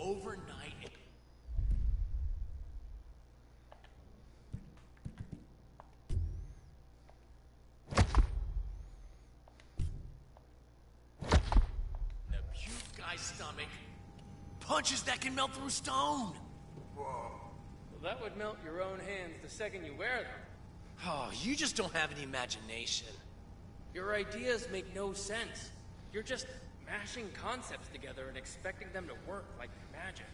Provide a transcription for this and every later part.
overnight. The puke guy's stomach. Punches that can melt through stone. Well, that would melt your own hands the second you wear them. Oh, you just don't have any imagination. Your ideas make no sense. You're just mashing concepts together and expecting them to work like magic.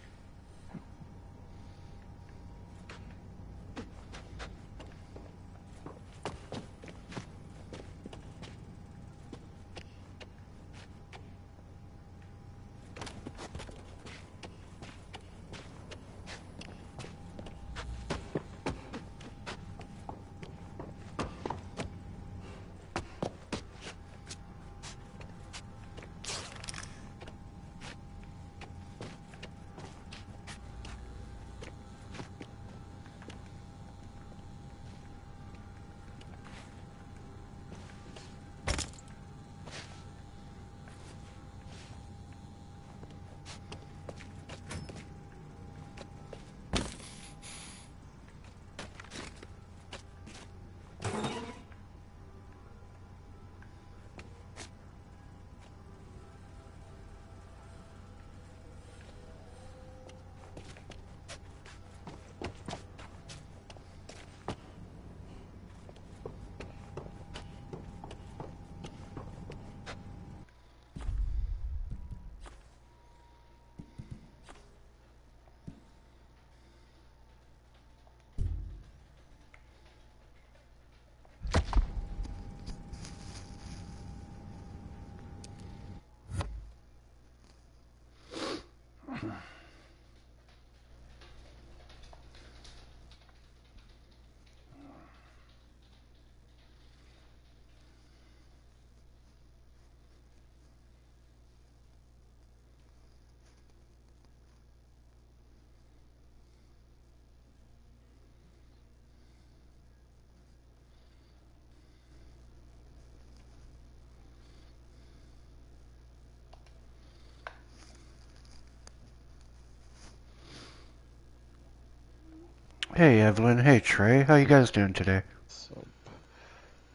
Hey Evelyn, hey Trey, how you guys doing today? So,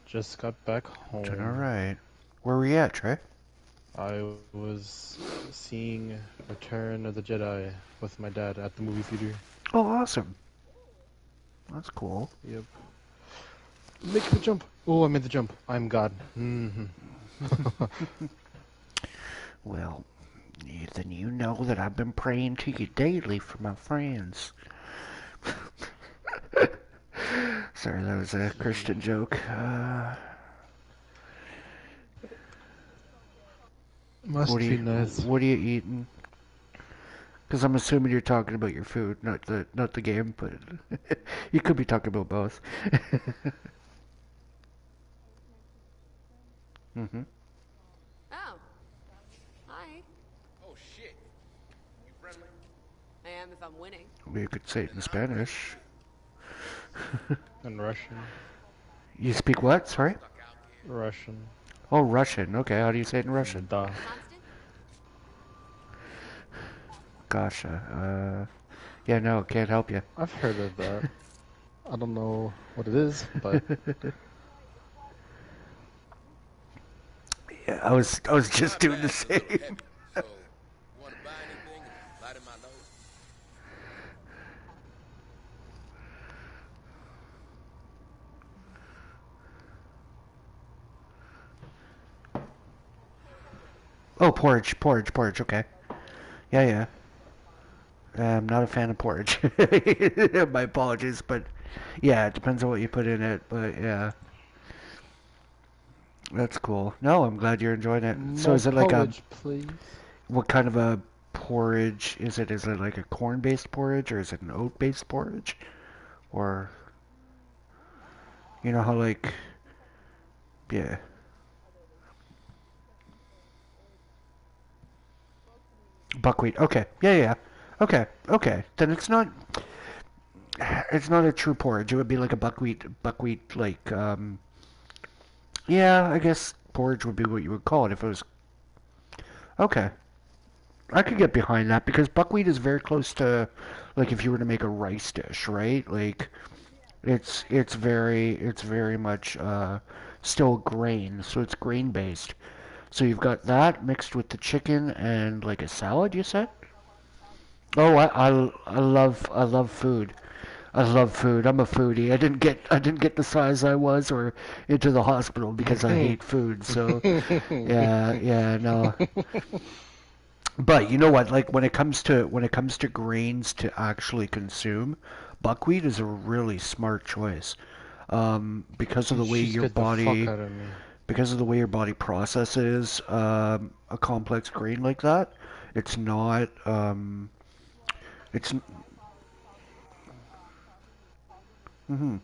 just got back Doing home. alright. Where were you at, Trey? I was seeing Return of the Jedi with my dad at the movie theater. Oh, awesome. That's cool. Yep. Make the jump! Oh, I made the jump. I'm God. Well, then you know that I've been praying to you daily for my friends. Sorry, that was a Christian joke. Must be nice. What are you eating? Because I'm assuming you're talking about your food, not the game, but you could be talking about both. Mm-hmm. Oh. Hi. Oh shit. You friendly? I am if I'm winning. We could say it in Spanish. In Russian. You speak what? Sorry? Russian. Oh, Russian. Okay, how do you say it in Russian? Da. Constant? Gotcha. Yeah, no, can't help you. I've heard of that. I don't know what it is, but Yeah, I was just doing the same. So, you want to buy anything and light in my load? Oh, porridge, okay. Yeah. I'm not a fan of porridge. My apologies, but yeah, it depends on what you put in it, but yeah. That's cool. No, I'm glad you're enjoying it. So no is it like a, porridge, please. what kind of a porridge is it? Is it like a corn-based porridge, or is it an oat-based porridge? Or, you know how like, yeah. Buckwheat. Okay. Yeah. Okay. Then it's not a true porridge. It would be like a buckwheat like yeah, I guess porridge would be what you would call it if it was okay. I could get behind that because buckwheat is very close to, like, if you were to make a rice dish, right? Like, it's very much still grain, so it's grain based. So you've got that mixed with the chicken and like a salad, you said? Oh, I love food. I love food. I'm a foodie. I didn't get the size I was or into the hospital because I hate food. So yeah, no. But you know what? Like when it comes to grains to actually consume, buckwheat is a really smart choice. Because of the way She your scared the fuck body out of me. because of the way your body processes a complex grain like that, it's not it's mhm.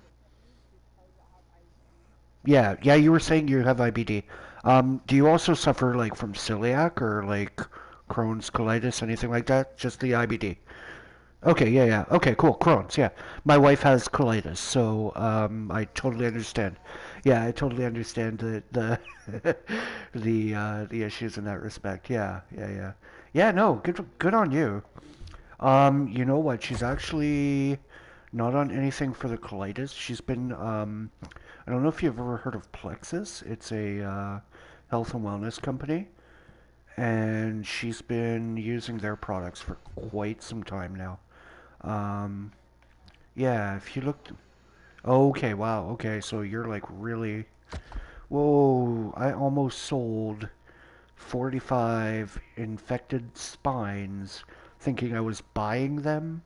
Yeah, you were saying you have IBD. Do you also suffer like from celiac or like Crohn's colitis, anything like that? Just the IBD. Okay, yeah. Okay, cool. Crohn's, yeah. My wife has colitis, so I totally understand. Yeah, I totally understand the the issues in that respect. Yeah. Yeah, no, good on you. You know what? She's actually not on anything for the colitis. She's been I don't know if you've ever heard of Plexus. It's a health and wellness company, and she's been using their products for quite some time now. Um, yeah, if you looked. Okay, wow. Okay, so you're like really. Whoa, I almost sold 45 infected spines thinking I was buying them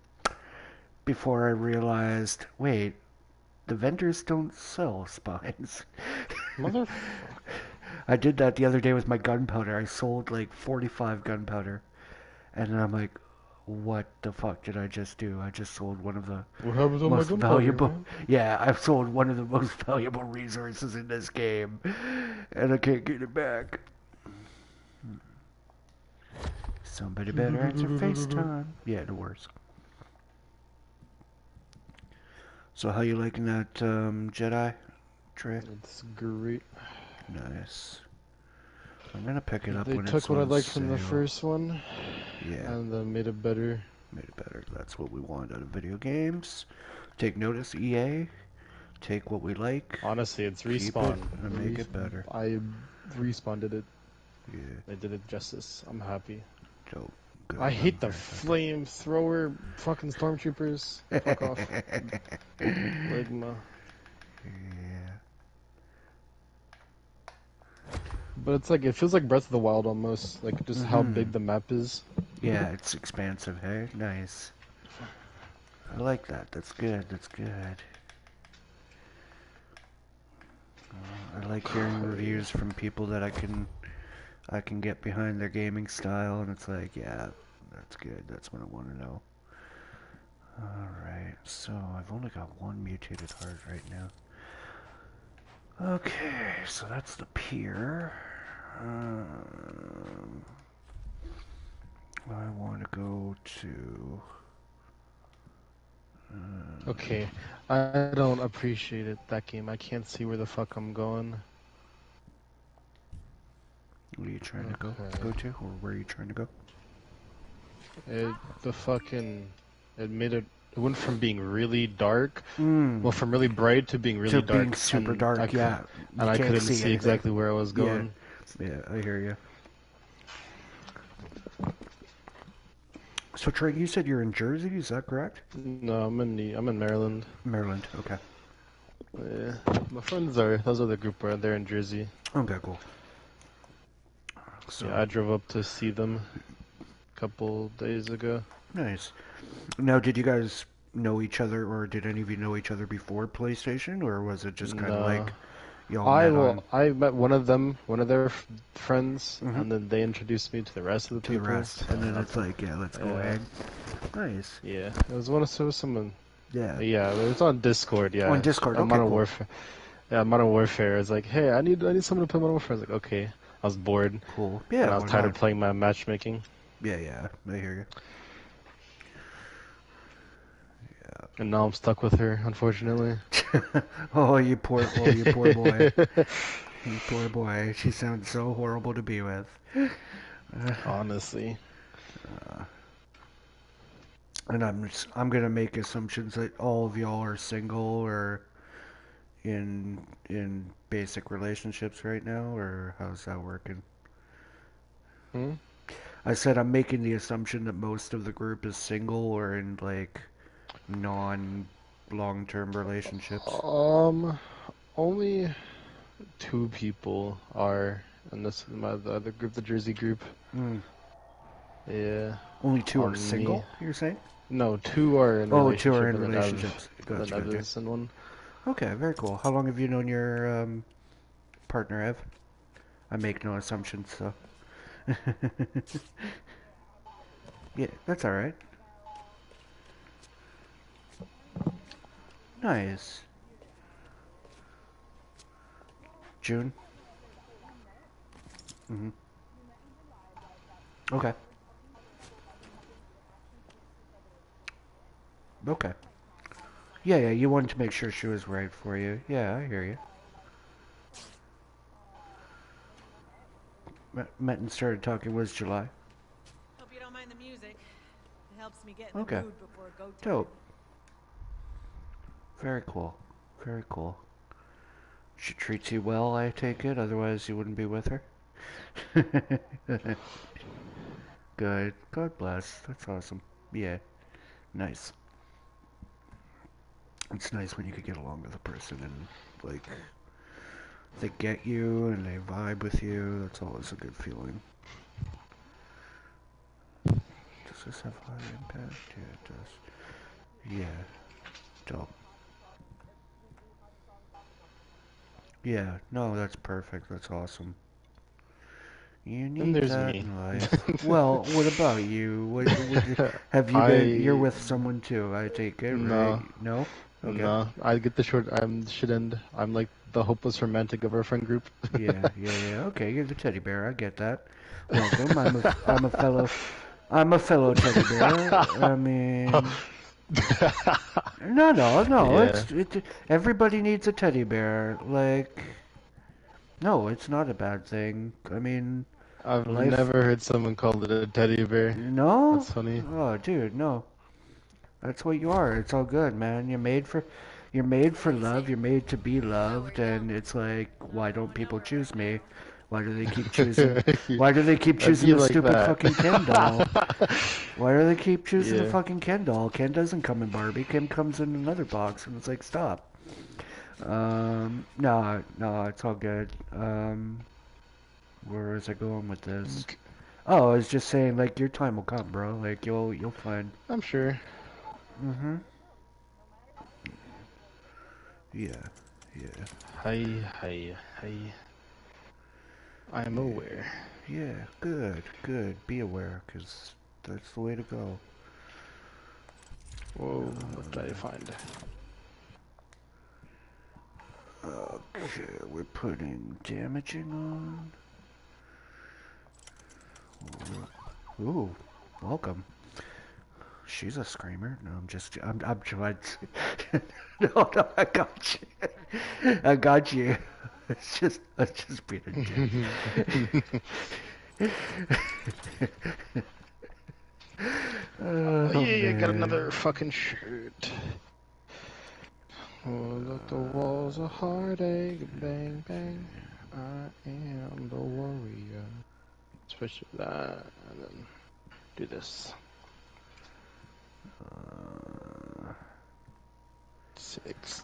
before I realized, wait, the vendors don't sell spines. Motherfucker. I did that the other day with my gunpowder. I sold like 45 gunpowder. And then I'm like, what the fuck did I just do? I just sold one of the What happens on my most gunpowder, valuable. man? Yeah, I've sold one of the most valuable resources in this game. And I can't get it back. Somebody better answer FaceTime. Yeah, no worries. So how you liking that Jedi, Trey? It's great. Nice. I'm gonna pick it up They when took it's what I on liked from the sale. first one Yeah, and then made it better. made it better. That's what we want out of video games. Take notice, EA. Take what we like, Honestly, it's keep it, Respawn. and make it better. I Respawn did it. Yeah, They did it justice. I'm happy. dope. Good. I hate I'm the very flamethrower fucking stormtroopers. Fuck off. happy. Ligma. Yeah. But it's like, it feels like Breath of the Wild almost. Like, just how big the map is. Yeah, it's expansive, hey? Nice. I like that. That's good. That's good. I like hearing reviews from people that I can get behind their gaming style, and it's like, yeah, that's good. That's what I want to know. Alright, so I've only got one mutated heart right now. Okay, so that's the pier. I want to go to... Okay, I don't appreciate it, that game. I can't see where the fuck I'm going. Where are you trying to Okay. go to? Or where are you trying to go? It made it went from being really dark, Mm. well, from really bright to being really To dark. being super and dark, I cou- yeah. And You I can't couldn't see see anything. exactly where I was going. Yeah, I hear you. So Trey, you said you're in Jersey, is that correct? No, I'm in Maryland. Maryland, okay. Yeah, my friends those are the group where they're in Jersey. Okay, cool. So Yeah, I drove up to see them a couple days ago. nice. Now, did you guys know each other, or did any of you know each other before PlayStation, or was it just kind of No. like y'all met on I met one of their friends, Mhm. and then they introduced me to the rest of the to the people. rest, and then it's like, yeah, let's go Yeah. hang. Nice. Yeah, it was someone. Yeah. Yeah, it was on Discord. Yeah, On Discord, On okay, Modern cool. Warfare. Yeah, Modern Warfare. It's like, hey, I need someone to play Modern Warfare. I was like, okay. I was bored, Cool. and Yeah. I was why tired not? of playing my matchmaking. Yeah. I hear you. And now I'm stuck with her, unfortunately. Oh, you poor boy. You poor boy. You poor boy. She sounds so horrible to be with. Honestly. And I'm gonna make assumptions that all of y'all are single or in basic relationships right now, or how's that working? Hmm? I said I'm making the assumption that most of the group is single or in like non long-term relationships. Only two people are, and this is the other group, the Jersey group. Mm. Yeah. Only two are On me. single, you're saying? No, two are in Oh, two are relationship, in and relationships. then Gotcha, Ev gotcha. is in one. Okay, very cool. How long have you known your partner, Ev? I make no assumptions, so. Yeah, that's alright. Nice. June? Mm-hmm. Okay. Okay. Yeah, yeah, you wanted to make sure she was right for you. Yeah, I hear you. Met and started talking was July. Hope you don't mind the music. It helps me get in the Okay. mood before go time. Dope. Very cool. Very cool. She treats you well, I take it, otherwise you wouldn't be with her? Good. God bless. That's awesome. Yeah. Nice. It's nice when you can get along with a person and, like, they get you and they vibe with you. That's always a good feeling. Does this have high impact? Yeah, it does. Yeah. Dope. Yeah. No, that's perfect. That's awesome. You And need there's that me. in life. Well, what about you? Have you been? You're I with someone too, I take it, right? no, No? Okay. no. I get the short. I'm the shit end. I'm like the hopeless romantic of our friend group. Yeah, yeah, yeah. Okay, you're the teddy bear. I get that. Welcome. I'm a fellow teddy bear. I mean, no. Yeah. Everybody needs a teddy bear. Like, no, it's not a bad thing. I mean, I've life. never heard someone call it a teddy bear. No? That's funny. Oh, dude, no. That's what you are. It's all good, man. You're made for love. You're made to be loved, and it's like, why don't people choose me? Why do they keep choosing? Why do they keep I'd choosing be the like stupid that. fucking Ken doll? Why do they keep choosing the Yeah. fucking Ken doll? Ken doesn't come in Barbie. Ken comes in another box, and it's like, stop. No, no, it's all good. Where was I going with this? Oh, I was just saying, like, your time will come, bro. Like, you'll find. I'm sure. Mm-hmm. Yeah, yeah, Hi, hi, hi. I'm aware. yeah. Good, good. Be aware, 'cause that's the way to go. Whoa, what did I find? Okay, we're putting damaging on. Ooh, welcome. She's a screamer. No, I'm trying to. No, no, I got you. I got you. It's just being a dick. Oh, Oh, yeah, I got man. another fucking shirt. Oh, look, the walls are heartache, bang, bang. I am the warrior. Switch to that, and then do this. 6.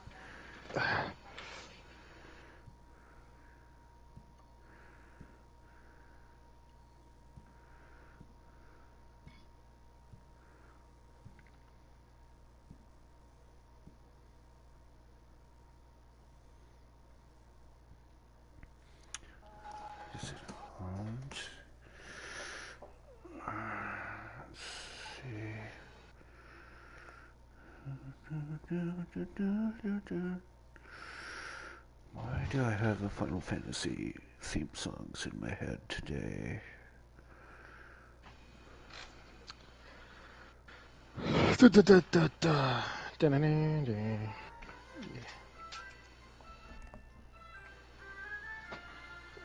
Is it owned? Let's see. Why do I have the Final Fantasy theme songs in my head today? Da, da, da, da, da. Da, da, da, da.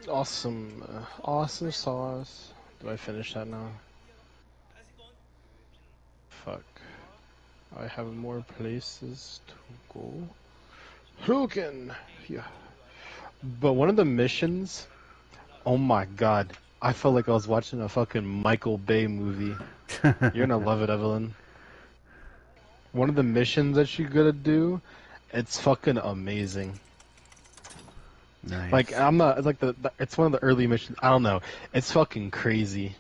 Awesome, awesome sauce. Do I finish that now? fuck. I have more places to go. Broken! Yeah. But one of the missions, oh my god. I felt like I was watching a fucking Michael Bay movie. You're gonna love it, Evelyn. One of the missions that you gotta do, it's fucking amazing. Nice. Like, I'm not, it's like it's one of the early missions, I don't know. It's fucking crazy.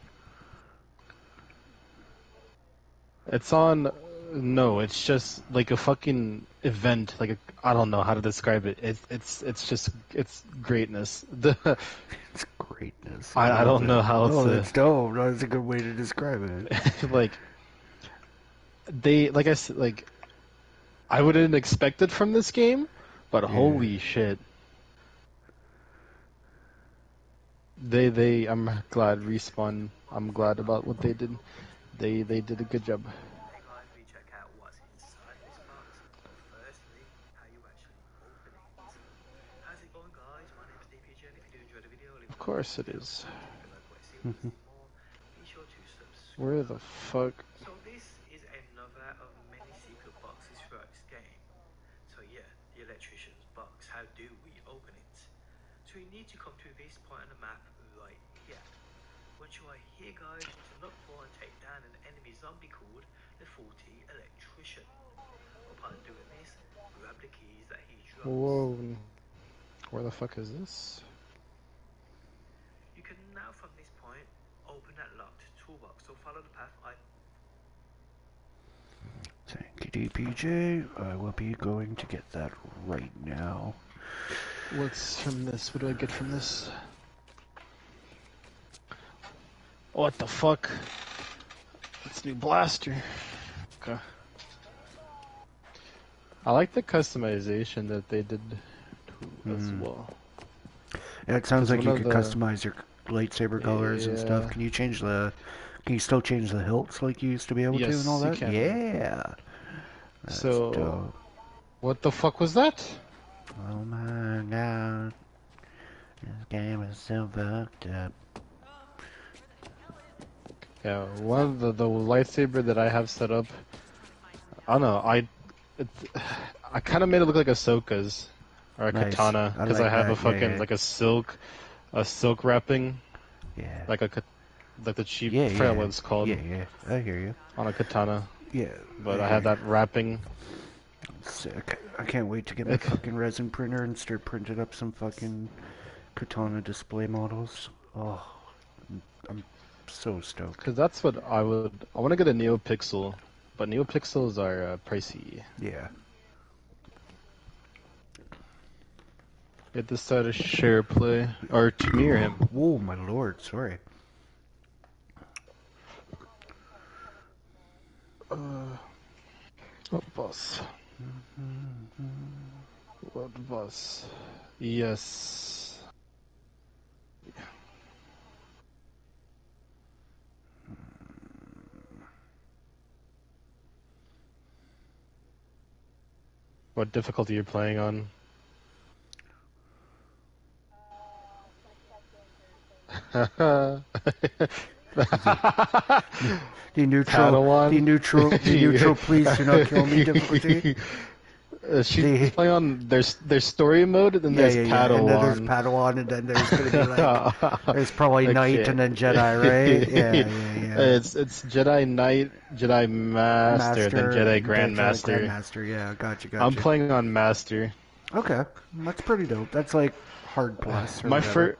It's on, no, it's just like a fucking event, like I don't know how to describe it. It's greatness. It's greatness. I don't know how Oh, to. that's dope. That's a good way to describe it. Like like I said, like I wouldn't expect it from this game, but holy shit. I'm glad Respawn. I'm glad about what they did. They did a good job. Hey guys, we check out what's inside this box. Firstly, how you actually open it. How's it going, guys? My name is DPJ, and if you do enjoy the video, leave Of course it is. be sure to subscribe. Where the fuck? So this is another of many secret boxes throughout this game. So yeah, the electrician's box. How do we open it? So you need to come to this point on the map right here. Once you are here, guys, you need to look for and take down an enemy zombie called the faulty electrician. Upon doing this, grab the keys that he drops. Whoa. Where the fuck is this? You can now from this point open that locked toolbox. So follow the path I. Thank you, DPJ. I will be going to get that right now. What's from this? What do I get from this? What the fuck? It's a new blaster. Okay. I like the customization that they did too, as well. Yeah, it sounds like you one could of the- customize your lightsaber colors and stuff. Yeah. Can you change the? Can you still change the hilts like you used to be able to Yes, and all you that? can. Yeah. That's So- dope. What the fuck was that? Oh my god. This game is so fucked up. Yeah, one of the lightsaber that I have set up. I don't know. I kind of made it look like Ahsoka's or a Nice. katana I because like I have that, a fucking yeah. like a silk wrapping, Yeah. like like the cheap. Yeah, I forgot yeah. what it's called Yeah, I hear you. on a katana. Yeah. But I have that wrapping. Sick. I can't wait to get my fucking resin printer and start printing up some fucking katana display models. Oh, I'm so stoked. Because that's what I want to get a NeoPixel, but NeoPixels are pricey. Yeah. Get this side of share play or to me or him. Whoa, my lord. Sorry. What bus? What bus? Yes. What difficulty you're playing on? The neutral, Padawan? the neutral, please do not kill me difficulty. She's playing on there's story mode, and then there's Padawan. And then there's Padawan, and then there's gonna be like, there's probably Knight Okay. and then Jedi, right? Yeah. It's Jedi Knight, Jedi Master, then Jedi Grandmaster. Grandmaster, yeah, gotcha. I'm playing on Master. Okay, that's pretty dope. That's like hard plus. Or My whatever.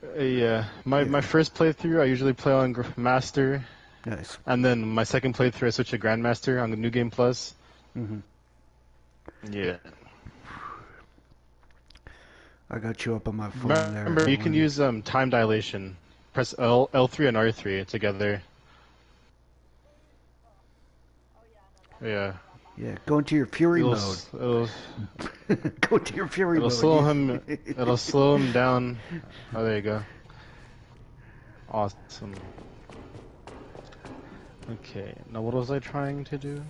my first playthrough I usually play on Master, Nice. and then my second playthrough I switch to Grandmaster on the New Game Plus. Mhm. Yeah. I got you up on my phone there. Remember, you can use time dilation. Press L3 and R3 together. Yeah. Yeah, go into your fury It'll, mode. it'll, Go into your fury it'll mode. slow him. It'll slow him down. Oh, there you go. Awesome. Okay. Now, what was I trying to do?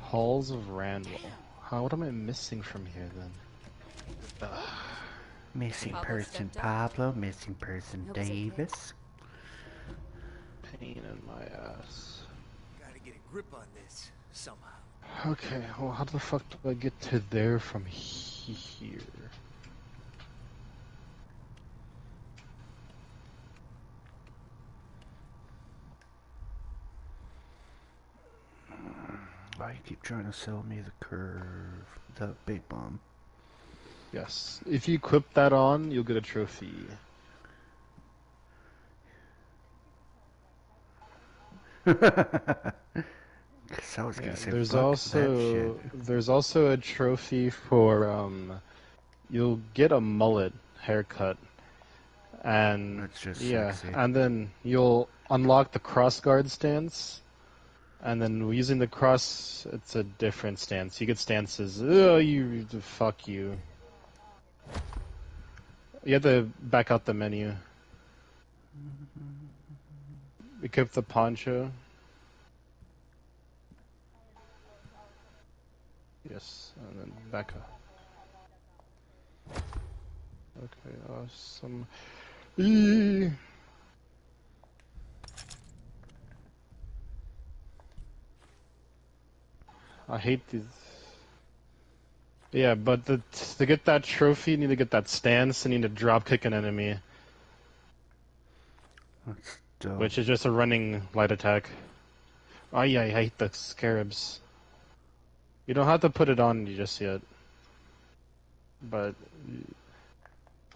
Halls of Randall. What am I missing from here then? Ugh. Missing Pablo person stepped out. Pablo, missing person Hope he's okay. Davis. pain in my ass. Gotta get a grip on this somehow. Okay, well, how the fuck do I get to there from here? Why you keep trying to sell me the curve, the big bomb? Yes, if you equip that on, you'll get a trophy. Cause I was gonna say, There's fuck that shit. also a trophy for you'll get a mullet haircut, and That's just yeah, sexy. and then you'll unlock the cross guard stance, and then using the cross, it's a different stance. You get stances. Oh, fuck you. You have to back out the menu. Equip the poncho. Yes, and then back up. Okay, awesome. Eee. I hate these. Yeah, but to get that trophy, you need to get that stance, and you need to drop kick an enemy, That's dope. which is just a running light attack. Oh yeah, I hate the scarabs. You don't have to put it on just yet, but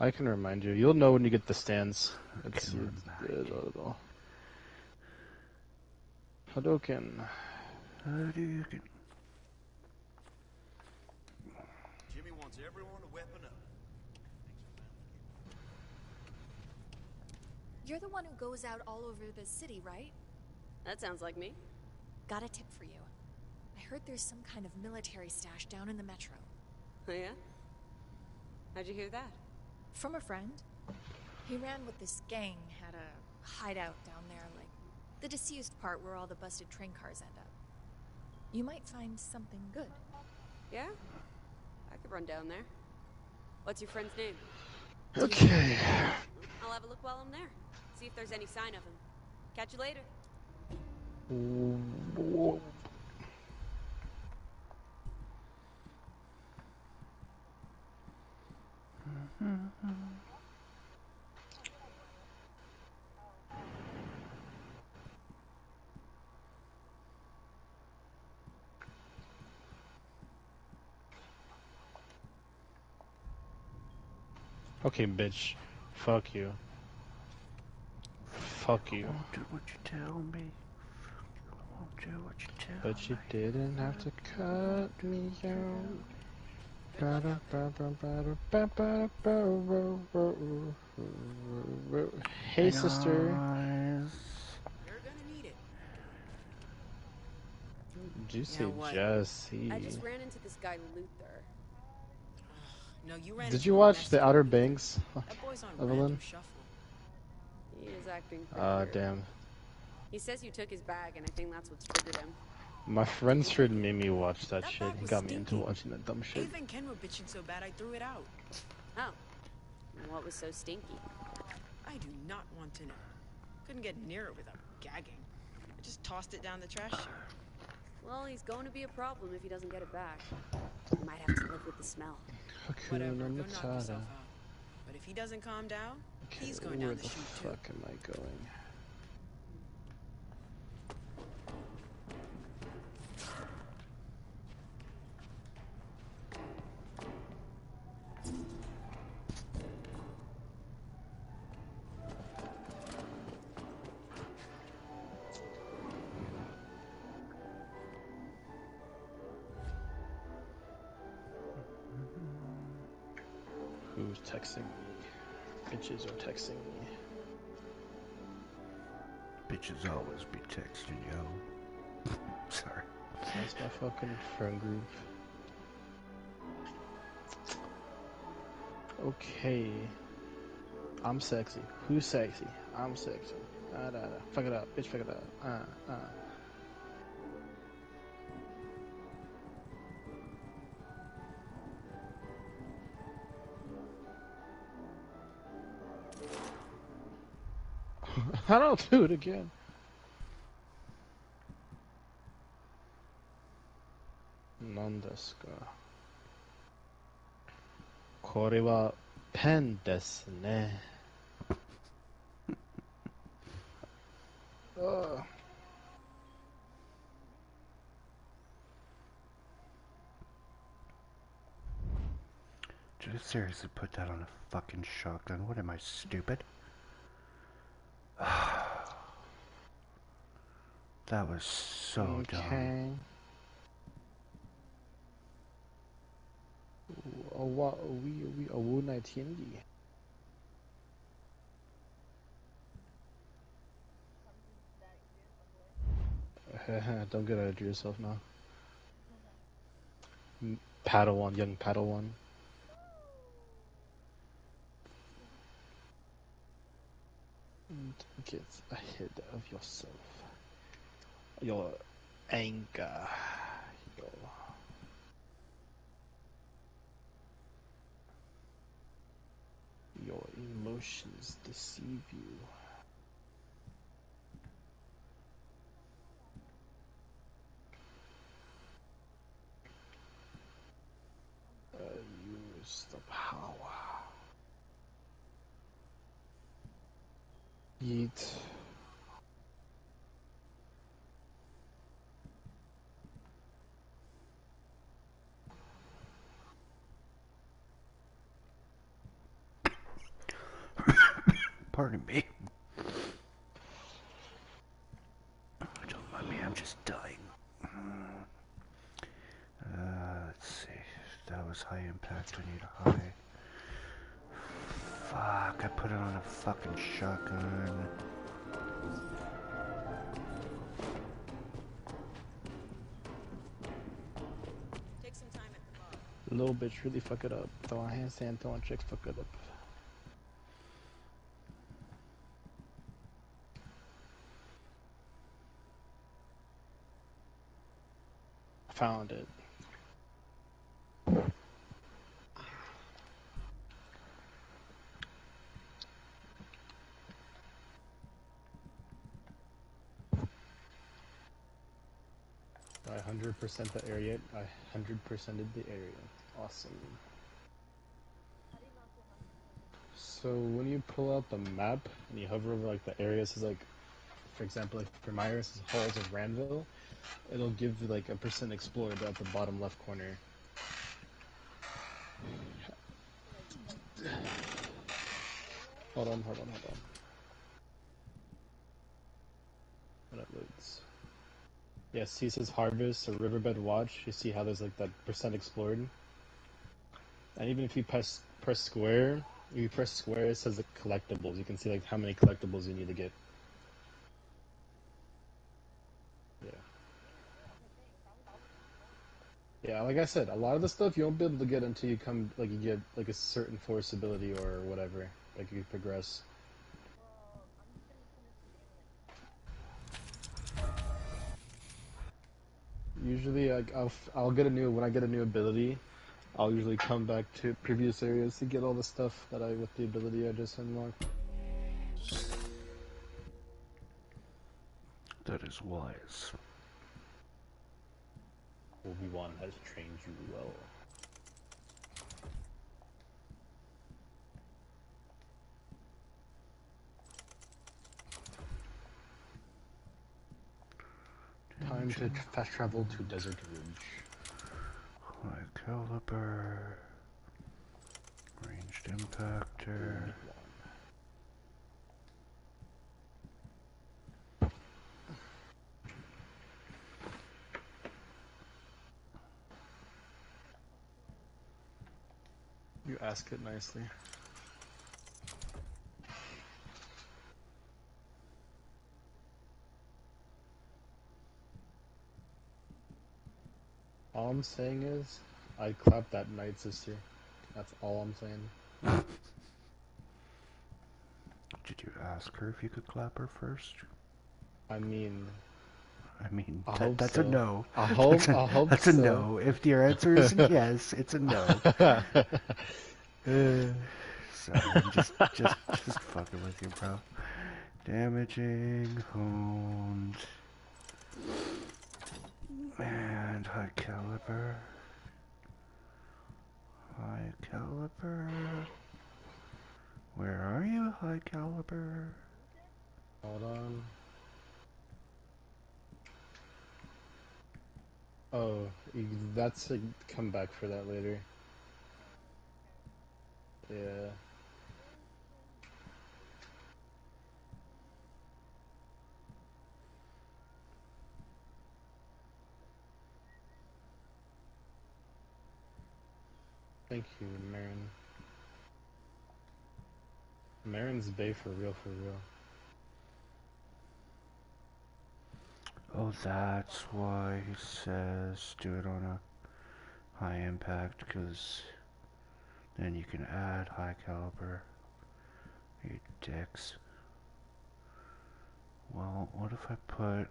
I can remind you. You'll know when you get the stance. It's Hadouken. Hadouken. Jimmy wants everyone to weapon up. You're the one who goes out all over the city, right? That sounds like me. Got a tip for you. I heard there's some kind of military stash down in the metro. Oh, yeah? How'd you hear that? From a friend. He ran with this gang, had a hideout down there, like the disused part where all the busted train cars end up. You might find something good. Yeah? I could run down there. What's your friend's name? Okay. I'll have a look while I'm there. See if there's any sign of him. Catch you later. Okay, bitch. Fuck you. Fuck you. Won't do what you tell me. Won't do what you tell me. But you didn't have to cut me out. Hey, sister. Nice. You're gonna need it. Did you say Yeah, what? Jesse? I just ran into this guy Luther. No, you ran. Did into you a watch mess The with Outer Luther. Banks, That boy's on Evelyn? random shuffle. He is acting pretty Ah, weird. damn. He says you took his bag, and I think that's what's triggered him. My friend sure made me watch that That shit. bag He was got me into stinky. watching that dumb shit. Ava and Ken were bitching so bad I threw it out. Oh. And what was so stinky? I do not want to know. Couldn't get near it without gagging. I just tossed it down the trash chute. Well, he's going to be a problem if he doesn't get it back. He might have to live with the smell. Whatever, go Hakuna knock yourself Matata. out. But if he doesn't calm down, Okay, he's going where down the the chute too. fuck am I going? Who's texting me? Bitches are texting me. Bitches always be texting, yo. Sorry. That's my fucking friend group. Okay. I'm sexy. Who's sexy? I'm sexy. Fuck it up, bitch, fuck it up. I don't do it again. ですか。これはペンですね。Did I seriously put that on a fucking shotgun? What am I, stupid? That was so dumb. Don't get out of yourself now. Padawan, young Padawan. Don't get ahead of yourself. Your anger. Your emotions deceive you. Use the power. Yeet. Pardon me. Don't mind me, I'm just dying. Let's see. That was high impact, I need a high. Fuck, I put it on a fucking shotgun. Take some time at the bar. Little bitch really fuck it up. Throwing handstand, throwing chicks, fuck it up. Found it. I 100% the area. I 100%ed the area. Awesome. So when you pull out the map and you hover over like the areas, is like, for example, like for Myers' Halls of Ranville, it'll give you like a percent explored at the bottom left corner. Hold on. When it loads. Yeah, see it says Harvest or Riverbed Watch. You see how there's like that percent explored? And even if you press square, if you press square, it says the collectibles. You can see like how many collectibles you need to get. Yeah, like I said, a lot of the stuff you won't be able to get until you come, like you get like a certain force ability or whatever, like you progress. Usually, I'll get when I get a new ability, I'll usually come back to previous areas to get all the stuff that with the ability I just unlocked. That is wise. Obi-Wan has trained you well. Time to fast travel to Desert Ridge. High caliber. Ranged impactor. You ask it nicely. All I'm saying is, I clapped that night sister. That's all I'm saying. Did you ask her if you could clap her first? I mean, that's a no. I hope That's so. a no. If your answer is yes, it's a no. Sorry, I'm just fucking with you, bro. Damaging, honed, and high caliber. High caliber. Where are you, high caliber? Hold on. Oh, that's a come back for that later. Yeah. Thank you, Marin. Marin's Bay for real, for real. Oh, that's why he says do it on a high impact, because then you can add high caliber. You dicks. Well, what if I put...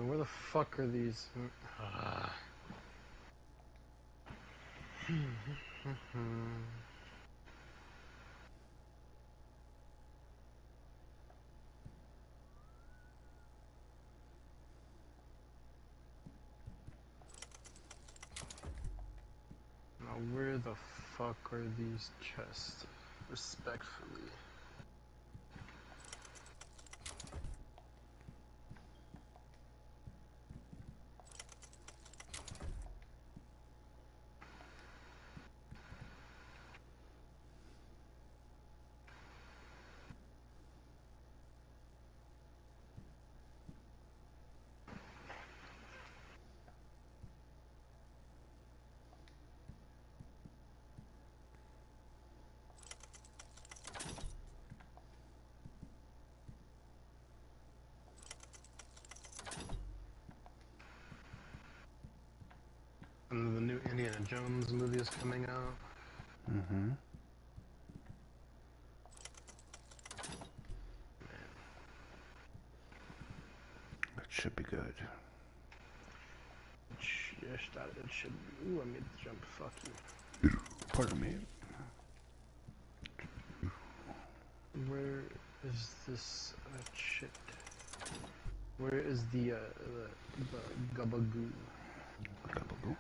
Where the fuck are these? Now, where the fuck are these chests? Respectfully. And the new Indiana Jones movie is coming out. Mm-hmm. That should be good. Yes, that it should be. Ooh, I made the jump. Fuck you. Pardon me. Where is this shit? Where is the gabagoo? Gabagoo.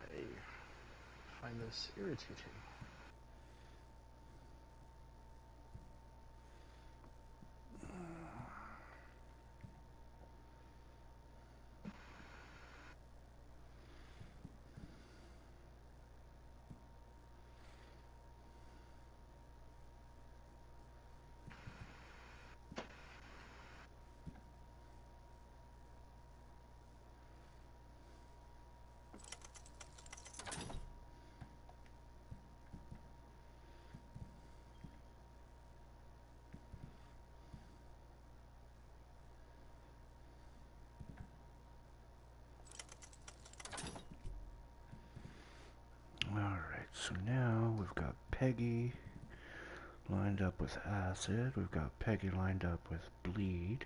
I find this irritating. Alright, so now we've got Peggy lined up with acid. We've got Peggy lined up with bleed.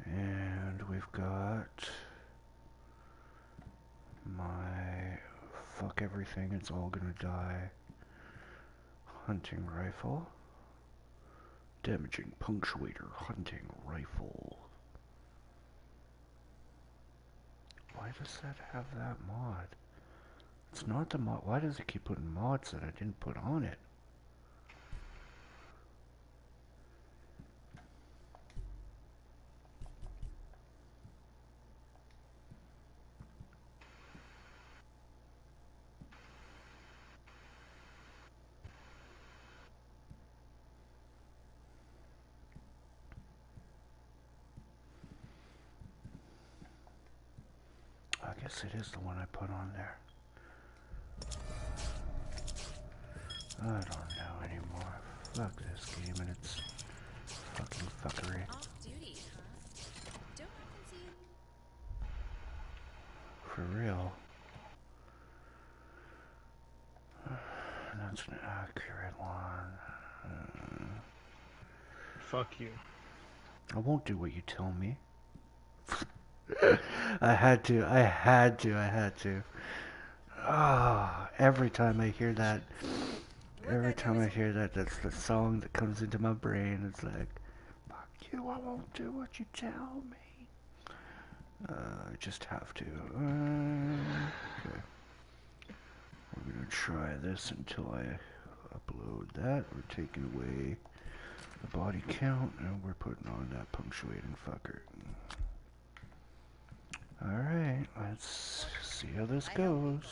And we've got my fuck everything, it's all gonna die hunting rifle. Damaging punctuator hunting rifle. Why does that have that mod? It's not the mod. Why does it keep putting mods that I didn't put on it? Yes, it is the one I put on there. I don't know anymore. Fuck this game and its fucking fuckery. Off duty, huh? Don't fancy it. For real. That's an accurate one. Fuck you. I won't do what you tell me. I had to. Ah, every time I hear that, that's the song that comes into my brain. It's like, fuck you, I won't do what you tell me. I just have to. Okay. We're gonna try this until I upload that. We're taking away the body count and we're putting on that punctuating fucker. Alright, let's see how this goes.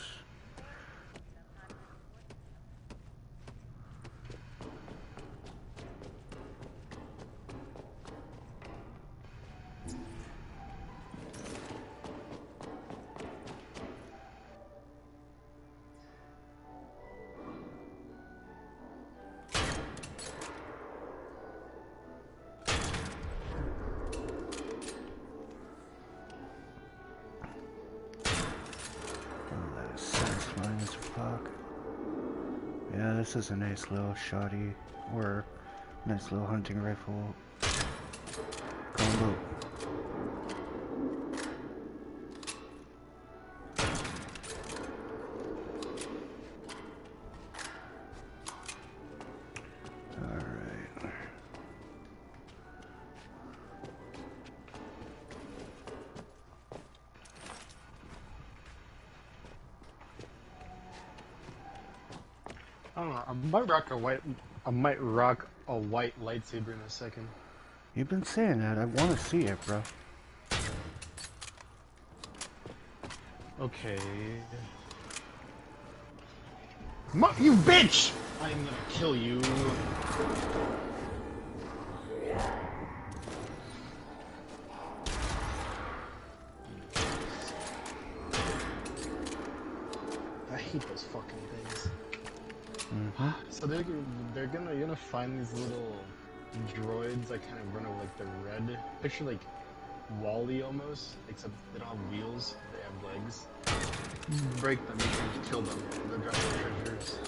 Yeah, this is a nice little shoddy or nice little hunting rifle combo. Alright. I don't know. I might rock a white lightsaber in a second. You've been saying that. I want to see it, bro. Okay. You bitch! I am gonna kill you. I hate those fucking things. So you're gonna find these little droids that kind of run over like the red. Picture like Wall-E almost, except they don't have wheels, they have legs. Break them, you can just kill them. They'll drop their treasures.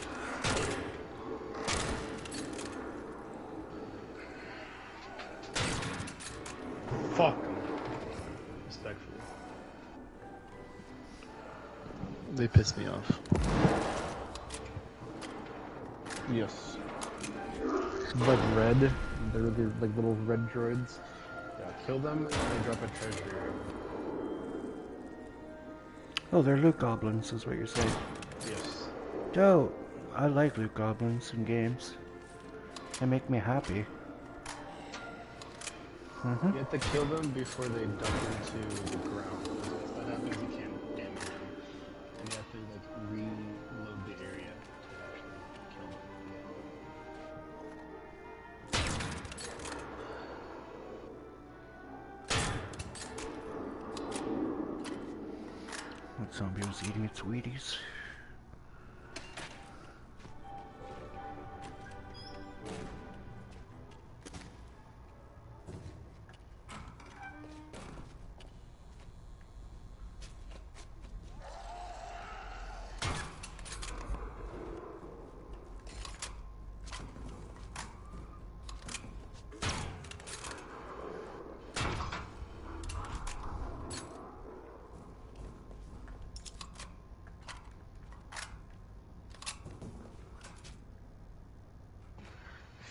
Fuck them. Respectfully. They piss me off. Yes. Like red. They're like little red droids. Yeah, kill them and they drop a treasure. Oh, they're loot goblins, is what you're saying. Yes. Dope. I like loot goblins in games. They make me happy. You have to kill them before they dump into the ground. If that happens, you can't damage them. And you have to like reload the area to actually kill them. That zombie was eating its Wheaties.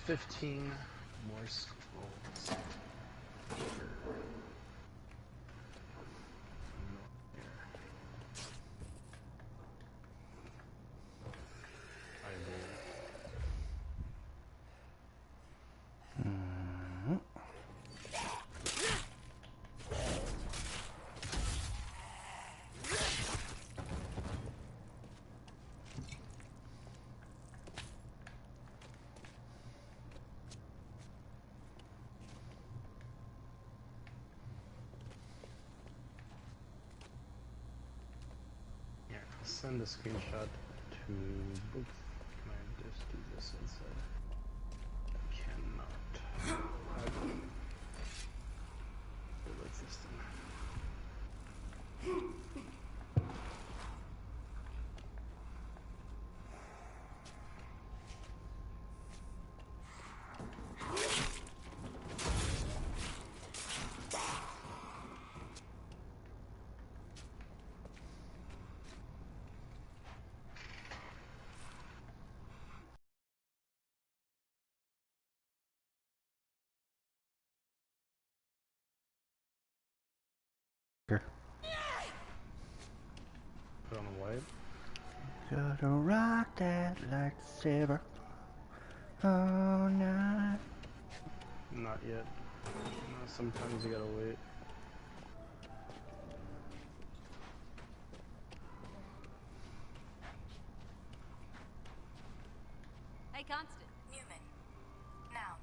$15 more scrolls. send a screenshot to both. Can I just do this instead? Cannot. Like this then. Here. Put on the white. Gotta rock that lightsaber all night. Not yet. No, sometimes you gotta wait. Hey, Constant. Newman. Noun.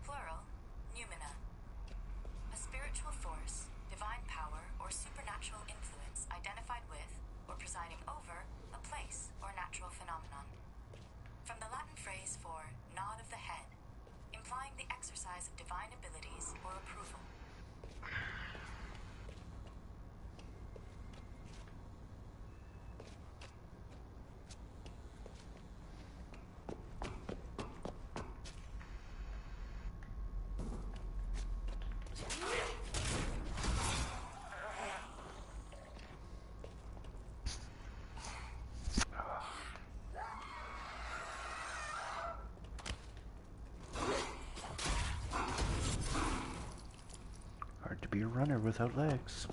Plural, Numina. A spiritual force, divine power, or supernatural influence identified with, or presiding over, a place or natural phenomenon. From the Latin phrase for nod of the head, implying the exercise of divine abilities or approval. Hard to be a runner without legs.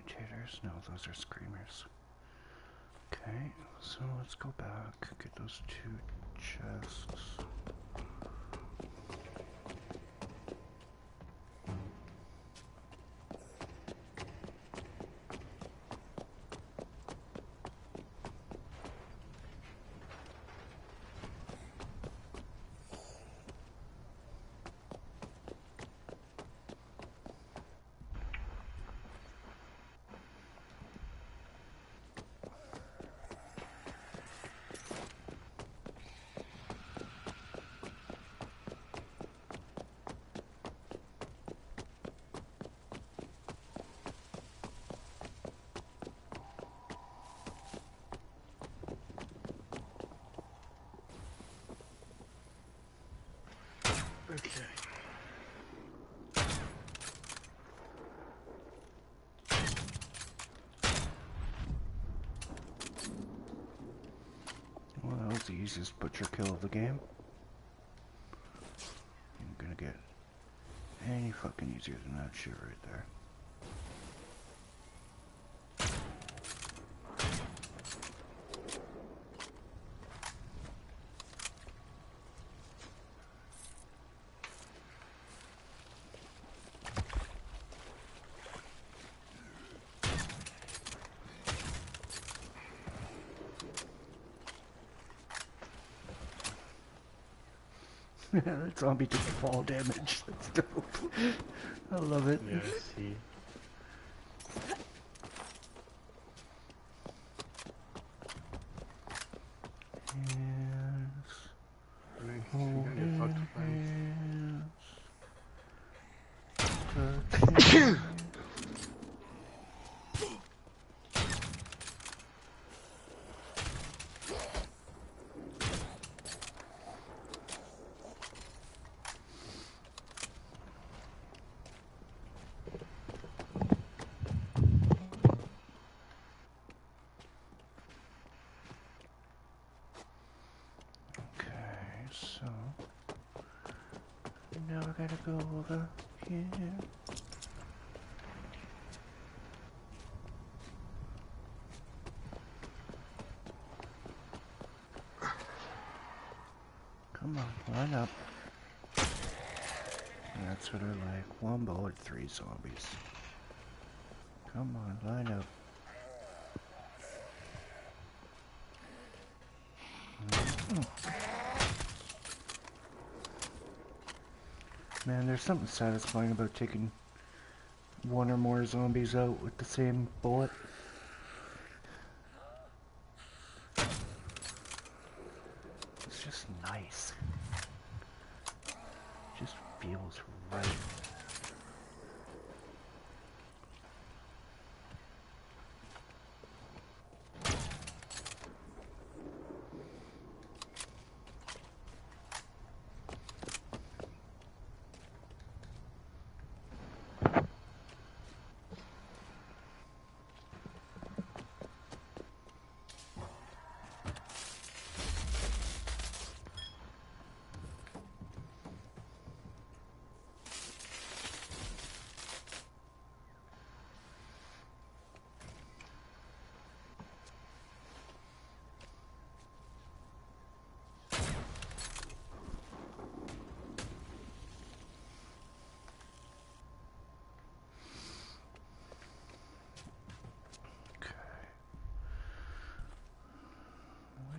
Mutators? No, those are screamers. Okay, so let's go back, get those 2 chests. Okay. Well, that was the easiest butcher kill of the game. You're gonna get any fucking easier than that shit right there. That zombie took fall damage. That's dope. I love it. Yeah, see. So now I gotta go over here. Come on, line up. That's what I like. 1 bullet, 3 zombies. Come on, line up. Man, there's something satisfying about taking 1 or more zombies out with the same bullet. It's just nice. Just feels right.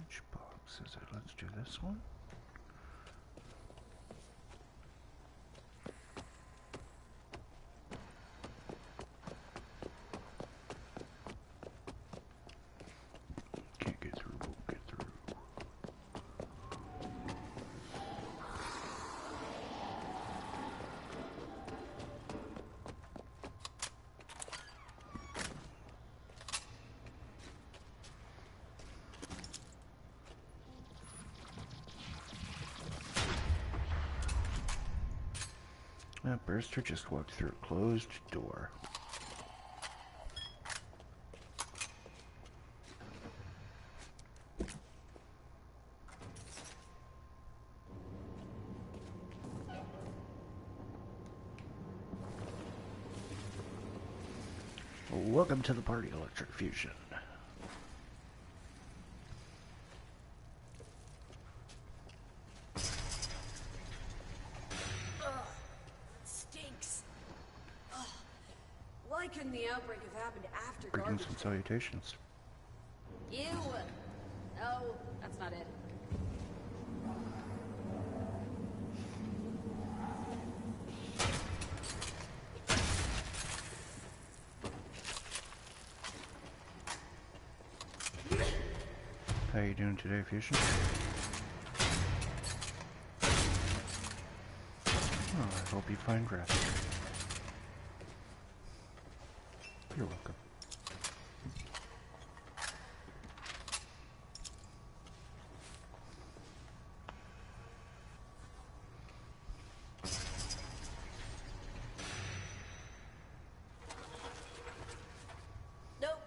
Which box is it? Let's do this one. Can't get through, won't get through. That Burster just walked through a closed door. Oh. Welcome to the party, Electric Fusion. Stinks. Ugh. Why couldn't the outbreak have happened after Greetings garbage? and salutations. Ew. No, that's not it. How you doing today, Fusion? Oh, I hope you find rest. You're welcome. Nope.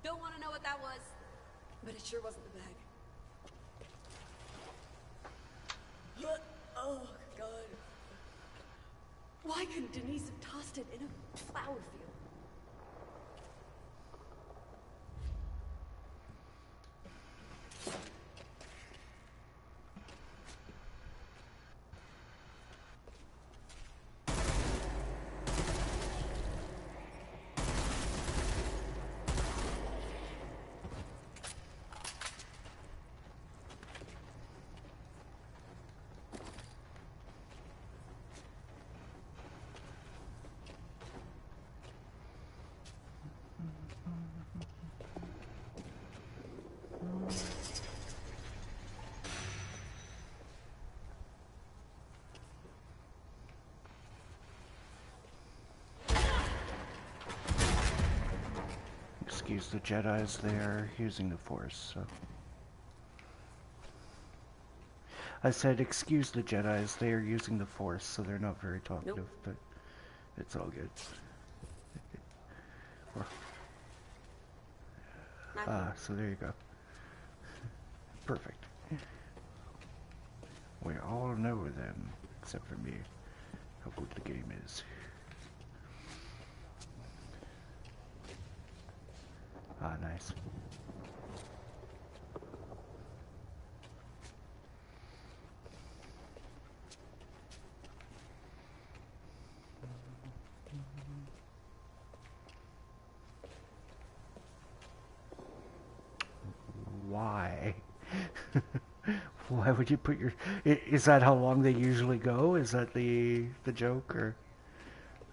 Don't want to know what that was. But it sure wasn't the bag. Oh, God. Why couldn't Denise have tossed it in a flower field? Excuse the Jedi's, they're using the Force, so... I said, excuse the Jedi's, they are using the Force, so they're not very talkative, but it's all good. So there you go. Perfect. We all know then, except for me, how good the game is. Ah, nice. Why? Why would you put your... Is that how long they usually go? Is that the joke, or...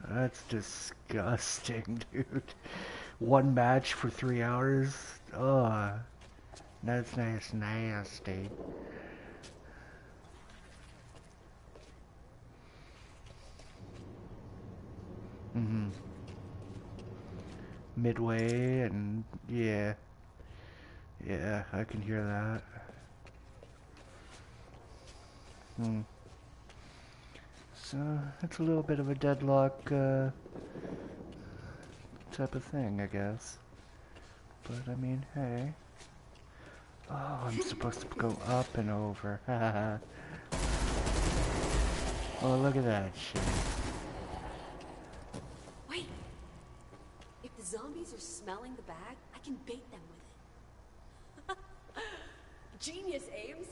That's disgusting, dude. One match for 3 hours? Ugh. That's nasty. Mm-hmm. Midway, and yeah. Yeah, I can hear that. So, it's a little bit of a deadlock, type of thing, I guess. But, I mean, hey. Oh, I'm supposed to go up and over. Oh, look at that shit. Wait. If the zombies are smelling the bag, I can bait them with it. Genius, Ames.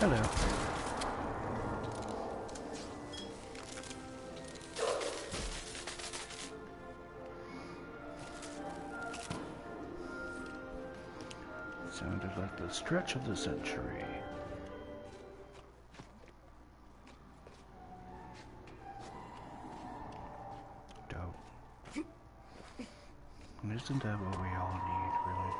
Hello. Sounded like the stretch of the century. Dope. And isn't that what we all need, really?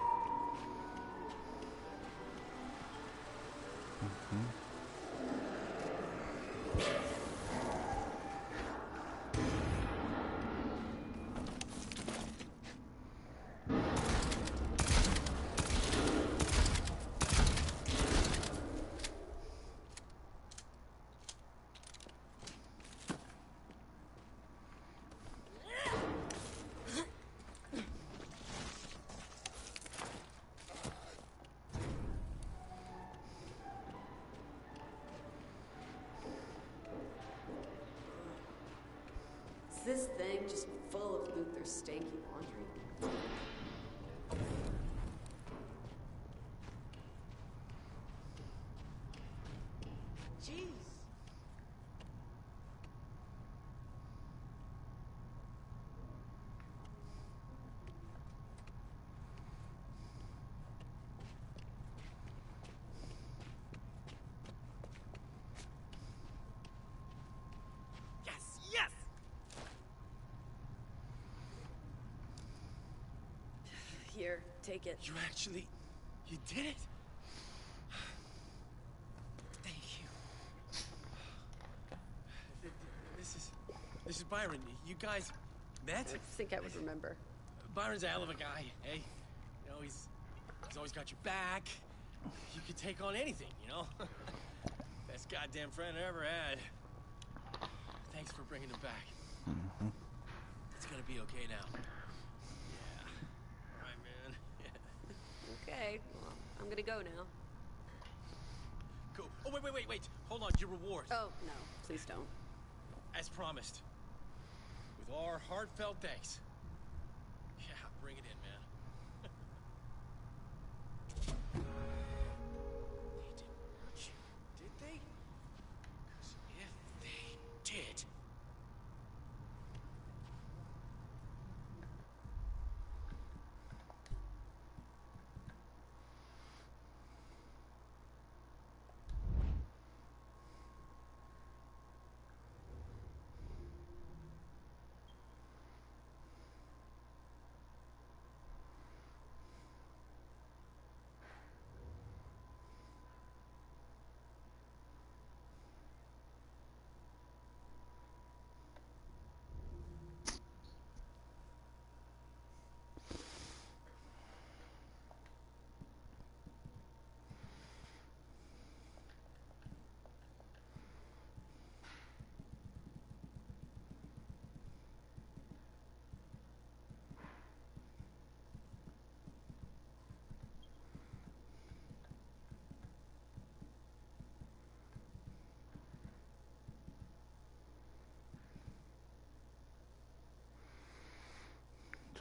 Is this thing just full of Luther's stanky laundry? Jeez. Yes, yes! Here, take it. You actually... You did it? Thank you. This is Byron. You guys met? I think I would remember. Byron's a hell of a guy, eh? You know, he's always got your back. You could take on anything, you know? Best goddamn friend I ever had. Thanks for bringing him back. It's gonna be okay now. Yeah. All right, man. Yeah. Okay, well, I'm gonna go now. Cool. Oh, wait. Hold on, your reward. Oh, no, please don't. As promised. With our heartfelt thanks. Yeah, bring it in, man. They didn't hurt you, did they? 'Cause if they did...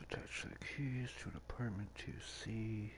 Attach the keys to an apartment 2C.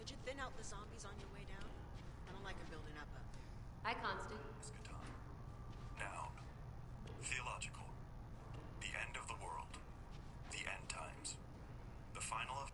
Could you thin out the zombies on your way down? I don't like them building up there. Hi, Constant. Eschaton. Noun. Theological. The end of the world. The end times. The final of...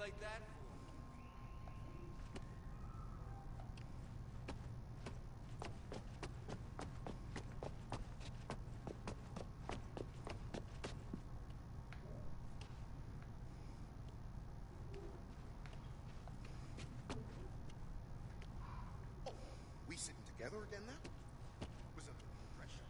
like that for? We sitting together again now? Was under no pressure.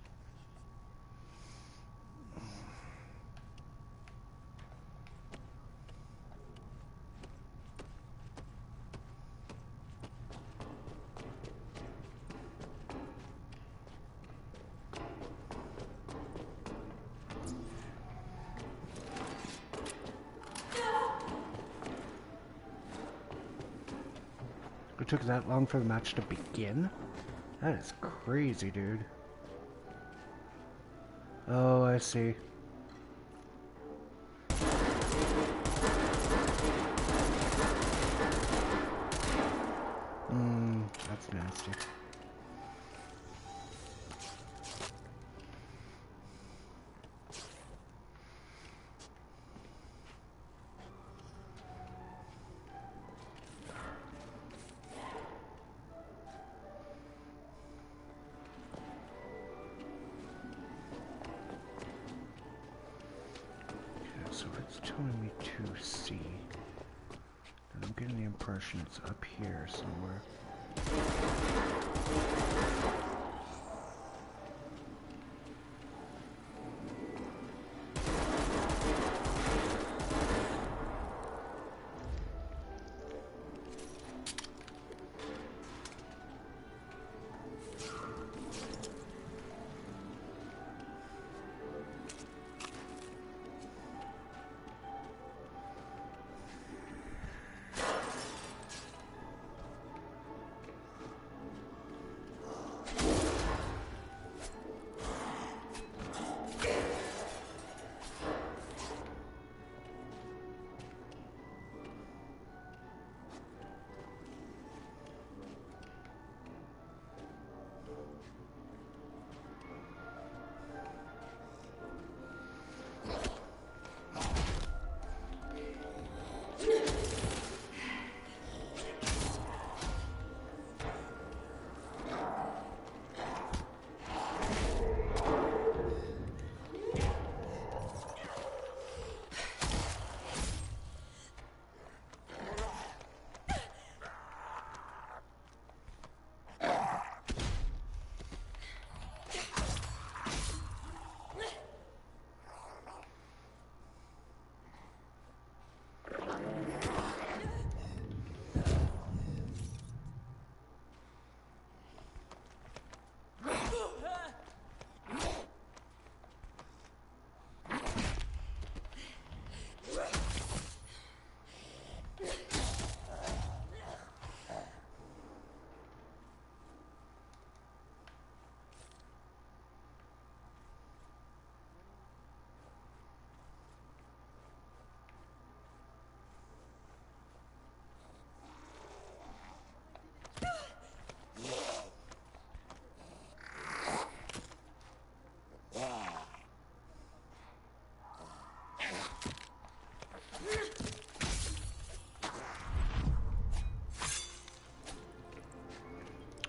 It took that long for the match to begin? That is crazy, dude. Oh, I see. That's nasty. So it's telling me 2C. And I'm getting the impression it's up here somewhere.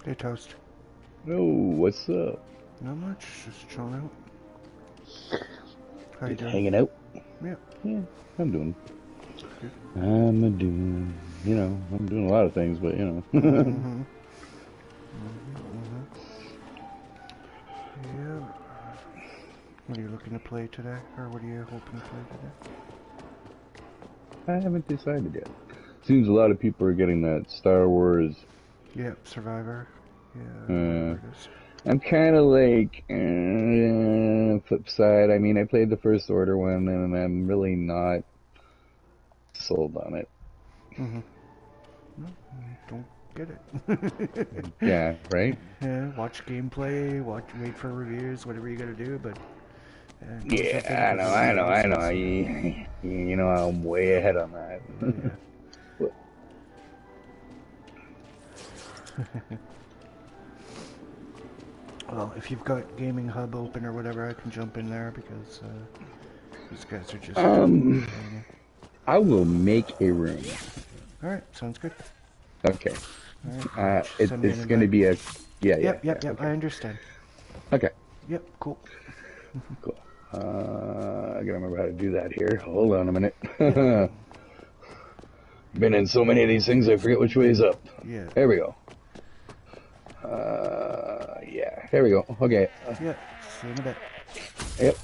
Hey, Toast. Oh, what's up? Not much, just chilling out. How you Just doing? hanging out? Yeah. Yeah, I'm doing. Good. I'm doing, I'm doing a lot of things, but, Mm-hmm. Yeah. What are you looking to play today? Or what are you hoping to play today? I haven't decided yet. Seems a lot of people are getting that Star Wars. Yep, Survivor. Yeah, whatever it is. I'm kind of like, flip side. I mean, I played the First Order one, and I'm really not sold on it. Mm-hmm. No, don't get it. Yeah, right? Yeah, watch gameplay, wait for reviews, whatever you gotta do, but... Yeah, I know. You know, I'm way ahead on that. Yeah. Well, if you've got Gaming Hub open or whatever, I can jump in there because these guys are just... I will make a room. All right, sounds good. Okay. All right. It's going to be a... Yep. Okay. I understand. Okay. Yep, cool. Cool. I gotta remember how to do that here. Hold on a minute. Been in so many of these things, I forget which way is up. Yeah. There we go. Yeah. There we go. Okay. Yeah. See you in a bit. Yep.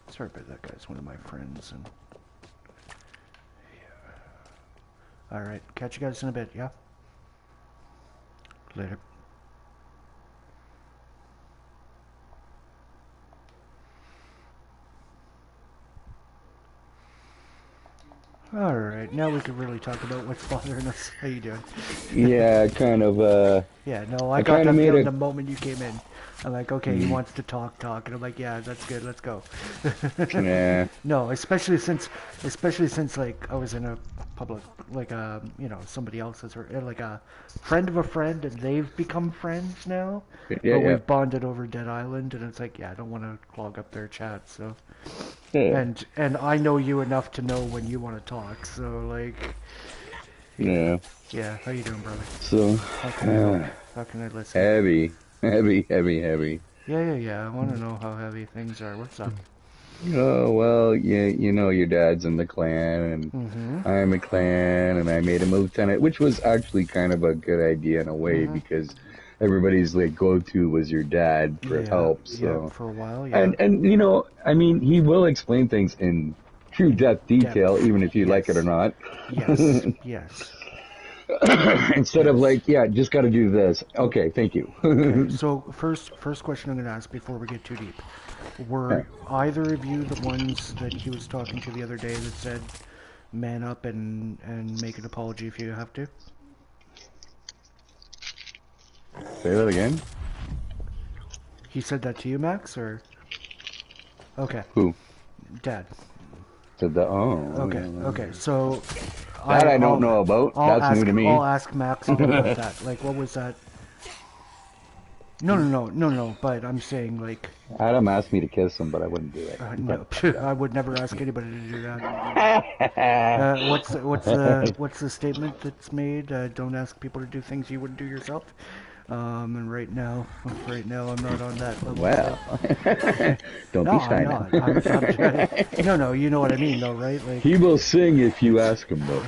Sorry about that, guys. One of my friends. And yeah. All right. Catch you guys in a bit. Yeah. Later. All right, now we can really talk about what's bothering us. How you doing? Yeah, kind of. Yeah, no, I got that feeling the moment you came in. I'm like, okay, he wants to talk, and I'm like, yeah, that's good, let's go. Yeah. No, especially since like I was in a public, like somebody else's, or like a friend of a friend, and they've become friends now. Yeah, but we've bonded over Dead Island, and it's like, yeah, I don't want to clog up their chat, so. Yeah. And I know you enough to know when you want to talk, so like. Yeah. Yeah, how you doing, brother? So. How can I listen? Heavy. Yeah. I want to know how heavy things are. What's up? Oh, well, yeah, you know your dad's in the clan, and I'm a clan, and I made him a lieutenant, which was actually kind of a good idea in a way, because everybody's like go-to was your dad for help. So. Yeah, for a while, yeah. And you know, I mean, he will explain things in true depth detail, even if you like it or not. Yes, yes. Instead of like, yeah, just got to do this. Okay, thank you. Okay, so first question I'm going to ask before we get too deep. Were either of you the ones that he was talking to the other day that said, man up and make an apology if you have to? Say that again? He said that to you, Max, or? Okay. Who? Dad. Said that? Oh. Okay, so... That I don't know about. That's new to me. I'll ask Max about that. Like, what was that? No, but I'm saying, like... Adam asked me to kiss him, but I wouldn't do it. No, I would never ask anybody to do that. What's the statement that's made? Don't ask people to do things you wouldn't do yourself. And right now I'm not on that level. Well, don't be shy now. No, you know what I mean, though, right? Like, he will sing if you ask him, though.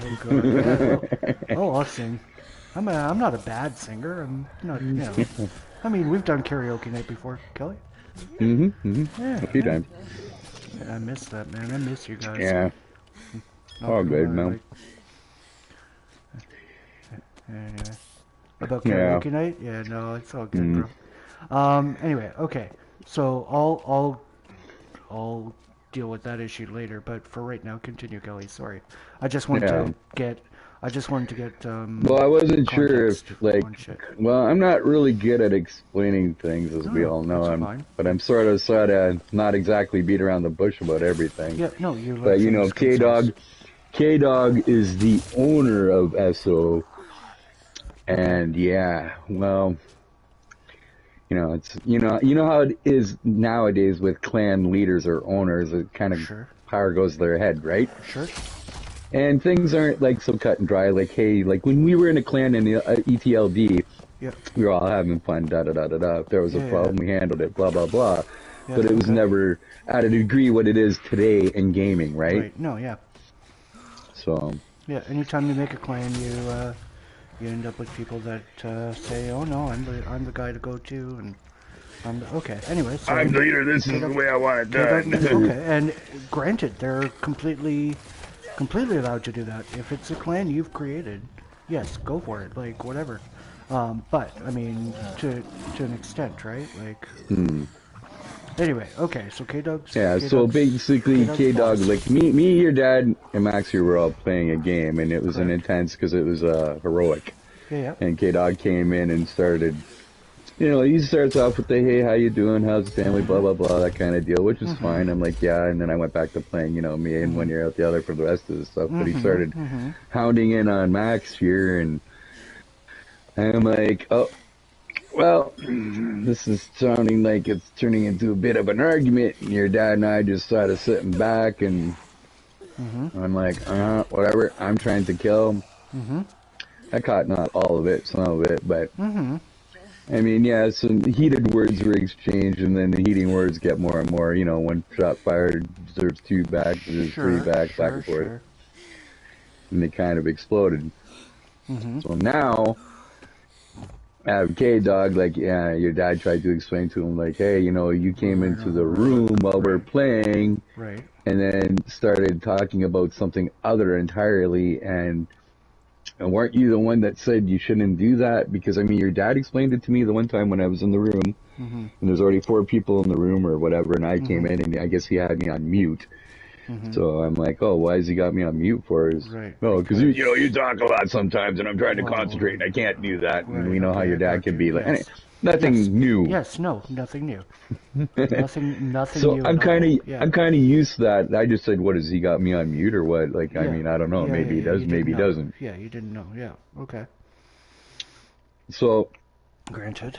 I'll sing. I'm not a bad singer. I'm not, I mean, we've done karaoke night before, Kelly. Yeah, a few times. I miss that, man. I miss you guys. Yeah. All good, man. Anyway. About karaoke night? Yeah, no, it's all good, bro. Anyway, okay. So I'll deal with that issue later, but for right now, continue, Kelly. Sorry. I just wanted to get well, I wasn't sure if, like, well, I'm not really good at explaining things, as we all know, but I'm sort of not exactly beat around the bush about everything. Yeah, no, but, you know, K-Dog is the owner of SO, and, yeah, well, you know, it's, you know how it is nowadays with clan leaders or owners, it kind of power goes to their head, right? Sure. And things aren't like so cut and dry. Like, hey, like when we were in a clan in the ETLD, we were all having fun. Da da da da da. If there was a problem, we handled it. Blah blah blah. But it was never at a degree what it is today in gaming, right? No, yeah. So. Yeah. Anytime you make a clan, you end up with people that say, "Oh no, I'm the guy to go to," and okay. Anyway, so I'm the leader. This is the way I want it done. Okay, and granted, they're completely allowed to do that. If it's a clan you've created, yes, go for it, like, whatever. But, I mean, to an extent, right? Like, anyway, okay, so K-Dog's... Yeah, so basically, K-Dog, like, me, your dad, and Max here were all playing a game, and it was an intense, because it was heroic. Yeah. And K-Dog came in and started... You know, he starts off with the, hey, how you doing, how's the family, blah, blah, blah, that kind of deal, which is fine. I'm like, yeah, and then I went back to playing, you know, me in one ear out the other for the rest of the stuff, but he started hounding in on Max here, and And I'm like, oh, well, this is sounding like it's turning into a bit of an argument. And your dad and I just started sitting back, and I'm like, whatever. I'm trying to kill him. I caught not all of it, some of it, but I mean, yeah, some heated words were exchanged, and then the heating words get more and more. You know, one shot fired deserves 2 back, deserves 3 back, back and forth, and they kind of exploded. So now, I have K-Dog, like, yeah, your dad tried to explain to him, like, hey, you know, you came into the room while we're playing, and then started talking about something other entirely, and weren't you the one that said you shouldn't do that? Because, I mean, your dad explained it to me the one time when I was in the room, and there's already 4 people in the room or whatever, and I came in, and I guess he had me on mute. So I'm like, oh, why has he got me on mute for? No, because you know, you talk a lot sometimes, and I'm trying to concentrate, and I can't do that. And we know how your dad can be. Like, anyway, nothing new. Yes, no, nothing new. nothing so new. I'm kind of used to that. I just said, what, has he got me on mute or what? Like, I mean, I don't know. Maybe he does, maybe he doesn't. Yeah, you didn't know. Yeah, okay. So, granted.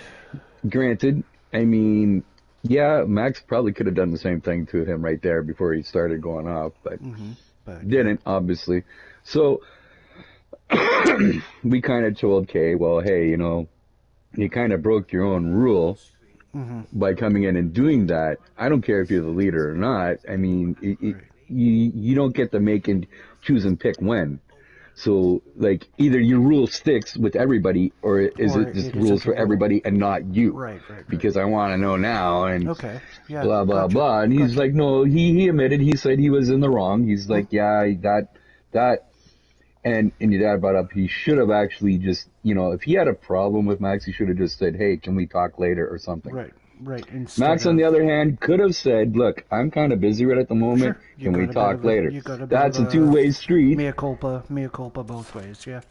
I mean, yeah, Max probably could have done the same thing to him right there before he started going off, but didn't, obviously. So we kind of told Kay, well, hey, you know, you kind of broke your own rule by coming in and doing that. I don't care if you're the leader or not. I mean, you don't get to make and choose and pick when. So, like, either your rule sticks with everybody, or is it just rules for everybody and not you? Right. Because I want to know now, and blah, blah, blah. And he's like, no, he admitted, he said he was in the wrong. He's like, yeah, that, and your dad brought up, he should have actually just, you know, if he had a problem with Max, he should have just said, hey, can we talk later or something? Right. Max, on the other hand, could have said, look, I'm kind of busy right at the moment. Can we talk later? That's a two-way street. Mea culpa both ways, yeah.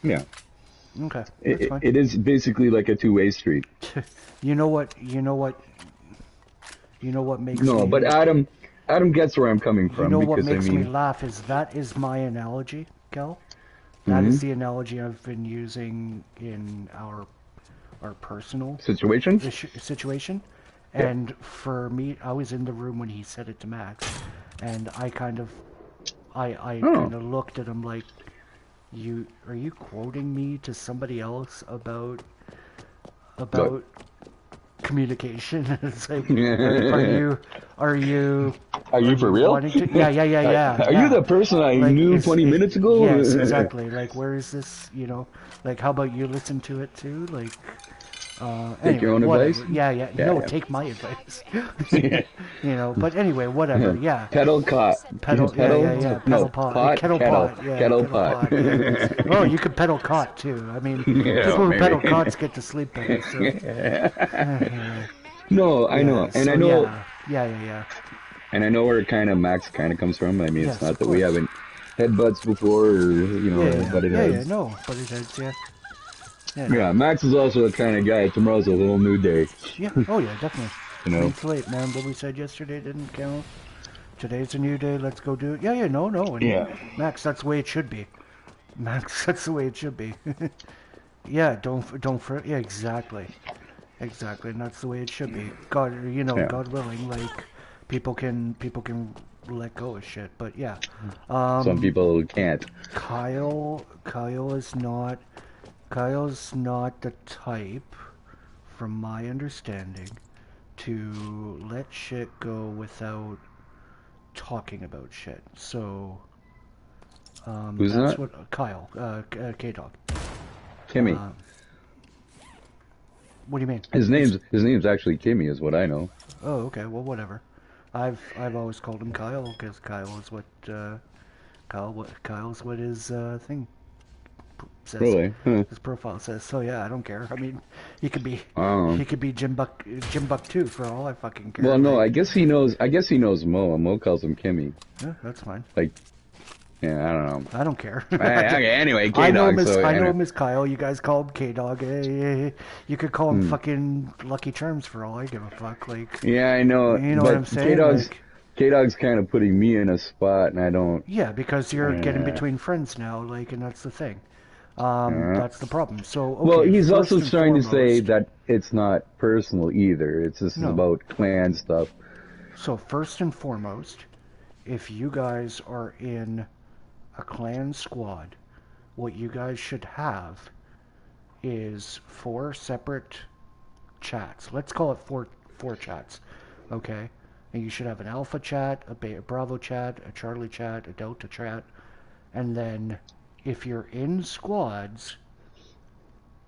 Yeah. Okay. It is basically like a two-way street. You know what makes me... No, but Adam gets where I'm coming from. You know what makes me laugh is that is my analogy, Kel. That is the analogy I've been using in our personal situation, and for me, I was in the room when he said it to Max, and I kind of looked at him like, are you quoting me to somebody else about communication? It's like, are you for real? Yeah. Are you the person I knew 20 minutes ago? Yes, exactly. Like, where is this? You know, like, how about you listen to it too? Like, take your own advice? Yeah. No, take my advice. You know, but anyway, whatever. Yeah. Pedal pot. Pedal pot. Kettle pot. Kettle pot. Yeah. Oh, you could pedal cot too. I mean, people who pedal cots get to sleep better. So. No, I know, and I know. Yeah. And I know where Max comes from. I mean, it's not that we haven't headbutts before, or butted heads. No, butted heads. Yeah, Max is also the kind of guy. Tomorrow's a whole new day. Yeah. Oh yeah, definitely. You know, it's late, man. What we said yesterday didn't count. Today's a new day. Let's go do it. Yeah. No. And Max, that's the way it should be. Max, that's the way it should be. Yeah. Don't. Yeah. Exactly. And that's the way it should be. God, God willing, like people can let go of shit. But yeah. Some people can't. Kyle's not the type, from my understanding, to let shit go without talking about shit. So, who's that's that? What Kyle, K-Dog. Kimmy. What do you mean? His name's actually Kimmy, is what I know. Oh, okay. Well, whatever. I've always called him Kyle because Kyle is what Kyle's what his thing says. Really? His profile says. So yeah, I don't care. I mean, he could be Jim Buck too, for all I fucking care. Well, no, I guess he knows Mo, and Mo calls him Kimmy. Yeah, that's fine. Like, yeah, I don't know. I don't care. Okay, anyway, K-Dog. I know him as Kyle. You guys call him K-Dog. Hey. You could call him fucking Lucky Charms for all I give a fuck. Like. Yeah, I know. You know what I'm saying? K-Dog's kind of putting me in a spot, and I don't... Yeah, because you're getting between friends now, like, and that's the thing. That's the problem. So, okay, well, he's first also and trying to say foremost, that it's not personal either. It's just No. about clan stuff. so first and foremost, if you guys are in a clan squad, what you guys should have is 4 separate chats. Let's call it four chats, okay? And you should have an alpha chat, a beta bravo chat, a charlie chat, a delta chat, and then if you're in squads,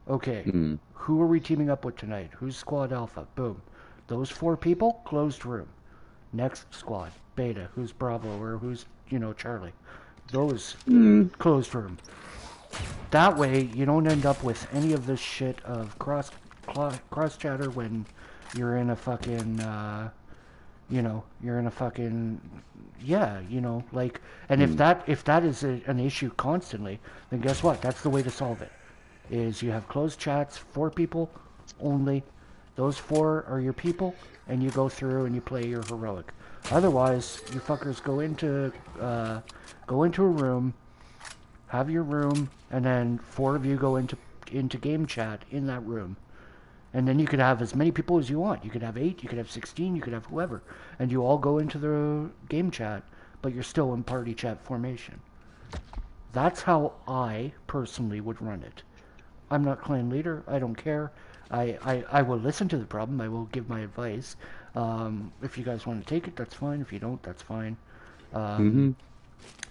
okay, who are we teaming up with tonight? Who's squad alpha? Boom. Those 4 people, closed room. Next squad, beta, who's bravo or who's, Charlie. Those, closed room. That way, you don't end up with any of this shit of cross chatter when you're in a fucking, you're in a fucking, like, and if that is an issue constantly, then guess what? That's the way to solve it. Is you have closed chats, 4 people only. Those 4 are your people, and you go through and you play your heroic. Otherwise, you fuckers go into a room, have your room, and then 4 of you go into game chat in that room. And then you could have as many people as you want. You could have 8, you could have 16, you could have whoever. And you all go into the game chat, but you're still in party chat formation. That's how I personally would run it. I'm not clan leader. I don't care. I will listen to the problem. I will give my advice. If you guys want to take it, that's fine. If you don't, that's fine.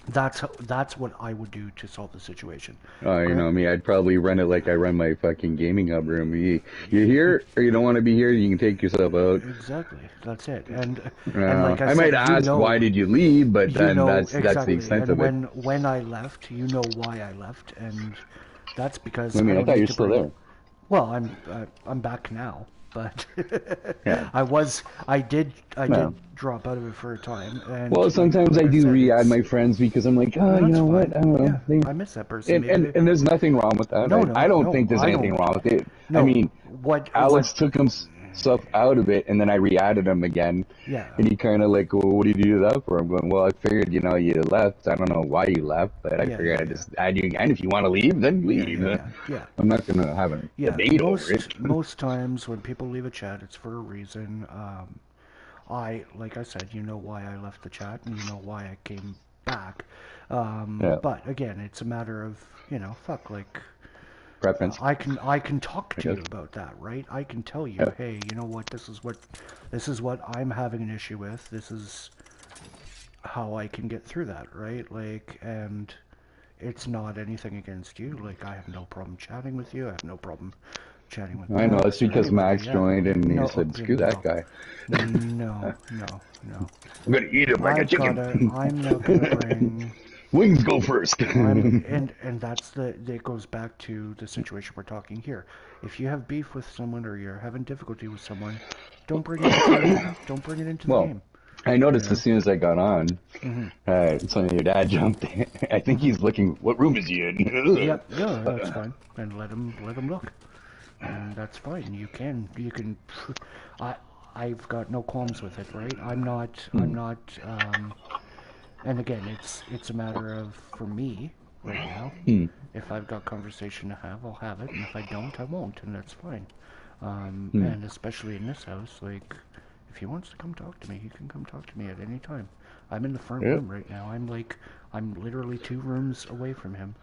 That's what I would do to solve the situation. Oh, you know me, I'd probably run it like I run my fucking gaming hub room. You're here, or you don't want to be here, you can take yourself out. Exactly, that's it. And like I said, might ask, why did you leave? But then that's the extent of it. When I left, you know why I left, and that's because I thought you were still there. Well, I'm back now, but yeah. I did drop out of it for a time. And well, sometimes I do re-add my friends because I'm like, oh, you know what? I don't know. Yeah, I miss that person. And there's nothing wrong with that. I don't think there's anything wrong with it. No, I mean, Alex took himself out of it, and then I re-added him again. Yeah. And he kind of like, well, what did you do that for? I'm going, well, I figured, you left. I don't know why you left, but I figured I'd just add you again. If you want to leave, then leave. Yeah. I'm not going to have a debate over it. Most times when people leave a chat, it's for a reason. Like I said, you know why I left the chat, and you know why I came back. But again, it's a matter of, preference. I can talk to you about that, right? I can tell you, hey, you know what? This is what I'm having an issue with. This is how I can get through that, right? Like, and it's not anything against you. Like, I have no problem chatting with you. I have no problem chatting with. I know it's because Max joined and he said, "Screw that guy." No. I'm gonna eat him like a chicken. I'm not gonna bring. Wings go first. and that goes back to the situation we're talking here. If you have beef with someone or you're having difficulty with someone, don't bring it into the game. I noticed as soon as I got on, some of your dad jumped in. I think he's looking. What room is he in? Yeah, that's fine. And let him look, and that's fine. You can. I've got no qualms with it, right? I'm not. And again, it's a matter of, for me right now, if I've got conversation to have, I'll have it, and if I don't, I won't, and that's fine. And especially in this house, like, if he wants to come talk to me, he can come talk to me at any time. I'm in the front room right now. I'm literally 2 rooms away from him.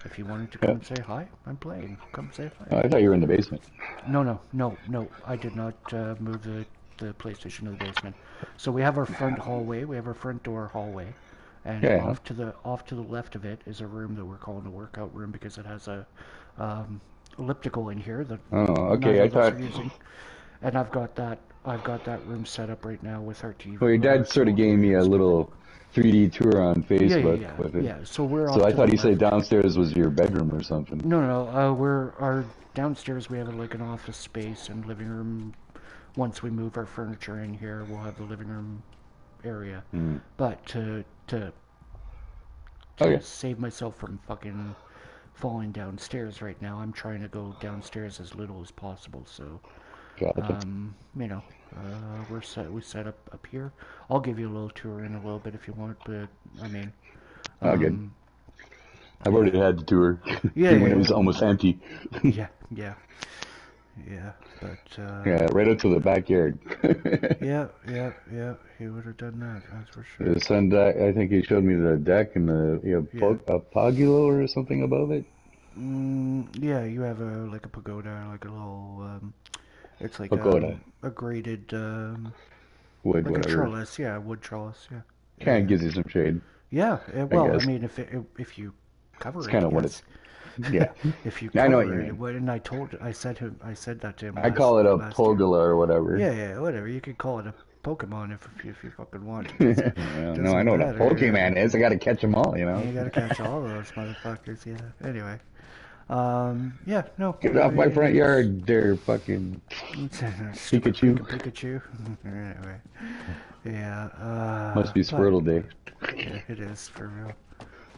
If he wanted to come and say hi, I'm playing. Come say hi. Oh, I thought you were in the basement. No. I did not move the PlayStation to the basement. So we have our front hallway. We have our front door hallway. And off to the left of it is a room that we're calling the workout room because it has a elliptical in here that I thought. are using. And I've got that room set up right now with our TV. Well, your dad sort of gave me a little 3D tour on Facebook with it. Yeah. So we're. So I thought he said downstairs was your bedroom or something. No. Our downstairs we have like an office space and living room. Once we move our furniture in here, we'll have the living room area. But to save myself from fucking falling downstairs right now, I'm trying to go downstairs as little as possible. So, we set up here. I'll give you a little tour in a little bit if you want, but I mean, good. I've already had the tour. Yeah, when yeah, it was almost empty. yeah, but Yeah, right up to the backyard. yeah, he would have done that. That's for sure. The sun deck. I think he showed me the deck and the a pagula or something above it. Yeah, you have a pagoda, like a little. It's like Pagoda. a graded Wood, like whatever. a trellis. Yeah, wood trellis. Yeah. Kind of gives you some shade. Yeah. Well, I guess. mean, if you cover It's it, kind of what yes. it's. Yeah. If you I know what cover you it, mean. and I said that to him. I call it a last year. pogola or whatever. Yeah, whatever. You could call it a Pokemon if you fucking want. No, I know what a Pokemon is. I got to catch them all, you know. You gotta catch all those motherfuckers. Yeah. Anyway. Yeah. No. Get off my front yard, there, fucking Pikachu. Pikachu. Anyway. Yeah. Must be Squirtle Day. Yeah, it is for real.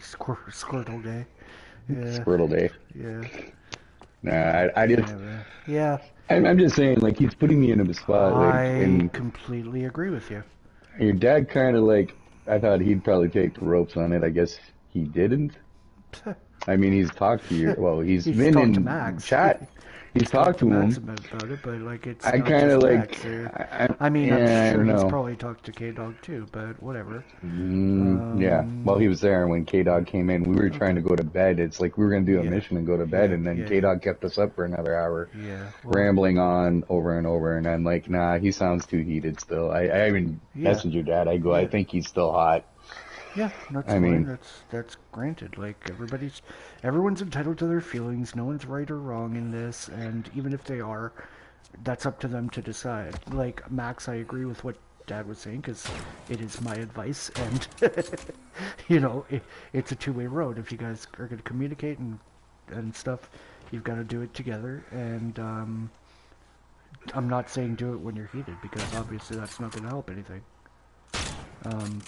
Squirtle Day. Yeah. Squirtle Day. Yeah. Nah, I just. Yeah. I'm just saying, like, he's putting me in a spot. Like, I completely agree with you. Your dad kind of like. I thought he'd probably take the ropes on it. I guess he didn't. I mean, he's talked to you. Well, he's been talked in to Max. chat. He's talked to Max him. about it, but like it's. I not kind of just like. Max, I mean, I'm I sure don't he's know. probably talked to K-Dog too, but whatever. Yeah. Well, he was there when K-Dog came in. We were trying to go to bed. It's like we were going to do a mission and go to bed, and then K-Dog kept us up for another hour. Yeah. Rambling on over and over, and I'm like, nah, he sounds too heated still. I even messaged your dad. I go, I think he's still hot. Yeah, that's I fine. mean- That's granted. Like everyone's entitled to their feelings. No one's right or wrong in this, and even if they are, that's up to them to decide. Like Max, I agree with what Dad was saying because it is my advice, and you know, it's a two-way road. If you guys are going to communicate and stuff, you've got to do it together. And I'm not saying do it when you're heated because obviously that's not going to help anything.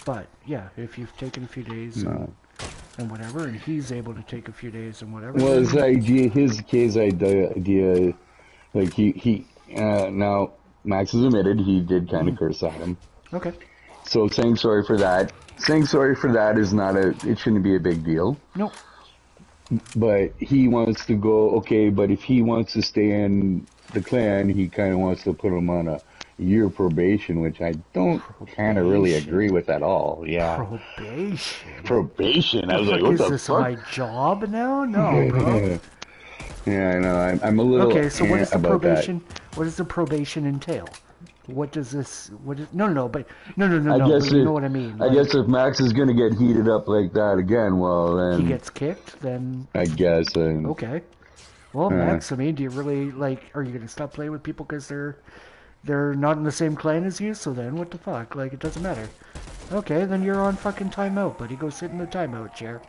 But yeah, if you've taken a few days and whatever, and he's able to take a few days and whatever. Well, then- his idea, like he now Max has admitted he did kind of curse at him. Okay. So saying sorry for that is not it shouldn't be a big deal. No. But he wants to go, okay, but if he wants to stay in the clan, he kind of wants to put him on a year probation, which I don't kind of really agree with at all. Yeah. Probation. I was like, what the fuck? Is this my job now? No, bro. Yeah, I know. I'm a little Okay, so what is the about probation? What does the probation entail? What does this? What is? No. But I guess but you know what I mean. I guess if Max is gonna get heated up like that again, well then he gets kicked. Then I guess. Okay. Well, Max, I mean, do you really are you gonna stop playing with people because they're not in the same clan as you? So then, what the fuck? Like, it doesn't matter. Okay, then you're on fucking timeout, buddy. Go sit in the timeout chair.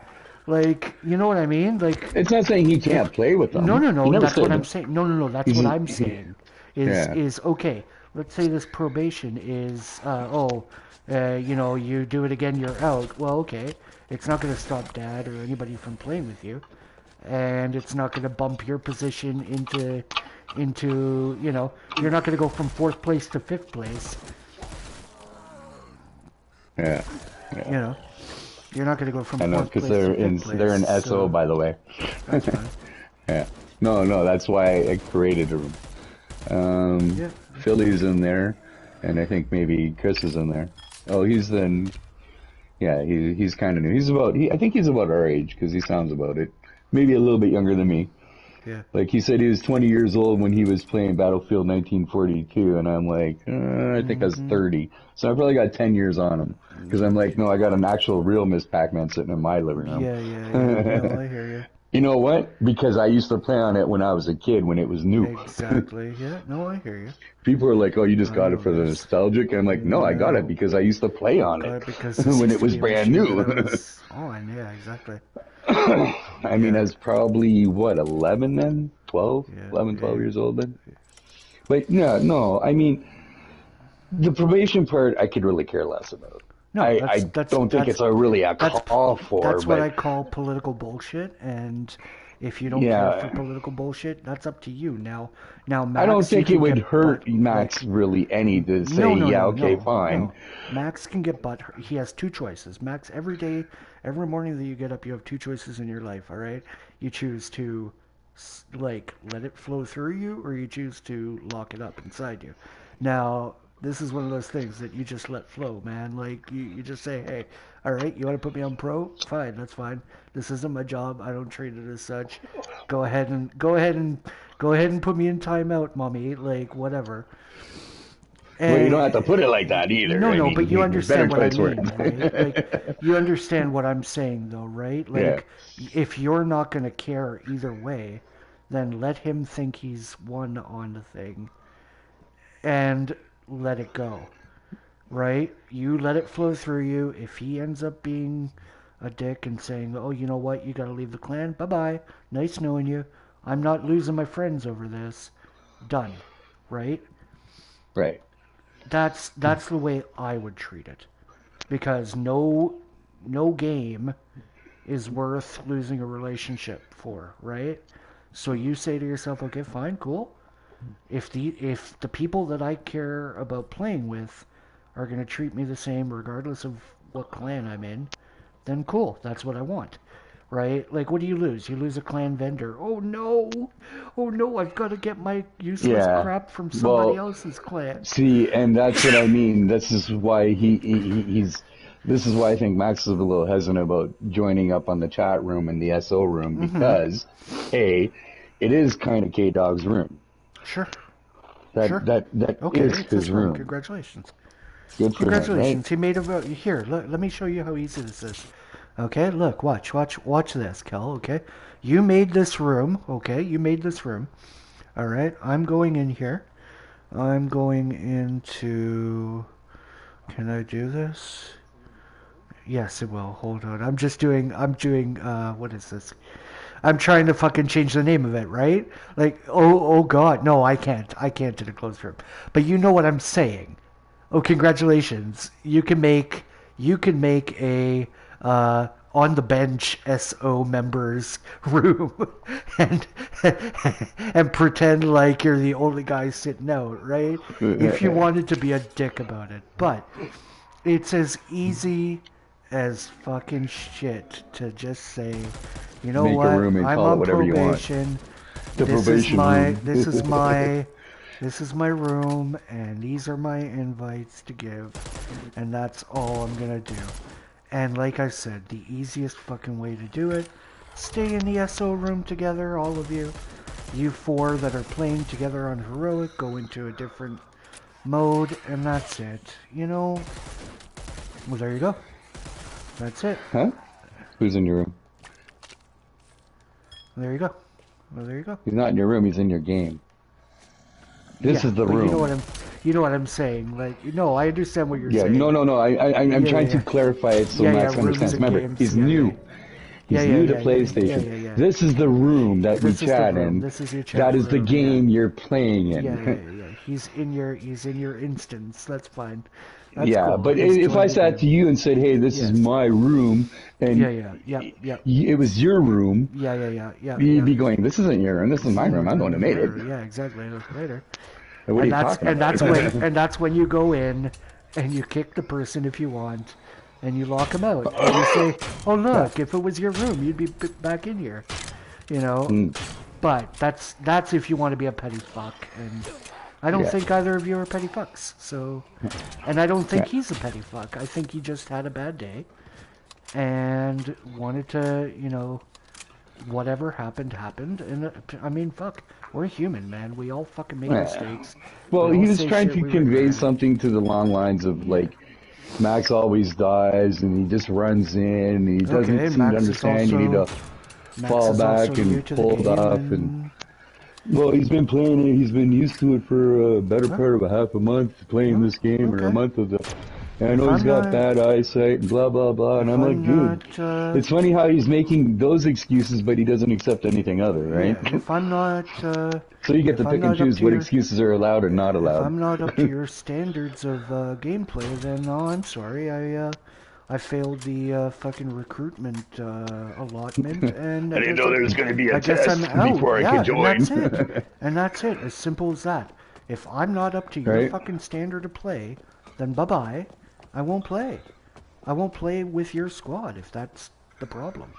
Like, you know what I mean? Like, it's not saying he can't play with them. No. He never That's said what that. I'm saying. No. That's what I'm saying. Yeah. Is okay. Let's say this probation is, you know, you do it again, you're out. Well, okay. It's not going to stop Dad or anybody from playing with you. And it's not going to bump your position into, you know, you're not going to go from 4th place to 5th place. Yeah. You know, you're not going to go from 4th I know, place because to 5th place. they're in SO, by the way. That's fine. Yeah. No, that's why I created a room. Yeah. Philly's in there, and I think maybe Chris is in there. Oh, he's kind of new. I think he's about our age, because he sounds about it. Maybe a little bit younger than me. Yeah. Like, he said he was 20 years old when he was playing Battlefield 1942, and I'm like, I think I was 30. So I probably got 10 years on him. Because I'm like, no, I got an actual real Miss Pac-Man sitting in my living room. Yeah. No, I hear you. You know what? Because I used to play on it when I was a kid, when it was new. Exactly. Yeah. No, I hear you. People are like, oh, you just got it for the nostalgic? And I'm like, no, I got it because I used to play on it when it was brand new. Yeah, exactly. I mean, I was probably, 11 then? 12? Yeah, 11, 12 years old then? But, no, I mean, the probation part, I could really care less about. No, I don't think it's really a call for. That's what I call political bullshit, and If you don't care for Yeah. political bullshit, that's up to you. Now, Max, I don't you think it can would get hurt butt, Max really any to say, no, no, yeah, no, okay, no, fine. no. Max can get butt hurt. He has two choices. Max, every day, every morning that you get up, you have two choices in your life, all right? You choose to, like, let it flow through you, or you choose to lock it up inside you. Now, this is one of those things that you just let flow, man. Like, you just say, hey, all right, you want to put me on pro? Fine, that's fine. This isn't my job. I don't treat it as such. Go ahead and put me in timeout, mommy. Like, whatever. Well, you don't have to put it like that either. No, I no, mean, but you better understand what I choice mean, words. right? Like, you understand what I'm saying, though, right? Yeah. Like, if you're not going to care either way, then let him think he's won on the thing and let it go, right? You let it flow through you. If he ends up being a dick and saying, oh, you know what, you got to leave the clan, bye-bye, nice knowing you, I'm not losing my friends over this, done, right? Right. That's the way I would treat it, because no game is worth losing a relationship for, right? So you say to yourself, okay, fine, cool. If the people that I care about playing with are going to treat me the same regardless of what clan I'm in, then cool, that's what I want. Right? Like, what do you lose? You lose a clan vendor. Oh no, I've got to get my useless Yeah. crap from somebody Well, else's clan. see, and that's what I mean. This is why he's. This is why I think Max is a little hesitant about joining up on the chat room and the SO room because, A, it is kind of K Dog's room. Sure. That Okay, is it's his room. Congratulations. Good for him, Congratulations. right? He made a vote. Here, let me show you how easy this is. Okay, look, watch this, Kel, okay? You made this room, okay? You made this room. All right, I'm going in here. I'm going into... Can I do this? Yes, it will. Hold on. I'm doing, what is this? I'm trying to fucking change the name of it, right? Like, oh God, no, I can't. I can't in a closed room. But you know what I'm saying. Oh, congratulations. You can make a on the bench SO members room and and pretend like you're the only guy sitting out, right? If you wanted to be a dick about it. But it's as easy as fucking shit to just say, you know Make a what? room and I'm call it on whatever you want. probation. The probation room. This is my room, and these are my invites to give, and that's all I'm gonna do. And like I said, the easiest fucking way to do it, stay in the SO room together, all of you. You four that are playing together on Heroic, go into a different mode, and that's it. You know, well, there you go. That's it. Huh? Who's in your room? There you go. Well, there you go. He's not in your room, he's in your game. This is the room. You know what I'm saying. Like, no, I understand what you're saying. No. I'm trying to clarify it so Max understands. Remember, he's new. He's new to PlayStation. This is the room that we chat in. This is your chat That is the room, game you're playing in. Yeah. He's in your instance. That's fine. That's yeah, cool. but if I sat to you and said, "Hey, this is my room," and it was your room, you'd be going, "This isn't your room. This is my room. I'm the one who made it." Yeah, exactly. Later. What are you talking about? And that's when you go in and you kick the person if you want, and you lock them out. And you say, "Oh look, if it was your room, you'd be back in here," you know. But that's if you want to be a petty fuck, and I don't think either of you are petty fucks. So, and I don't think he's a petty fuck. I think he just had a bad day and wanted to, you know, whatever happened. And I mean, fuck, we're human, man. We all fucking make mistakes. Well, he was trying to convey something to the long lines of like, Max always dies and he just runs in and he doesn't seem to understand. You need to fall back and pull up and. Well, he's been playing it. He's been used to it for a better part of a half a month playing this game, or a month of the. And I know he's got bad eyesight and blah blah blah. And I'm like, dude, it's funny how he's making those excuses, but he doesn't accept anything other, right? Yeah, if I'm not. So you get to pick and choose what excuses are allowed or not allowed. If I'm not up to your standards of gameplay, then I'm sorry. I I failed the fucking recruitment allotment, and I didn't know there was going to be a I guess test I'm out. before I could join. And that's it. And that's it. As simple as that. If I'm not up to your Right. fucking standard of play, then bye-bye. I won't play. I won't play with your squad if that's the problem.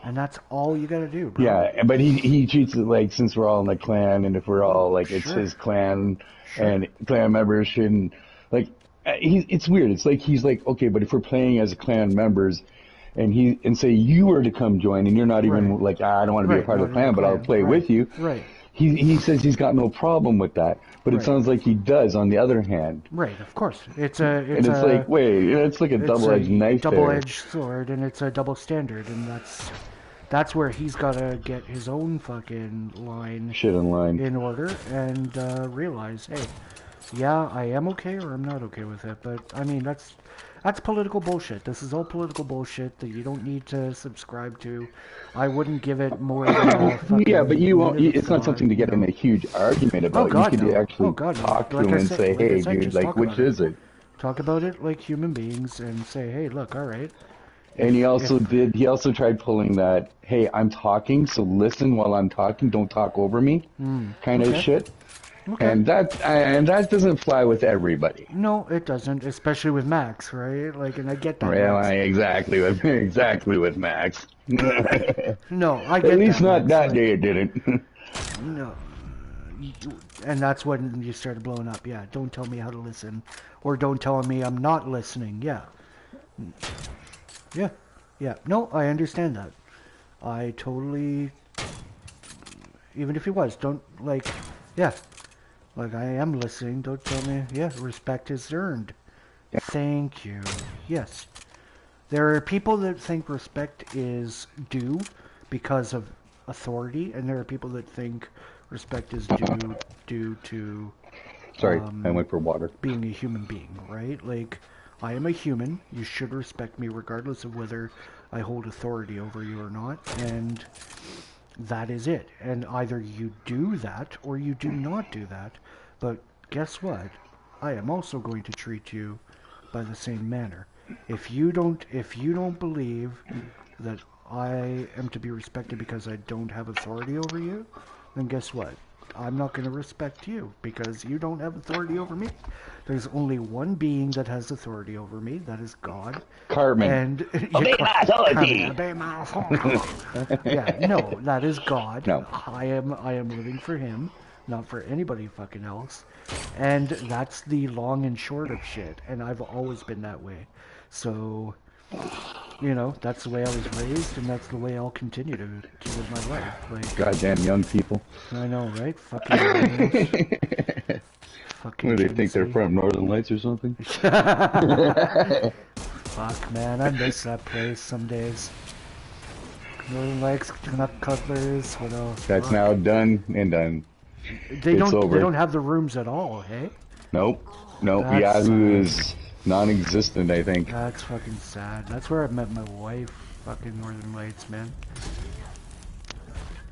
And that's all you gotta do, bro. Yeah, but he treats it like, since we're all in the clan, and if we're all like, it's Sure. his clan, and clan members shouldn't, like, it's weird. It's like he's like, okay, but if we're playing as clan members, and say you were to come join, and you're not even like, I don't want to be a part of the clan, but I'll play with you. Right. He says he's got no problem with that, but it Right. sounds like he does. On the other hand, Right, of course. It's like, wait, it's like a double-edged knife. Double-edged sword, and it's a double standard, and that's where he's gotta get his own fucking Shit in line. in order and realize, hey, yeah, I am okay or I'm not okay with it. But I mean, that's political bullshit. This is all political bullshit that you don't need to subscribe to. I wouldn't give it more than a fucking Yeah, but you won't. minute of It's not thought, something to get in a huge argument about. God, you could no. actually Oh, God, no. talk to Like him I and said- say, like I hey, said, dude, just like, talk which about is it? Talk about it like human beings and say, hey, look, all right. And he also tried pulling that, hey, I'm talking, so listen while I'm talking, don't talk over me, kind of okay. shit. Okay. And that doesn't fly with everybody. No, it doesn't, especially with Max, right? Like, and I get that. Yeah, Max. exactly with Max. No, I get that. At least not Max, that like, day it didn't. No. And that's when you started blowing up. Yeah, don't tell me how to listen. Or don't tell me I'm not listening. Yeah. Yeah. No, I understand that. I totally... Even if he was, don't, like... Yeah. Like, I am listening. Don't tell me... Yeah, respect is earned. Yeah. Thank you. Yes. There are people that think respect is due because of authority, and there are people that think respect is due to... Sorry, I went for water. Being a human being, right? Like, I am a human. You should respect me regardless of whether I hold authority over you or not. And that is it. And either you do that or you do not do that. But guess what? I am also going to treat you by the same manner. If you don't believe that I am to be respected because I don't have authority over you, then guess what? I'm not going to respect you because you don't have authority over me. There's only one being that has authority over me. That is God. Cartman. And Obey my authority. Obey my authority. Yeah, no, that is God. No. I am living for Him, not for anybody fucking else. And that's the long and short of shit. And I've always been that way. So, you know, that's the way I was raised, and that's the way I'll continue to live my life. Like, Goddamn young people. I know, right? Fucking. Fucking. What do they think they're from, Northern Lights or something? Fuck, man, I miss that place some days. Northern Lights, Nut Cutlers, what else? That's Fuck. now done and done. They It's over. They don't have the rooms at all, hey? Nope. That's Yahoo is non-existent, I think. That's fucking sad. That's where I met my wife. Fucking Northern Lights, man.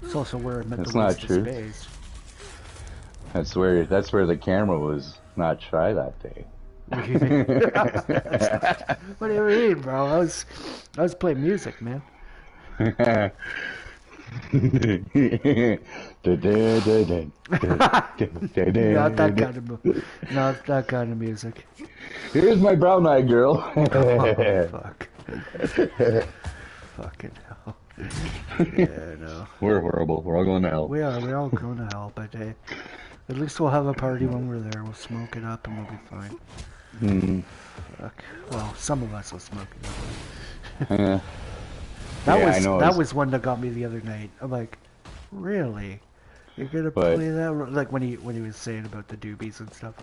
It's also where I met That's the not least true. of space. That's where the camera was not shy that day. What do you mean? What do you mean, bro? I was playing music, man. Not that kind of music. Here's my brown eyed girl. Oh, fuck. Fucking hell. Yeah, no. We're horrible. We're all going to hell. We are. We're all going to hell, but hey, at least we'll have a party when we're there. We'll smoke it up and we'll be fine. Fuck. Well, some of us will smoke it up. Yeah. That was one that got me the other night. I'm like, really? You're gonna play that? Like when he was saying about the doobies and stuff.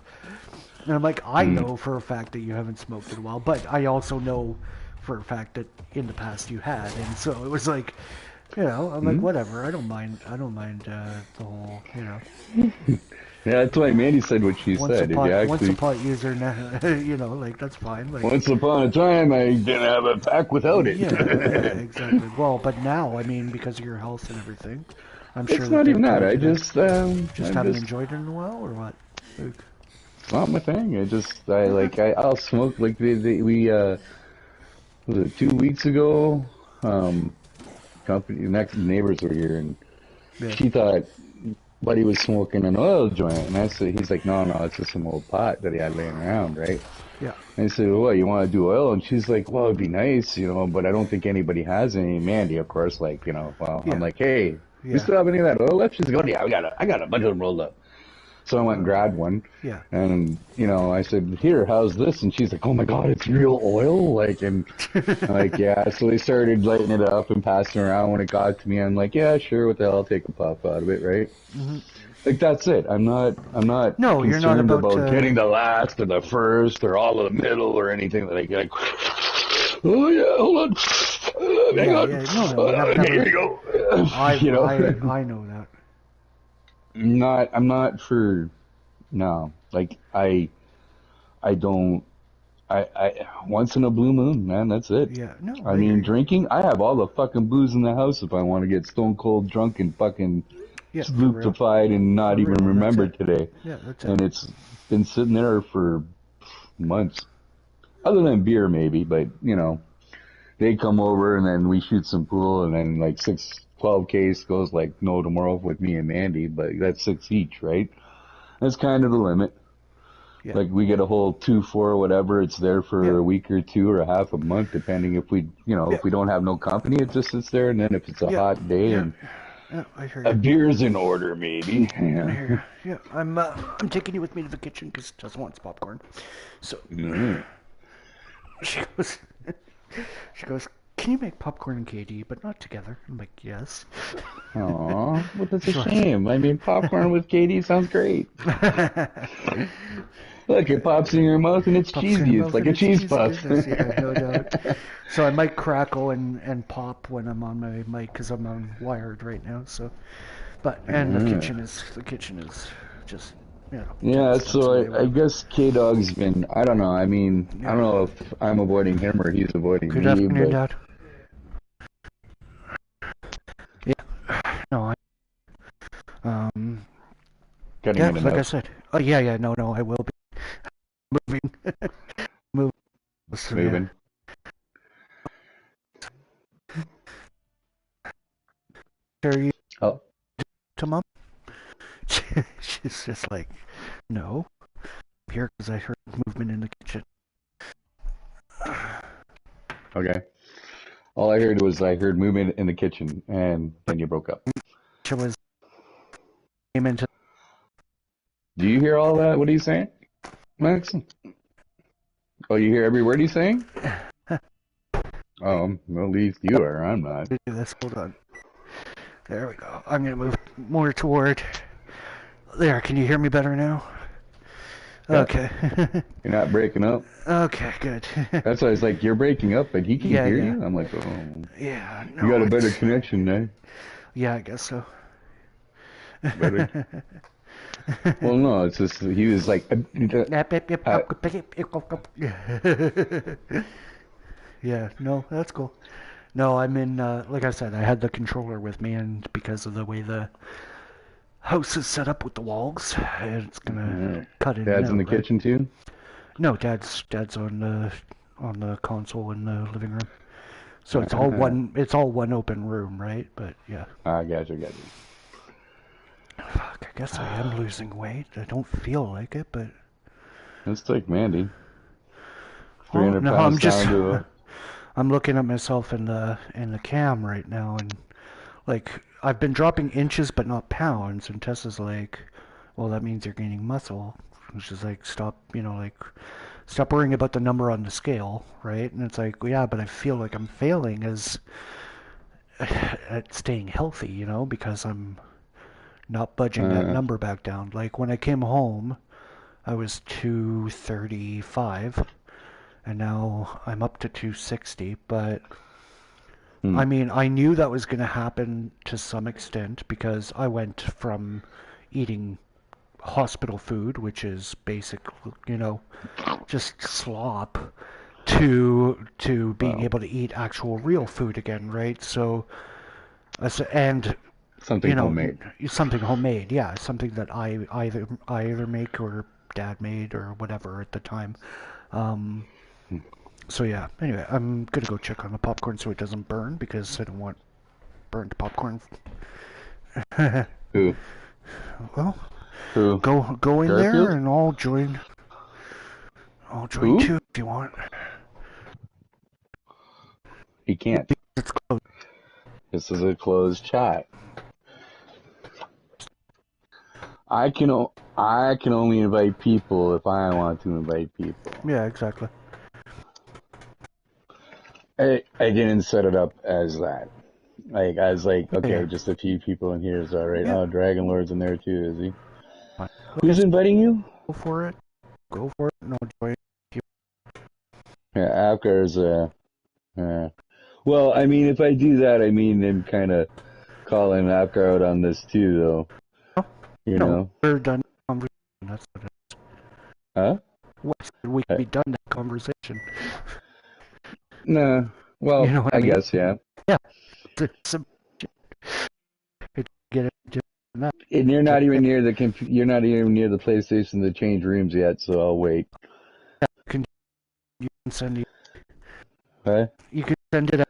And I'm like, I know for a fact that you haven't smoked in a while, but I also know for a fact that in the past you had, and so it was like, you know, I'm like, whatever. I don't mind the whole, you know. Yeah, that's why Mandy said what she said. Once a pot user, you know, like that's fine. Like, once upon a time, I didn't have a pack without it. Yeah, exactly. Well, but now, I mean, because of your health and everything, I'm sure. It's not even that. I just haven't enjoyed it in a while, or what? Like, it's not my thing. I'll smoke like was it 2 weeks ago? Next neighbors were here, and Yeah. she thought Buddy was smoking an oil joint, and I said, he's like, no, it's just some old pot that he had laying around, right? Yeah. And I said, well, what, you want to do oil? And she's like, well, it'd be nice, but I don't think anybody has any. Mandy, of course, like, well, Yeah. I'm like, hey, Yeah. you still have any of that oil left? She's like, oh, yeah, I got a bunch of them rolled up. So I went and grabbed one. Yeah. And, I said, here, how's this? And she's like, oh my God, it's real oil? Like, and I'm like, yeah. So they started lighting it up and passing it around. When it got to me, I'm like, yeah, sure, what the hell, I'll take a puff out of it, right? Mm-hmm. Like, that's it. I'm not No, you're not concerned about getting the last or the first or all of the middle or anything like, oh yeah, hold on. Hang on. Yeah. No, here we go. I know that. I'm not for, no, like, I don't, once in a blue moon, man, that's it. Yeah, no. I mean, drinking, I have all the fucking booze in the house if I want to get stone cold drunk and fucking lubrified and not even remember today. Yeah, that's it. And it's been sitting there for months. Other than beer, maybe, but, they come over and then we shoot some pool and then like 12 case goes like no tomorrow with me and Mandy, but that's 6 each, right? That's kind of the limit. Yeah. Like we get a whole 2, 4, whatever. It's there for a week or two or a half a month, depending if we, if we don't have no company, it just sits there. And then if it's a hot day and I hear a beer's in order, maybe. Yeah. I hear you. Yeah, I'm taking you with me to the kitchen because Tessa wants popcorn. So she goes, can you make popcorn and KD, but not together? I'm like, yes. Aw, well, that's a shame. I mean, popcorn with KD sounds great. Look, it pops in your mouth and it's cheesy. It's like a cheese puff. Yeah, no doubt. So I might crackle and pop when I'm on my mic because I'm on wired right now. So, and the kitchen is just. Yeah, so I guess K-Dog's been, I don't know, I mean, I don't know if I'm avoiding him or he's avoiding me. Good afternoon, Dad. Yeah, no, like I said. Oh, yeah, no, I will be. Moving. Moving. Are you to Mom? She's just like, no. I'm here because I heard movement in the kitchen. Okay. All I heard was movement in the kitchen, and then you broke up. Do you hear all that? What are you saying, Max? Oh, you hear every word he's saying? Oh, well, at least you are. I'm not. Let's hold on. There we go. I'm going to move more toward... There, can you hear me better now? Yeah. Okay. You're not breaking up? Okay, good. That's why I was like, you're breaking up, but he can hear you? I'm like, oh. Yeah, no. You got a better connection, eh? Yeah, I guess so. Better? Well, no, it's just, he was like... Yeah, no, that's cool. No, I'm in, like I said, I had the controller with me, and because of the way the house is set up with the walls, it's gonna cut in. Dad's in the kitchen too? No, Dad's on the console in the living room. So it's all one open room, right? But yeah. I got you. Fuck, I guess I am losing weight. I don't feel like it, but it's like Mandy. 300 pounds I'm looking at myself in the cam right now, and like I've been dropping inches but not pounds, and Tessa's like, well, that means you're gaining muscle. And she's like, stop worrying about the number on the scale, right? And it's like, well, yeah, but I feel like I'm failing at staying healthy, because I'm not budging that number back down. Like when I came home, I was 235. And now I'm up to 260, but I mean, I knew that was going to happen to some extent because I went from eating hospital food, which is basic, just slop, to being able to eat actual real food again, right? So, and something homemade. Something homemade, yeah, something that I either make or Dad made or whatever at the time. So yeah, anyway, I'm gonna go check on the popcorn so it doesn't burn because I don't want burnt popcorn. Who? Well, Who? go in there Garfield? and I'll join Who? too if you want. He can't. It's closed. This is a closed chat. I can only invite people if I want to invite people. Yeah, exactly. I didn't set it up as that. Like I was like, okay, Yeah. just a few people in here is alright. Yeah. Oh, Dragon Lord's in there too, is he? Fine. Who's inviting you? Go for it. Go for it and I'll join you. Yeah, Apgar's well, I mean, if I do that, I mean, then kind of calling Apgar out on this too, though. You know? We're done conversation. That's what it is. Huh? What? We can be done that conversation. Nah. Well, You know what I I mean? guess, yeah. Yeah. Get it. Just that. And you're not even near the PlayStation to change rooms yet, so I'll wait. You can send it. Huh? You can send it out.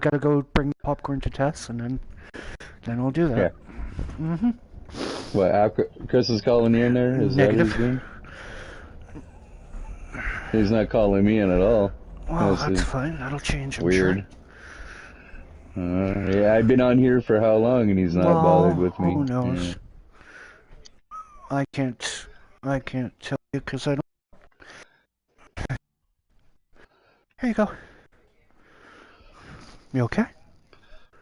Gotta go bring the popcorn to Tess, and then we'll do that. Yeah. Mm-hmm. What? Chris is calling you in there? Is Negative. that what he's doing? He's not calling me in at all. Well, that's fine. That'll change. I'm Weird. Sure. Yeah, I've been on here for how long, and he's not bothered with me. Who knows? Yeah. I can't tell you because I don't. Here you go. You okay?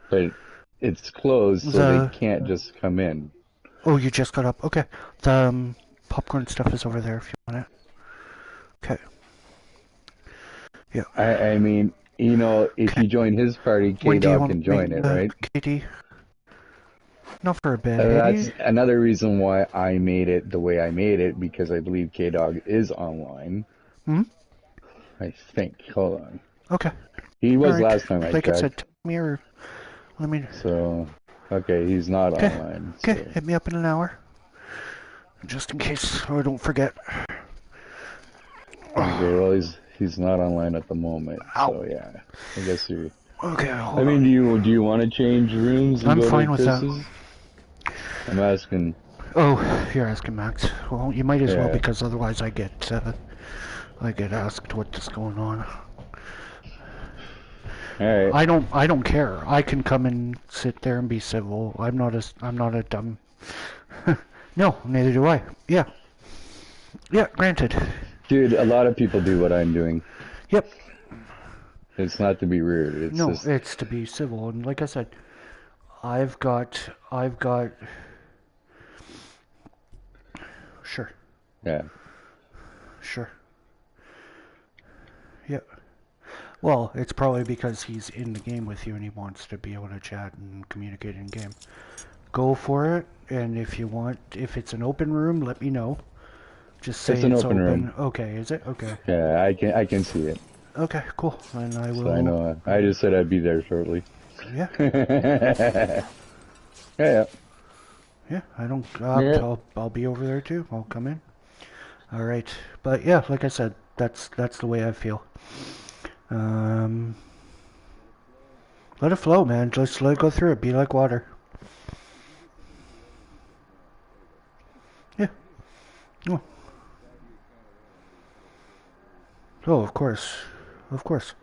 But it's closed, so they can't just come in. Oh, you just got up. Okay. The popcorn stuff is over there if you want it. Okay. Yeah. I mean, you know, if you join his party, K-Dog can join it, right? Katie? Not for a bit. That's another reason why I made it the way I made it, because I believe K-Dog is online. Hmm? I think. Hold on. Okay. He was last time I checked. Like I said, let me... So, okay, he's not online. Okay, So. hit me up in an hour. Just in case I don't forget. Okay, well, he's not online at the moment. So, yeah. I guess you... Okay, I mean, do you want to change rooms and I'm go fine to with that. Chris's? I'm asking... Oh, you're asking Max. Well, you might as well, Yeah. because otherwise I get asked what's going on. Alright. I don't care. I can come and sit there and be civil. I'm not a dumb. No, neither do I. Yeah. Yeah, granted. Dude, a lot of people do what I'm doing. Yep. It's not to be rude. It's No, just... it's to be civil. And like I said, I've got. Sure. Yeah. Sure. Yep. Well, it's probably because he's in the game with you and he wants to be able to chat and communicate in game. Go for it, and if you want, if it's an open room, let me know. Just say It's an open room. Okay, is it? Okay. Yeah, I can see it. Okay, cool. And I will. So I know. I just said I'd be there shortly. Yeah. Yeah. Yeah, I don't. Yeah. I'll be over there too. I'll come in. All right, but yeah, like I said, that's the way I feel. Let it flow, man. Just let it go through it. Be like water. Yeah. Oh, of course. Of course.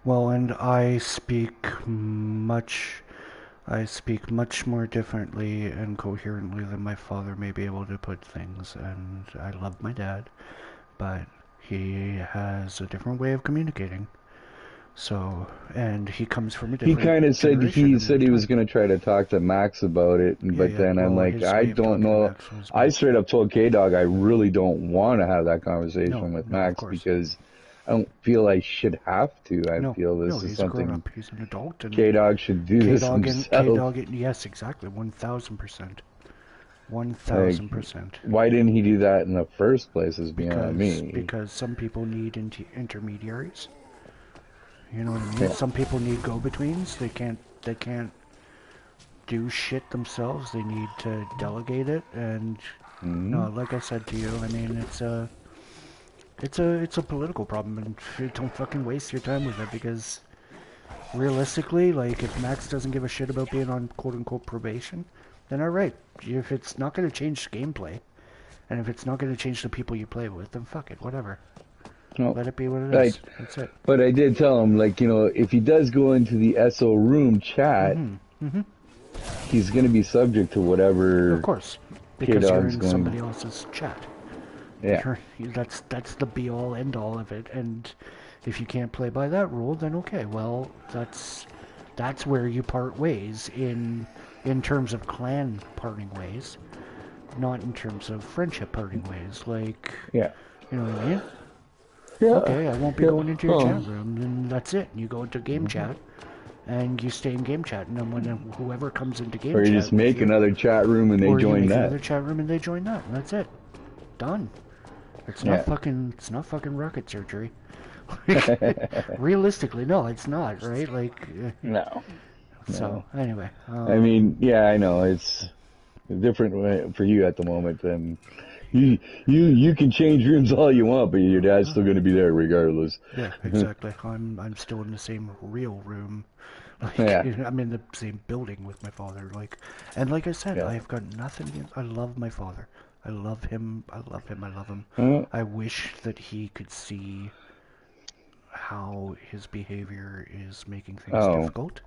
Well, and I speak much more differently and coherently than my father may be able to put things, and I love my dad, but he has a different way of communicating. So, and he comes from a different He kind of said he was going going to try to talk to Max about it, but then I'm like, I don't know. I straight up told K-Dog I really don't want to have that conversation with Max because I don't feel I should have to. I feel this is something he's an adult, and K-Dog should do this himself. Yes, exactly, 1,000%. 1,000%. Why didn't he do that in the first place? Is beyond me. Because some people need intermediaries. You know what I mean? Yeah. Some people need go-betweens. They can't do shit themselves. They need to delegate it. And no, like I said to you, I mean, it's a political problem, and don't fucking waste your time with it, because realistically, like, if Max doesn't give a shit about being on quote-unquote probation, then alright. If it's not going to change gameplay, and if it's not going to change the people you play with, then fuck it, whatever. No, Let it be what it like, is. That's it. but I did tell him, like, you know, if he does go into the SO room chat, he's going to be subject to whatever. Of course, because you're K-Dog's in going. somebody else's chat. Yeah. That's the be-all, end-all of it, and if you can't play by that rule, then okay, well, that's where you part ways in terms of clan parting ways, not in terms of friendship parting ways. Like, Yeah. you know what I mean? Yeah. Okay, I won't be going into your Oh. chat room, and that's it. You go into game chat, and you stay in game chat, and then when whoever comes into game Or chat, you just with make you, another chat room and they or you join make that. another chat room and they join that, and that's it. Done. It's not fucking rocket surgery. Realistically, no, it's not, right? Like, No. so anyway. I mean, yeah, I know it's a different way for you at the moment than you can change rooms all you want, but your dad's still going to be there regardless. Yeah, exactly. I'm still in the same real room. Like, Yeah. I'm in the same building with my father. Like, and like I said, Yeah. I've got nothing against. I love my father. I love him. I love him. I love him. I wish that he could see how his behavior is making things difficult.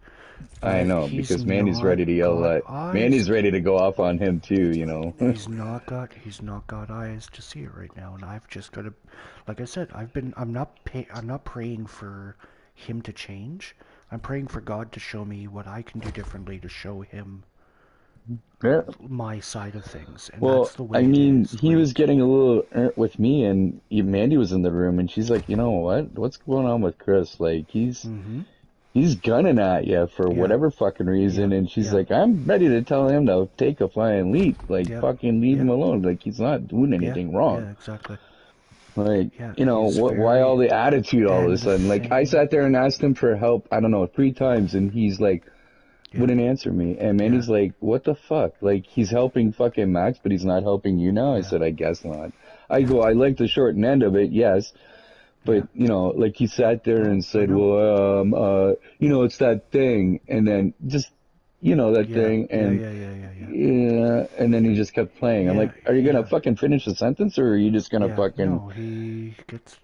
I know, He's because Mandy's not ready to yell got at. eyes. Mandy's ready to go off on him too, you know. He's not got eyes to see it right now, and I've just got to, like I said, I'm not praying for him to change. I'm praying for God to show me what I can do differently to show him Yeah. my side of things, and Well, that's the way I it mean, is. he was getting a little with me, and Mandy was in the room, and she's like, you know what? What's going on with Chris? Like, he's gunning at you for whatever fucking reason, and she's like, I'm ready to tell him to take a flying leap. Like, fucking leave him alone. Like, he's not doing anything wrong. Yeah, exactly. Like, Yeah, you know, he's why all the attitude all of and a the sudden? Like, I thing- sat there and asked him for help, I don't know, 3 times, and he's like, wouldn't answer me. And Mandy's like, what the fuck? Like, he's helping fucking Max, but he's not helping you now? I said, I guess not. I go, I like the short end of it, yes. But, you know, like, he sat there and said, well, you know, it's that thing. And then just, you know, that thing. And, and then he just kept playing. I'm like, are you going to fucking finish the sentence, or are you just going to fucking... No, he gets,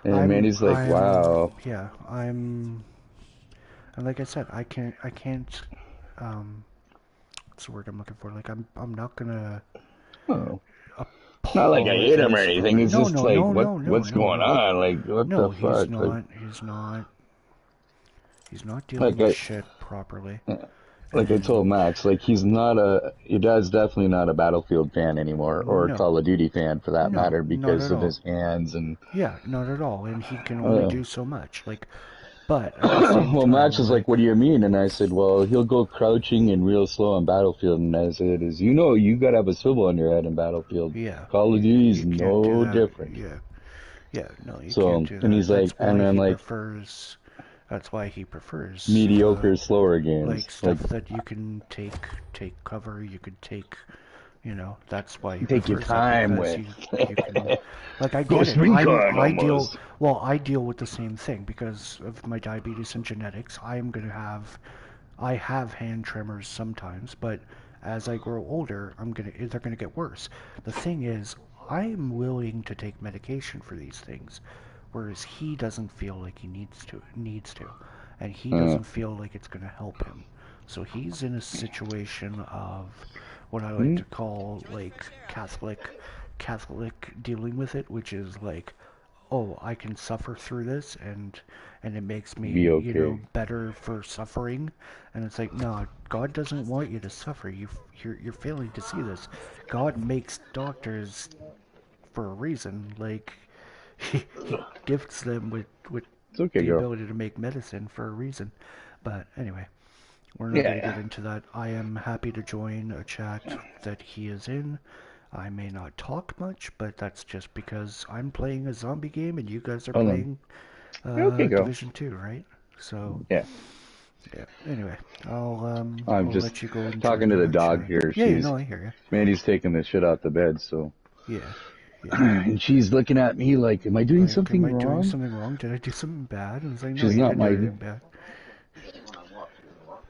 And Mandy's like, wow. Yeah, and like I said, I can't, what's the word I'm looking for? Like, I'm not gonna... Oh. Not like I hate him or anything. It's just like, what's going on? Like, what the fuck? He's not dealing with shit properly. Like I told Max, like, your dad's definitely not a Battlefield fan anymore, or a Call of Duty fan for that matter, because of his hands and... Yeah, not at all, and he can only do so much. Like, but at the same well, time, Max was like, what do you mean? And I said, well, he'll go crouching and real slow on Battlefield. And I said, you know, you gotta have a swivel on your head in Battlefield. Yeah. Call of Duty's no different. Yeah, no, you So, can't do that. and he's like, and I'm like... That's why he prefers mediocre, slower games. Like stuff that you can take cover, you could take, you know, that's why he take your time with. You can, like, I get it. I deal with the same thing because of my diabetes and genetics. I have hand tremors sometimes, but as I grow older, they're gonna get worse. The thing is, I'm willing to take medication for these things, whereas he doesn't feel like he needs to, and he doesn't feel like it's going to help him. So he's in a situation of what I like to call, like, Catholic dealing with it, which is like, oh, I can suffer through this, and it makes me, you know, better for suffering. And it's like, no, God doesn't want you to suffer. You're failing to see this. God makes doctors for a reason. Like, he gifts them with the ability to make medicine for a reason. But anyway, we're not going to get into that. I am happy to join a chat that he is in. I may not talk much, but that's just because I'm playing a zombie game and you guys are playing Division 2, right? So yeah. Anyway, I'll just let you go. Talking to the dog here. Yeah, I hear you. Mandy's taking the shit out the bed, so yeah. And she's looking at me like, am I doing something am I wrong? doing something wrong? Did I do something bad? And it's like, no, She's you not didn't my... do anything bad.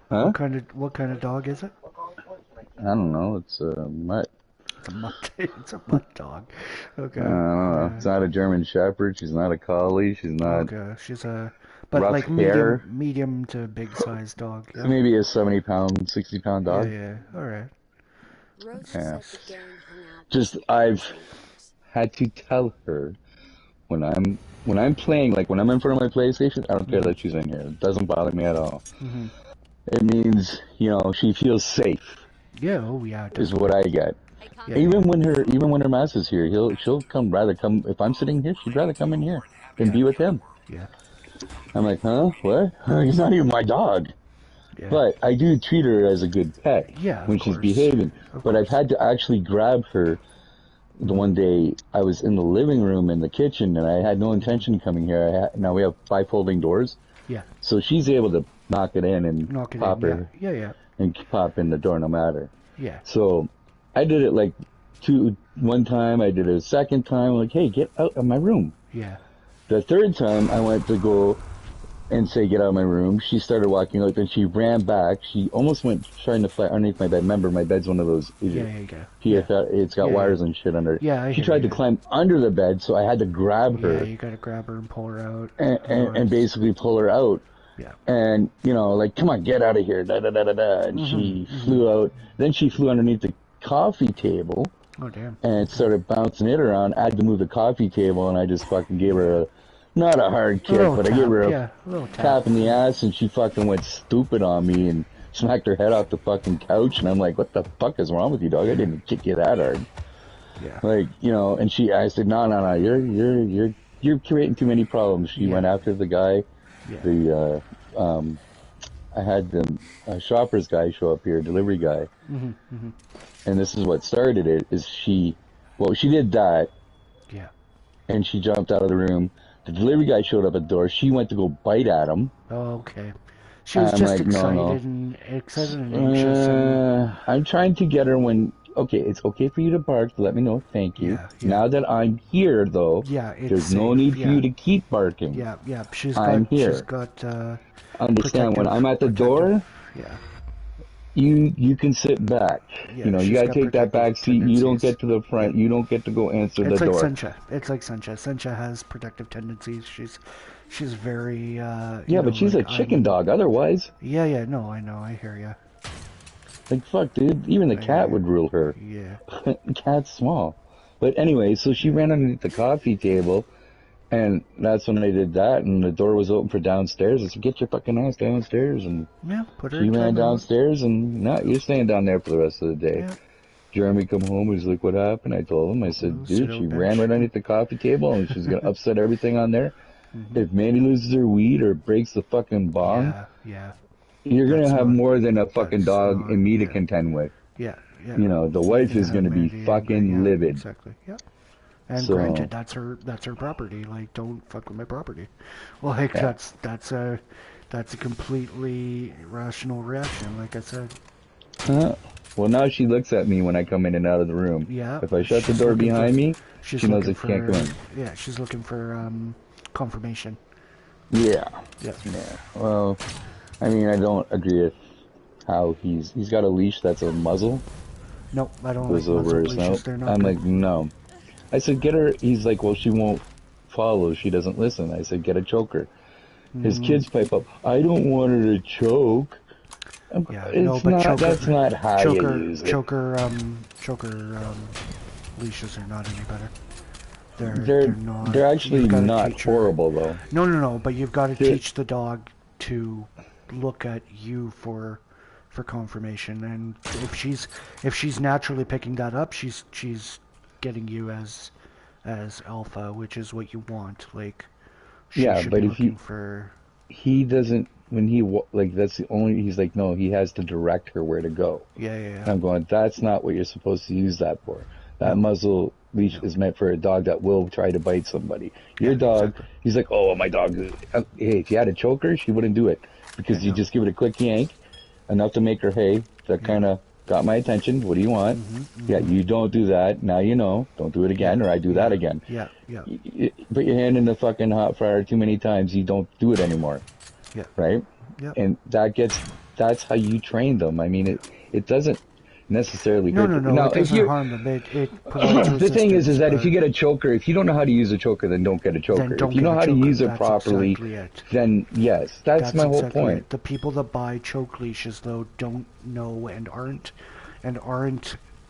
Huh? What kind of dog is it? I don't know. It's a mutt. It's a mutt. It's a mutt dog. Okay. I don't know. It's not a German Shepherd. She's not a Collie. She's not... Okay. She's a... But rough like hair. medium to big size dog. Yeah? Maybe a 70-pound, 60-pound dog. Yeah. All right. Yeah. Just I've had to tell her when I'm playing, like when I'm in front of my PlayStation, I don't care that she's in here. It doesn't bother me at all. Mm-hmm. It means, you know, she feels safe. Yeah. Oh yeah. Is what I get. Yeah. Even when her master's here, she'll rather come. If I'm sitting here, she'd rather come in here than be with him. Yeah. I'm like, huh? What? He's not even my dog. Yeah. But I do treat her as a good pet when she's behaving. But I've had to actually grab her. The one day I was in the living room in the kitchen, and I had no intention of coming here. Now we have 5 folding doors. Yeah. So she's able to knock it in and pop her. Yeah. And pop in the door no matter. Yeah. So I did it like one time. I did it a second time. Like, hey, get out of my room. Yeah. The third time I went to go and say, get out of my room. She started walking out, and she ran back. She almost went trying to fly underneath my bed. Remember, my bed's one of those. It's got wires and shit under it. Yeah, she tried to climb under the bed, so I had to grab her. Yeah, you gotta grab her and pull her out. And basically pull her out. Yeah. And, you know, like, come on, get out of here. Da, da, da, da, da. And she flew out. Then she flew underneath the coffee table. Oh, damn. And started bouncing it around. I had to move the coffee table, and I just fucking gave her not a hard kick, but I gave her a tap in the ass, and she fucking went stupid on me and smacked her head off the fucking couch. And I'm like, what the fuck is wrong with you, dog? I didn't kick you that hard. Yeah. Like, you know, and I said, no, you're creating too many problems. She went after the guy. Yeah. I had the shopper's guy show up here, delivery guy. And this is what started it, is she did that. Yeah. And she jumped out of the room. The delivery guy showed up at the door. She went to go bite at him. Oh, okay. She was just excited and anxious. I'm trying to get her it's okay for you to bark. Let me know. Thank you. Yeah. Now that I'm here, though, there's no need for you to keep barking. Yeah. I'm here. She's got, understand, when I'm at the door, you can sit back. Yeah, you know, you gotta take that back seat. You don't get to the front. You don't get to go answer the door. It's like Sencha. Sencha has protective tendencies. She's very. But she's a chicken dog. Otherwise. Yeah. No, I know. I hear you. Like, fuck, dude. Even the cat would rule her. Yeah. The cat's small. But anyway, so she ran underneath the coffee table, and that's when I did that, and the door was open for downstairs. I said, get your fucking ass downstairs. And put her she ran downstairs, and you're staying down there for the rest of the day. Yeah. Jeremy come home, he's like, what happened? I told him, I said, dude, she ran right underneath the coffee table, and she's going to upset everything on there. If Mandy loses her weed or breaks the fucking bong, you're going to have more than a fucking dog and me to contend with. Yeah. You know, the wife is going to be fucking livid. Exactly, yeah. And granted, that's her property. Like, don't fuck with my property. Like, that's a completely rational reaction, like I said. Well, now she looks at me when I come in and out of the room. Yeah. If I shut the door behind me, she knows I can't go in. Yeah, she's looking for confirmation. Yeah. Well, I mean, I don't agree with how he's got a leash that's a muzzle. Nope, I don't goes like over his leashes. mouth. I'm like, no. I said, get her. He's like, well, she won't follow. She doesn't listen. I said, get a choker. His kids pipe up, I don't want her to choke. Yeah, that's not how you use it. Choker leashes are not any better. They're actually not horrible, though. No, but you've got to teach the dog to look at you for confirmation, and if she's naturally picking that up, she's getting you as alpha, which is what you want. Like, but if he doesn't, when he that's the only, he's like, no, he has to direct her where to go. Yeah. I'm going, that's not what you're supposed to use that for. That muzzle leash is meant for a dog that will try to bite somebody. Your dog, exactly. He's like, oh, my dog, hey, if you had a choker, she wouldn't do it, because you just give it a quick yank, enough to make her hay, that kind of got my attention. What do you want? Yeah, you don't do that. Now you know. Don't do it again, or I do that again. Yeah, yeah. You put your hand in the fucking hot fryer too many times, you don't do it anymore. Yeah. Right? Yeah. And that's how you train them. I mean, it doesn't necessarily No, hurt. no, no. Now, It if doesn't you harm them. It provides the thing is that if resistance, you get a choker, if you don't know how to use a choker, then don't get a choker. don't If you get know a how to choker. use it That's properly, exactly it. then yes, that's my whole exactly point. it. The people that buy choke leashes, though, don't know and aren't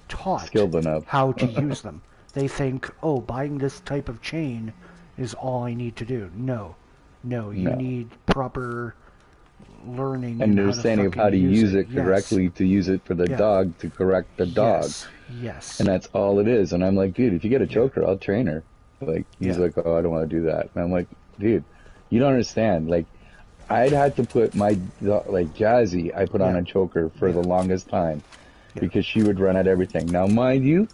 taught Skilled enough. how to use them. They think, oh, buying this type of chain is all I need to do. No, you need proper learning and Understanding of how to use it correctly, to use it for the dog, to correct the dog. Yes. And that's all it is. And I'm like, dude, if you get a choker, I'll train her. Like, he's like, oh, I don't want to do that. And I'm like, dude, you don't understand. Like, I'd had to put my, like, Jazzy, I put on a choker for the longest time because she would run at everything. Now, mind you,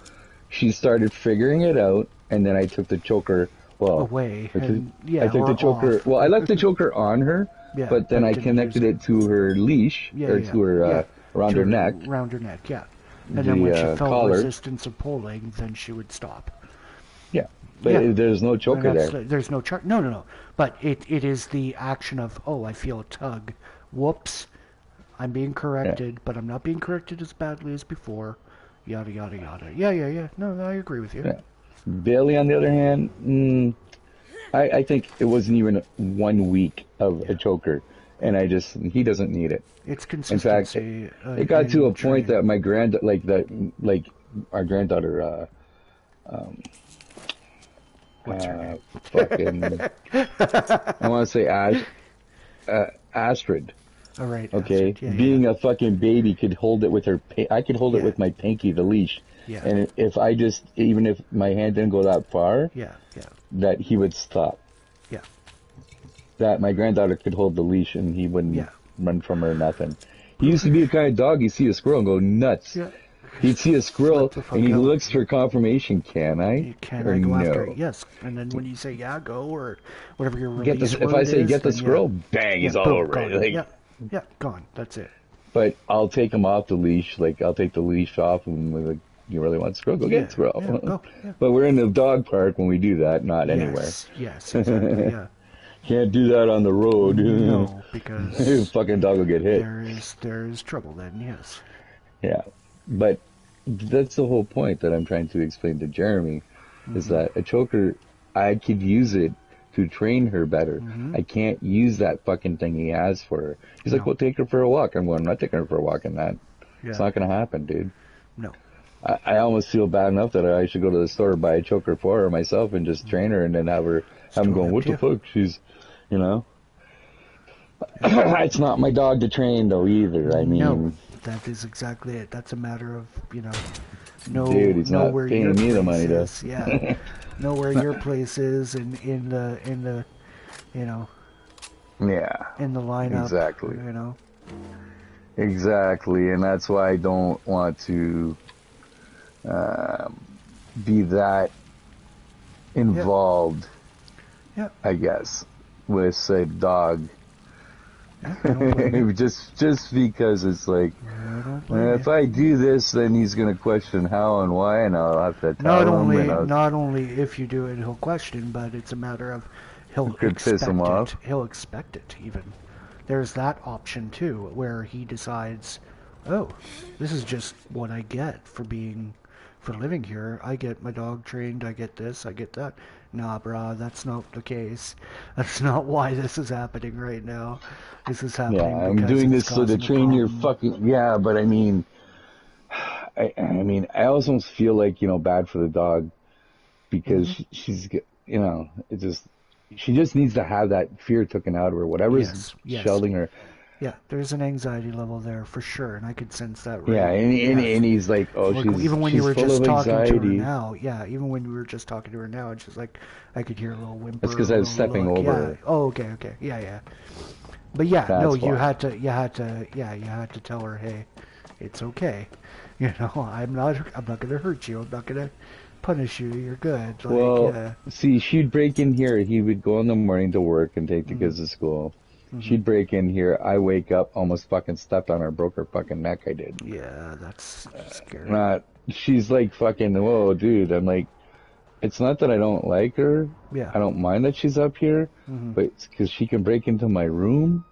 she started figuring it out, and then I took the choker, away. I took the choker, off. well, I left the choker on her, but then I connected it to her leash, or to her, around her neck. Around her neck, yeah. And then when she felt collar. resistance of pulling, then she would stop. Yeah, but there's no choker there. There's no choker. No. But it is the action of, oh, I feel a tug. Whoops. I'm being corrected, but I'm not being corrected as badly as before. Yada, yada, yada. Yeah. No, I agree with you. Yeah. Bailey, on the other hand, I think it wasn't even 1 week of a choker, and he doesn't need it. It's consistency. In fact, it got to a point that our granddaughter, what's her name? Fucking, I want to say Astrid. All right. Okay, Astrid. being a fucking baby, could hold it with her. I could hold it with my pinky, the leash. Yeah. And even if my hand didn't go that far, that he would stop. Yeah. That my granddaughter could hold the leash and he wouldn't run from her or nothing. He used to be the kind of dog, you see a squirrel and go nuts. Yeah. He'd see a squirrel and he looks for confirmation. Can I? Can or I go no? after it? Yes. And then when you say go or whatever your release if I say get the squirrel, then, bang, he's all over it. Like, yeah, gone. That's it. But I'll take him off the leash. Like, I'll take the leash off and we're like, you really want squirrel? Go get the squirrel. Yeah, go. But we're in the dog park when we do that, not anywhere. Yes, exactly, yeah. Can't do that on the road. No, because fucking dog will get hit. There is trouble then, yes. Yeah, but that's the whole point that I'm trying to explain to Jeremy, is that a choker, I could use it to train her better. I can't use that fucking thing he has for her. He's like, well, take her for a walk. I'm going, I'm not taking her for a walk in that. Yeah. It's not going to happen, dude. No. I almost feel bad enough that I should go to the store, buy a choker for her myself, and just train her, and then have him going, what the fuck? She's, it's not my dog to train, though, either. I mean... No, that is exactly it. That's a matter of, dude, he's not paying me the money, though. Yeah. Know where your place is in the yeah, in the lineup. Exactly. Exactly, and that's why I don't want to be that involved. Yeah. I guess with say dog. just because it's like, if I do this, then he's gonna question how and why, and I'll have to tell him. Not only if you do it, he'll question, but it's a matter of he'll piss him off. He'll expect it even. There's that option too, where he decides, oh, this is just what I get for living here. I get my dog trained. I get this. I get that. Nah, brah, that's not the case. That's not why this is happening right now. This is happening. Yeah, I'm doing this so to train your fucking. Yeah, but I mean, I almost feel like bad for the dog because she's it just. She just needs to have that fear taken out of her, whatever's shelding her. Yeah, there's an anxiety level there for sure, and I could sense that. Right. Yeah, and he's like, oh, even when she's you were full just of talking anxiety. to her now, even when we were just talking to her now, it's just like I could hear a little whimper. That's because I was stepping over her. Oh, okay, yeah. But you had to tell her, hey, it's okay. I'm not gonna hurt you. I'm not gonna punish you. You're good. See, she'd break in here. He would go in the morning to work and take the kids to school. She'd break in here. I wake up, almost fucking stepped on her, broke her fucking neck. I did. Yeah, that's scary. She's like fucking, whoa, dude. I'm like, it's not that I don't like her. Yeah. I don't mind that she's up here, but it's because she can break into my room.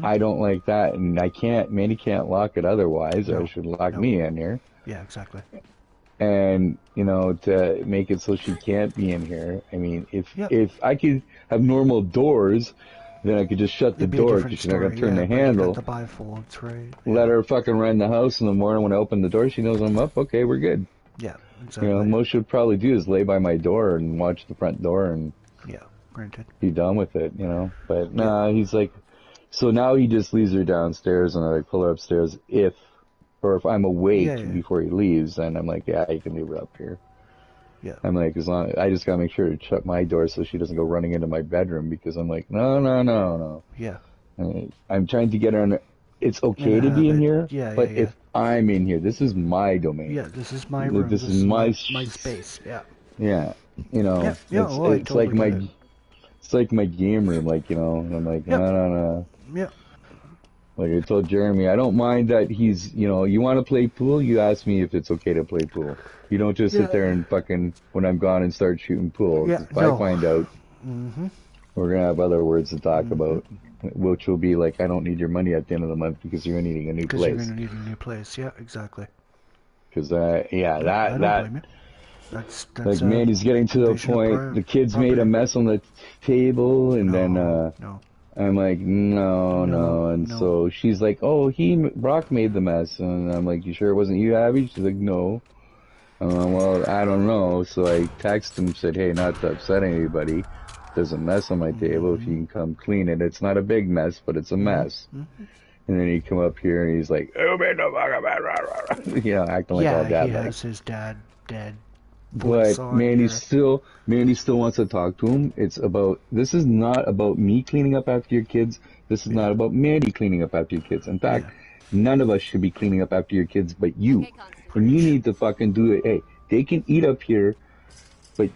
I don't like that, and Mandy can't lock it otherwise, or she should lock me in here. Yeah, exactly. And, you know, to make it so she can't be in here. I mean, if I could have normal doors, then I could just shut the door because she's not going to turn the handle. The bifolds, right? Let her fucking run the house in the morning. When I open the door, she knows I'm up. Okay, we're good. Yeah, exactly. You know, most she'll probably do is lay by my door and watch the front door and granted, be done with it, you know. But nah, he's like, so now he just leaves her downstairs and I like pull her upstairs if I'm awake before he leaves, and I'm like, yeah, you can leave her up here. Yeah. I'm like, as long I just gotta make sure to shut my door so she doesn't go running into my bedroom, because I'm like, no. Yeah. I'm trying to get her in. It's okay to be in here, but yeah. if I'm in here, this is my domain. Yeah, this is my room. This is my space. Yeah. Yeah. You know, it's totally like it's like my game room, like, you know, and I'm like, no. Yeah. Like I told Jeremy, I don't mind that he's, you know, you want to play pool, you ask me if it's okay to play pool. You don't just sit there and fucking, when I'm gone, and start shooting pool. Yeah, if I find out, we're going to have other words to talk about, which will be like, I don't need your money at the end of the month because you're needing a new place. Because you're going to need a new place, yeah, exactly. Because, I don't blame it. That's like, man, he's getting to the point, the kids made a mess on the table, and then, I'm like, no. And so she's like, oh, Brock made the mess. And I'm like, you sure it wasn't you, Abby? She's like, no. Well, I don't know. So I texted him, said, hey, not to upset anybody. There's a mess on my table. If you can come clean it. It's not a big mess, but it's a mess. And then he come up here and he's like, oh, man, no, you know, acting like all dad. Yeah, he has his dad dead. But Mandy still wants to talk to him. This is not about me cleaning up after your kids. This is not about Mandy cleaning up after your kids. In fact, none of us should be cleaning up after your kids but you. And you need to fucking do it. Hey, they can eat up here, but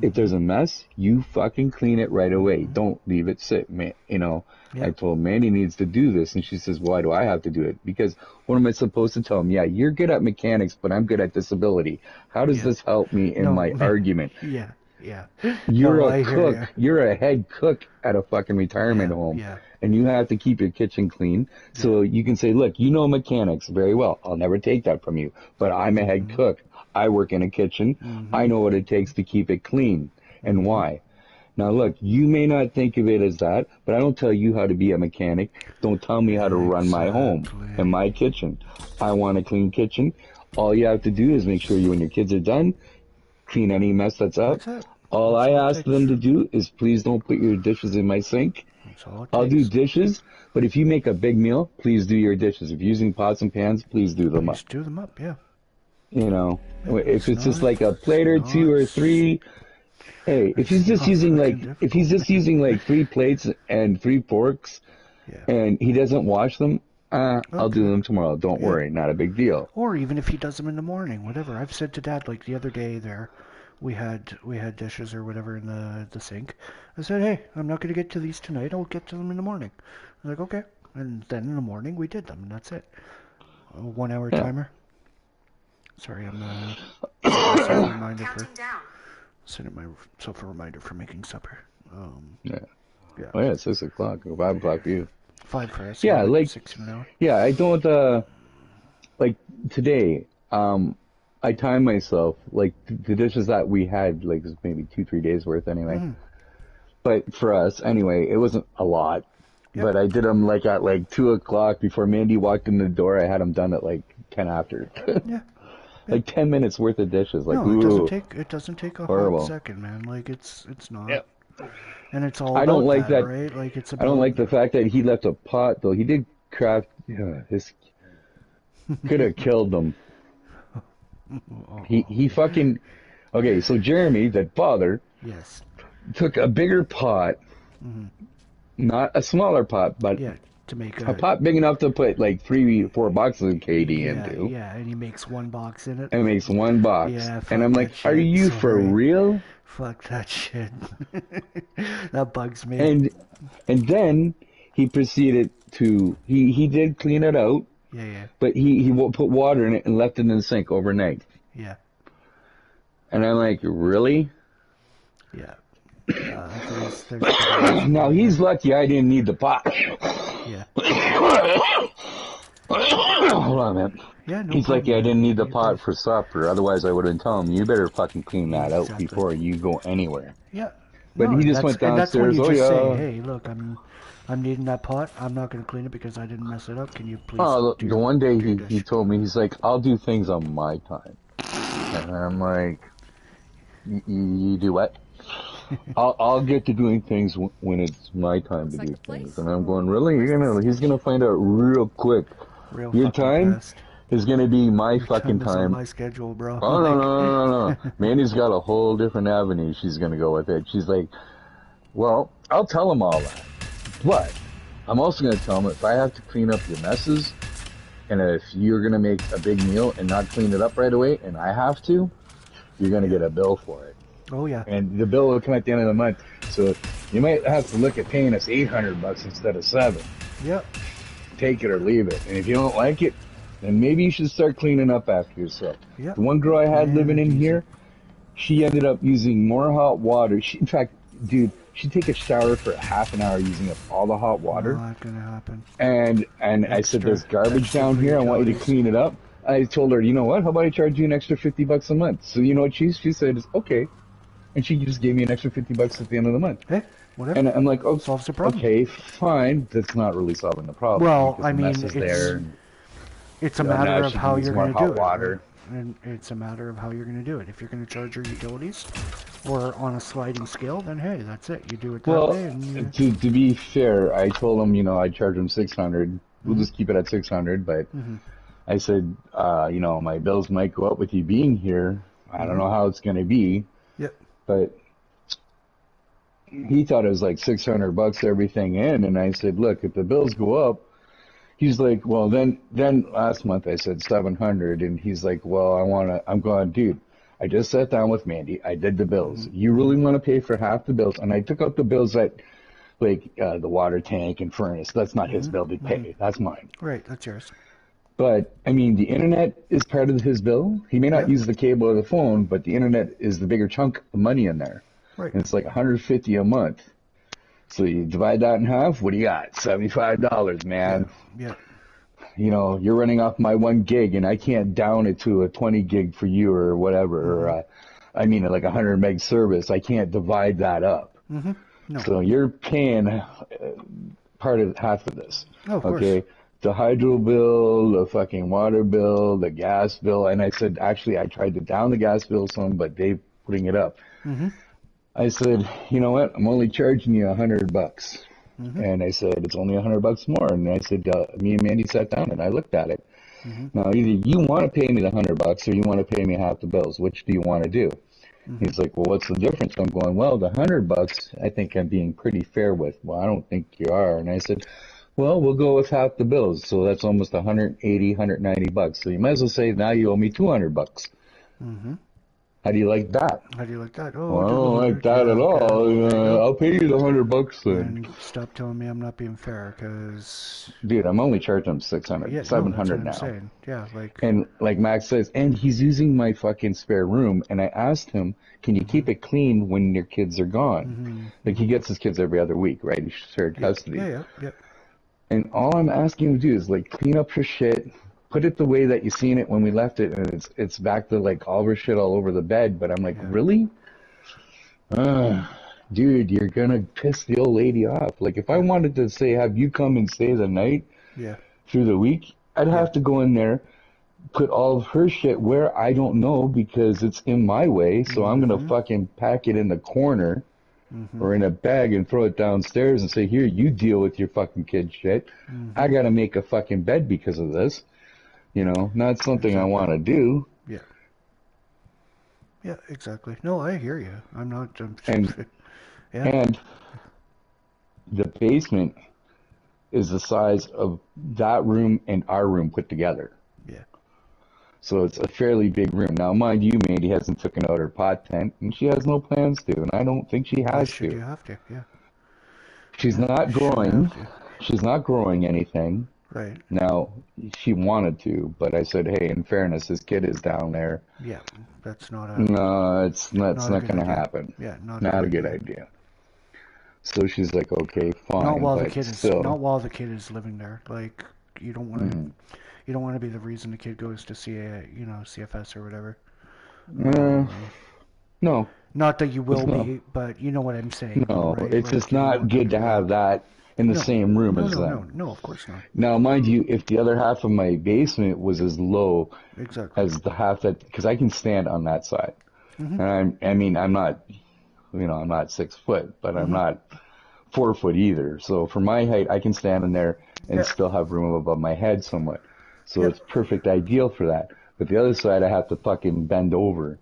if there's a mess, you fucking clean it right away. Don't leave it sit, man. You know, I told Mandy needs to do this, and she says, why do I have to do it? Because what am I supposed to tell him? Yeah, you're good at mechanics, but I'm good at disability. How does this help me in my argument? Yeah. You're a cook. You're a head cook at a fucking retirement home. And you have to keep your kitchen clean. So you can say, look, you know mechanics very well. I'll never take that from you. But I'm a head cook. I work in a kitchen. I know what it takes to keep it clean and why. Now, look, you may not think of it as that, but I don't tell you how to be a mechanic. Don't tell me how to run my home and my kitchen. I want a clean kitchen. All you have to do is make sure you, when your kids are done, clean any mess that's up. All I ask them to do is please don't put your dishes in my sink. I'll do dishes, but if you make a big meal, please do your dishes. If you're using pots and pans, please do them up. Do them up, yeah. You know, if it's just like a plate or two or three, hey, if he's just using like 3 plates and 3 forks, and he doesn't wash them, I'll do them tomorrow. Don't worry, not a big deal. Or even if he does them in the morning, whatever. I've said to Dad, like the other day there, we had dishes or whatever in the sink. I said, hey, I'm not going to get to these tonight. I'll get to them in the morning. I'm like, okay. And then in the morning we did them, and that's it. A 1 hour timer. Sorry, I'm setting myself a reminder for making supper. Oh yeah, it's 6 o'clock. 5 o'clock for you. 5 for us. Yeah, like 6 in an hour. Yeah, I don't like today. I time myself, like the dishes that we had, like maybe 2-3 days worth anyway. But for us, anyway, it wasn't a lot. But I did them like at like 2 o'clock before Mandy walked in the door. I had them done at like 10 after. Like 10 minutes worth of dishes. Like, no, it doesn't take a hot second, man. Like it's not. Yeah. And it's all. I don't like that, right? Like it's. I don't like the fact that he left a pot though. He did craft. His could have killed them. He fucking. Okay, so Jeremy, that father. Yes. Took a bigger pot, not a smaller pot, but to make a pot big enough to put like 3-4 boxes of KD into. Yeah, and he makes 1 box in it. And makes 1 box. Yeah, and I'm like, are you for real? Fuck that shit. That bugs me. And then he proceeded to he did clean it out, Yeah. but he put water in it and left it in the sink overnight. Yeah. And I'm like, really? Yeah. There's Now he's lucky I didn't need the pot. Yeah. Hold on, man. Yeah, no He's problem. lucky I didn't need the pot for supper. Otherwise, I would have told him, you better fucking clean that out before you go anywhere. Yeah. But he just went downstairs. And that's when you just say, yeah. hey, look, I'm needing that pot. I'm not going to clean it because I didn't mess it up. Can you please? Oh, the one day he told me, he's like, I'll do things on my time. And I'm like, you do what? I'll get to doing things when it's my time to do things. And I'm going, really? He's gonna find out real quick. Your time is gonna be my fucking time. On my schedule, bro. Oh no. Mandy's got a whole different avenue she's gonna go with it. She's like, well, I'll tell him all that, but I'm also gonna tell him if I have to clean up your messes, and if you're gonna make a big meal and not clean it up right away, and I have to, you're gonna get a bill for it. Oh yeah. And the bill will come at the end of the month, so you might have to look at paying us $800 instead of $7. Yep. Take it or leave it. And if you don't like it, then maybe you should start cleaning up after yourself. Yep. The one girl I had living in here, she ended up using more hot water. In fact, dude, she'd take a shower for half an hour using up all the hot water. Not gonna happen. And I said, there's garbage down here. I want you to clean it up. I told her, you know what? How about I charge you an extra $50 a month? So you know what she said is okay. And she just gave me an extra $50 at the end of the month. Hey, whatever. And I'm like, oh, solves the problem. Okay, fine. That's not really solving the problem. Well, I mean, it's a matter of how you're going to do water. it. And it's a matter of how you're going to do it. If you're going to charge your utilities or on a sliding scale, then hey, that's it. You do it that way. And, to be fair, I told him, I'd charge him $600. We'll just keep it at $600. But I said, my bills might go up with you being here. I don't know how it's going to be. Yep. But he thought it was like $600 everything in, and I said, look, if the bills go up, he's like, well, then last month I said $700, and he's like, well, I'm going, dude, I just sat down with Mandy, I did the bills. You really want to pay for half the bills? And I took out the bills that, like, the water tank and furnace. That's not his bill to pay. That's mine. Right, that's yours. But, I mean, the internet is part of his bill. He may not use the cable or the phone, but the internet is the bigger chunk of money in there. Right. And it's like $150 a month. So you divide that in half, what do you got? $75, man. Yeah. You're running off my 1 gig, and I can't down it to a 20 gig for you or whatever. Or, like 100 meg service. I can't divide that up. No. So you're paying half of this. Oh, of course. Okay. The hydro bill, the fucking water bill, the gas bill, and I said, actually, I tried to down the gas bill some, but they're putting it up. I said, you know what? I'm only charging you $100. And I said, it's only $100 more. And I said, me and Mandy sat down and I looked at it. Now, either you want to pay me the $100 or you want to pay me half the bills. Which do you want to do? He's like, well, what's the difference? I'm going, well, the $100, I think I'm being pretty fair with. Well, I don't think you are. And I said, well, we'll go with half the bills. So that's almost $180, $190. So you might as well say now you owe me $200. How do you like that? How do you like that? Oh, well, I don't like that at all. I'll pay you the $100 then. And stop telling me I'm not being fair, because... Dude, I'm only charging him $600, $700 now. Saying. Yeah, And like Max says, and he's using my fucking spare room, and I asked him, can you keep it clean when your kids are gone? Like, he gets his kids every other week, right? He's shared custody. Yeah. And all I'm asking him to do is, like, clean up your shit, put it the way that you seen it when we left it, and it's back to, like, all of our shit all over the bed. But I'm like, really? Dude, you're gonna piss the old lady off. Like, if I wanted to say, have you come and stay the night through the week, I'd have to go in there, put all of her shit where I don't know because it's in my way, so I'm gonna fucking pack it in the corner or in a bag and throw it downstairs and say, here, you deal with your fucking kid shit. I gotta make a fucking bed because of this. Not something I want to do. Yeah, exactly. No, I hear you. I'm not... And the basement is the size of that room and our room put together. Yeah. So it's a fairly big room. Now, mind you, Mandy hasn't taken out her pot tent, and she has no plans to, and I don't think she has to. You have to, yeah. She's not going. she's not growing anything. Right. Now, she wanted to, but I said, hey, in fairness, this kid is down there. Yeah, that's not a No, that's not not a good going to idea. happen. Yeah, not Not a a good good idea. idea. So she's like, okay, Not fine, while the but kid is still. living there. Like you don't want Mm. to be the reason the kid goes to see a CFS or whatever. Uh, no, Not that you it's will not. be, but you know what I'm saying, though, No, right? it's Like just you don't not want them good to to be have like, that in the no, same room as no, them. no. Of course not. Now, mind you, if the other half of my basement was as low Exactly. as the half that, because I can stand on that side, Mhm. and I mean, I'm not, I'm not 6 foot, but I'm Mhm. not 4 foot either. So for my height, I can stand in there and Yeah. still have room above my head somewhat. So Yeah. it's perfect ideal for that. But the other side, I have to fucking bend over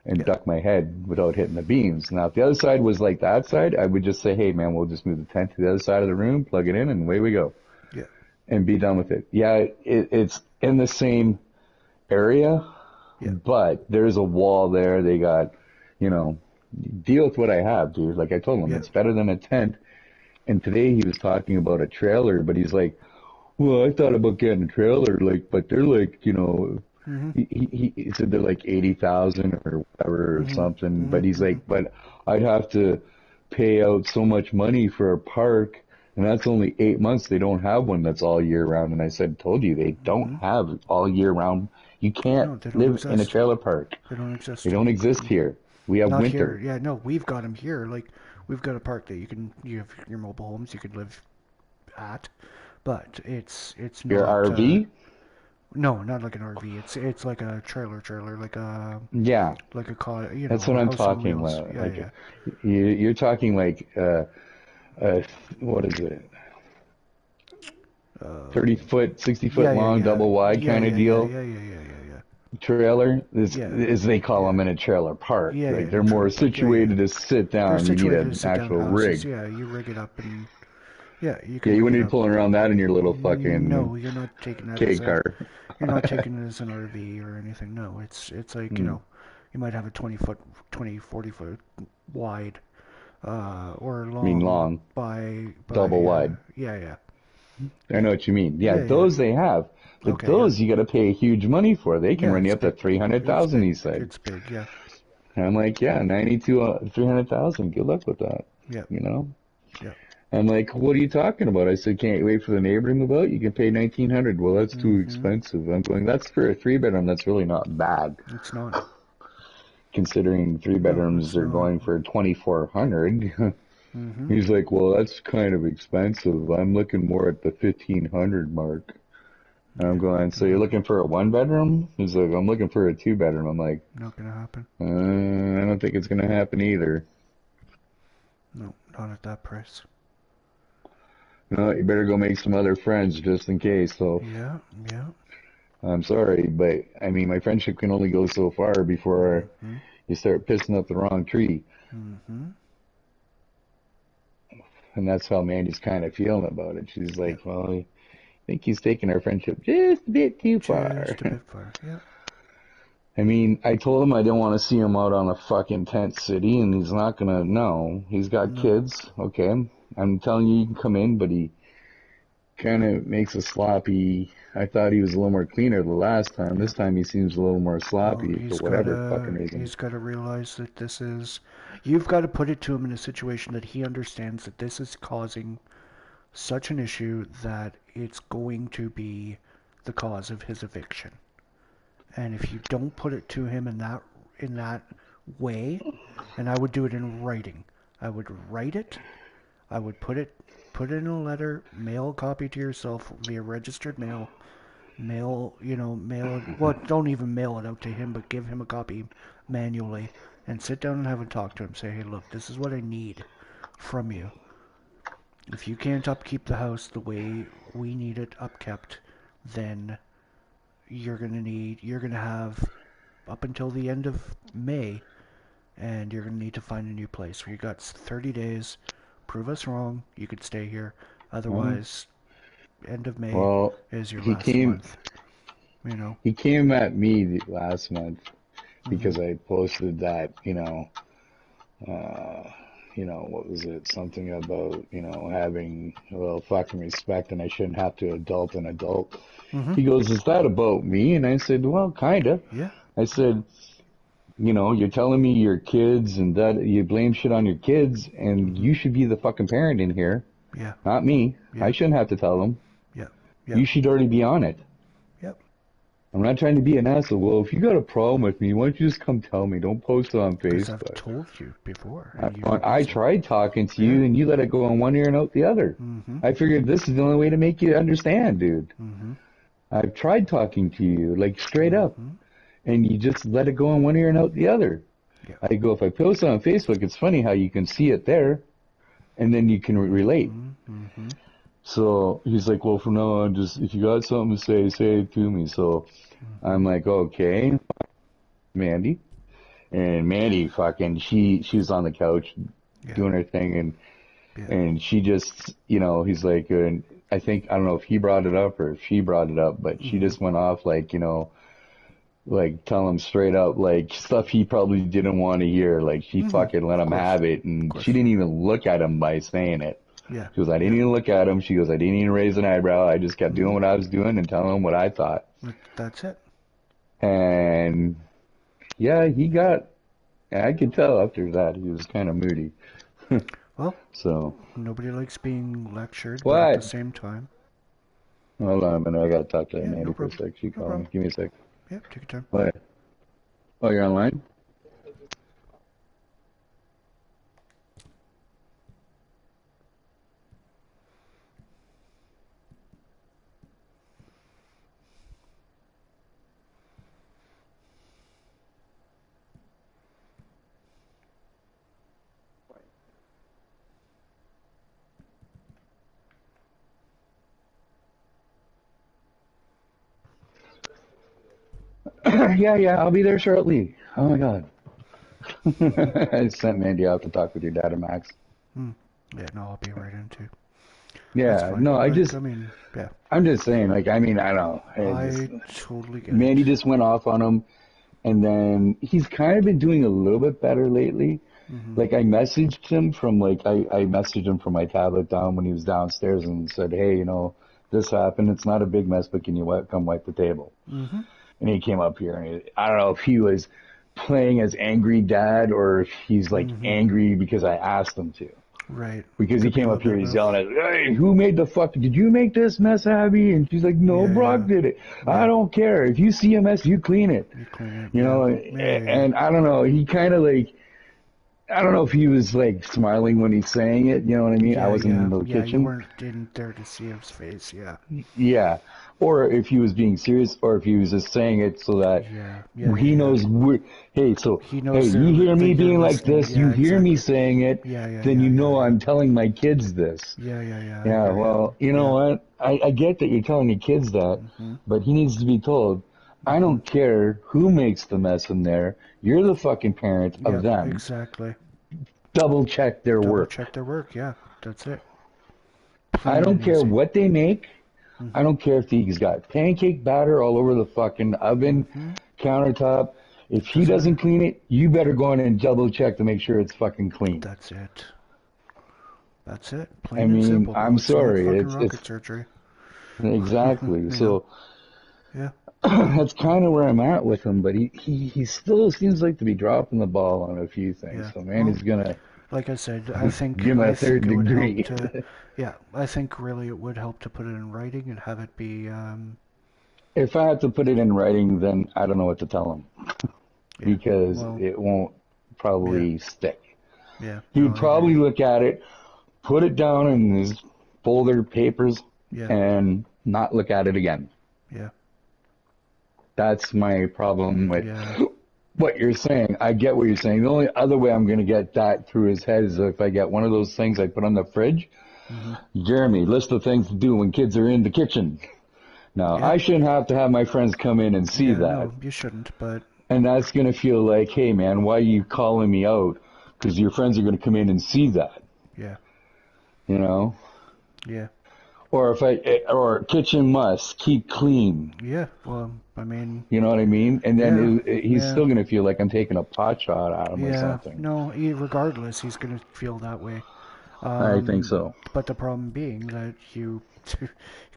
and Yeah. duck my head without hitting the beams. Now, if the other side was like that side, I would just say, hey man, we'll just move the tent to the other side of the room, plug it in, and away we go. Yeah. And be done with it. Yeah, it's in the same area, Yeah. but there's a wall there. They got, deal with what I have, dude. Like I told him, Yeah. it's better than a tent. And today he was talking about a trailer, but he's like, well, I thought about getting a trailer, like, but they're like, Mhm. he said they're like 80,000 or whatever or Mhm. something. But Mhm. he's Mhm. like, but I'd have to pay out so much money for a park, and that's only 8 months. They don't have one that's all year round. And I said, told you, they don't Mhm. have all year round. You can't No, they don't live in a exist. trailer park. They don't They exist. don't exist here. We have Not here. winter. Yeah, no, we've got them here. Like we've got a park that you have your mobile homes you could live at, but it's Your not. RV? No, not like an RV. It's like a trailer, Yeah, like a car, that's what a I'm house on talking wheels. about. Yeah, Like, yeah, you're talking like, uh, what is it? uh, 30 foot, 60 yeah, foot yeah, long, yeah, double wide yeah, kind of yeah, yeah, deal. yeah, yeah, yeah, yeah, Trailer is, yeah, as they call yeah, them in a trailer park. yeah, Like in a they're more trailer park. Yeah, yeah. situated to sit They're down. You need situated to an sit down actual houses. rig. Yeah, you rig it up and yeah, you Yeah, can you rig wouldn't it be up. pulling around that in your little fucking No, you're not taking that K as a car. you're not taking it as an RV or anything. No, it's like, Hmm. you might have a 40 foot wide or I mean, long long, by double wide. yeah, yeah. I know what you mean. Yeah, Yeah, yeah. those they have, but Okay, yeah. those you got to pay huge money for. They can Yeah, run you it's up to big. three hundred It's thousand. big. He said. It's big, yeah. And I'm like, yeah, 90 to 300,000. Good luck with that. Yeah. You know. Yeah. I'm like, what are you talking about? I said, can't you wait for the neighbor to move out? You can pay 1,900. Well, that's too Mhm. expensive. I'm going, that's for a 3 bedroom. That's really not bad. It's not. Considering three No, bedrooms it's are not. going for 2,400. Mhm. He's like, well, that's kind of expensive. I'm looking more at the 1,500 mark. And I'm Yeah, going, not so gonna you're happen. looking for a 1 bedroom? He's like, I'm looking for a 2 bedroom. I'm like, Not gonna happen. I don't think it's going to happen either. No, not at that price. No, you better go make some other friends just in case. So Yeah, yeah. I'm sorry, but I mean, my friendship can only go so far before Mhm. you start pissing up the wrong tree. Mhm. And that's how Mandy's kind of feeling about it. She's Yeah. like, well, I think he's taking our friendship just a bit too far. Just a bit far. Yeah. I mean, I told him I didn't want to see him out on a fucking tent city, and he's not gonna, no. He's got No. kids, okay? I'm telling you, you can come in, but he kind of makes a sloppy. I thought he was a little more cleaner the last time. This time he seems a little more Well, sloppy for whatever fucking reason. he's gotta realize that this is. You've got to put it to him in a situation that he understands that this is causing such an issue that it's going to be the cause of his eviction. And if you don't put it to him in that way, and I would do it in writing. I would write it. I would put it in a letter, mail a copy to yourself via registered mail. Mail it. Well, don't even mail it out to him, but give him a copy manually and sit down and have a talk to him. Say, hey, look, this is what I need from you. If you can't upkeep the house the way we need it upkept, then you're gonna have up until the end of May, and you're gonna need to find a new place. You got 30 days. Prove us wrong. You could stay here. Otherwise, end of May Well, is your he last came. month. You know. He came at me last month Mhm. because I posted that, uh, what was it? Something about, having a little fucking respect and I shouldn't have to adult an adult. He goes, is that about me? And I said, well, kind of. Yeah. I said, you're telling me your kids and that you blame shit on your kids and you should be the fucking parent in here. Yeah. Not me. Yeah. I shouldn't have to tell them. Yeah. Yeah. You should already be on it. Yep. I'm not trying to be an asshole. Well, if you got a problem with me, why don't you just come tell me? Don't post it on Because Facebook. I've told you before. I tried talking to you, and you let it go on one ear and out the other. I figured this is the only way to make you understand, dude. I've tried talking to you, like, straight up, and you just let it go on one ear and out the other. Yeah. I go, if I post it on Facebook, it's funny how you can see it there, and then you can relate. So he's like, well, from now on, just if you got something to say it to me. So I'm like, okay, Mandy. And Mandy fucking, she was on the couch doing her thing, and she just, he's like, I don't know if he brought it up or if she brought it up, but she just went off like, like tell him straight up, like stuff he probably didn't want to hear. Like she fucking let him have it, and she didn't even look at him by saying it. Yeah. She goes, I didn't even look at him. She goes, I didn't even raise an eyebrow. I just kept doing what I was doing and telling him what I thought. That's it. And yeah, I could tell after that he was kind of moody. Well, so nobody likes being lectured, what? but at the same time. Hold on a minute, I gotta talk to Mandy no for a problem. sec. She No called me. Give me a sec. Yeah, take your time. What? Oh, you're online? Yeah, I'll be there shortly. Oh my god. I sent Mandy out to talk with your dad or Max. Yeah, no, I'll be right in too. Yeah, no, I mean, yeah. I'm just saying, like, I don't know. I totally get Mandy it. just went off on him, and then he's kind of been doing a little bit better lately. Like, I messaged him from, I messaged him from my tablet down when he was downstairs and said, hey, this happened. It's not a big mess, but can you come wipe the table? And he came up here, and I don't know if he was playing as angry dad or if he's, angry because I asked him to. Right. Because he came up here, he's yelling at, hey, who made the fuck, did you make this mess, Abby? And she's like, no, Brock did it. I don't care. If you see a mess, you clean it. And I don't know, he kind of I don't know if he was smiling when he's saying it, you know what I mean? Yeah, I wasn't in the you kitchen. weren't in there to see his face, yeah. Yeah. Or if he was being serious, or if he was just saying it so that he knows. Hey, so he knows hey, you hear me being like listening. this, you hear me saying it, Yeah, then you know I'm telling my kids this. Yeah. Well, you know what? I get that you're telling your kids that, but he needs to be told. I don't care who makes the mess in there. You're the fucking parent of them. Exactly. Double check their work. Double check their work. Yeah, that's it. I don't care what they make. I don't care if he's got pancake batter all over the fucking oven, countertop. If he doesn't clean it, you better go in and double check to make sure it's fucking clean. That's it. That's it. Plain and simple. I'm sorry. It's rocket surgery. Exactly. So that's kind of where I'm at with him, but he still seems like to be dropping the ball on a few things. So Mandy's gonna. Like I said, I think give him a third degree. I think really it would help to put it in writing and have it be. If I have to put it in writing, then I don't know what to tell him because it won't probably stick. Yeah, he'd probably look at it, put it down in his folder papers, and not look at it again. Yeah, that's my problem with. What you're saying, I get what you're saying. The only other way I'm going to get that through his head is if I get one of those things I put on the fridge. Jeremy, list of things to do when kids are in the kitchen. Now, I shouldn't have to have my friends come in and see that. No, you shouldn't, but... And that's going to feel like, hey, man, why are you calling me out? Because your friends are going to come in and see that. Yeah. You know? Yeah. Or or kitchen must keep clean. Yeah, well, I mean, You know what I mean? And then he's yeah. still gonna feel like I'm taking a pot shot at him or Yeah, something. no, regardless, he's gonna feel that way. I think so. But the problem being that you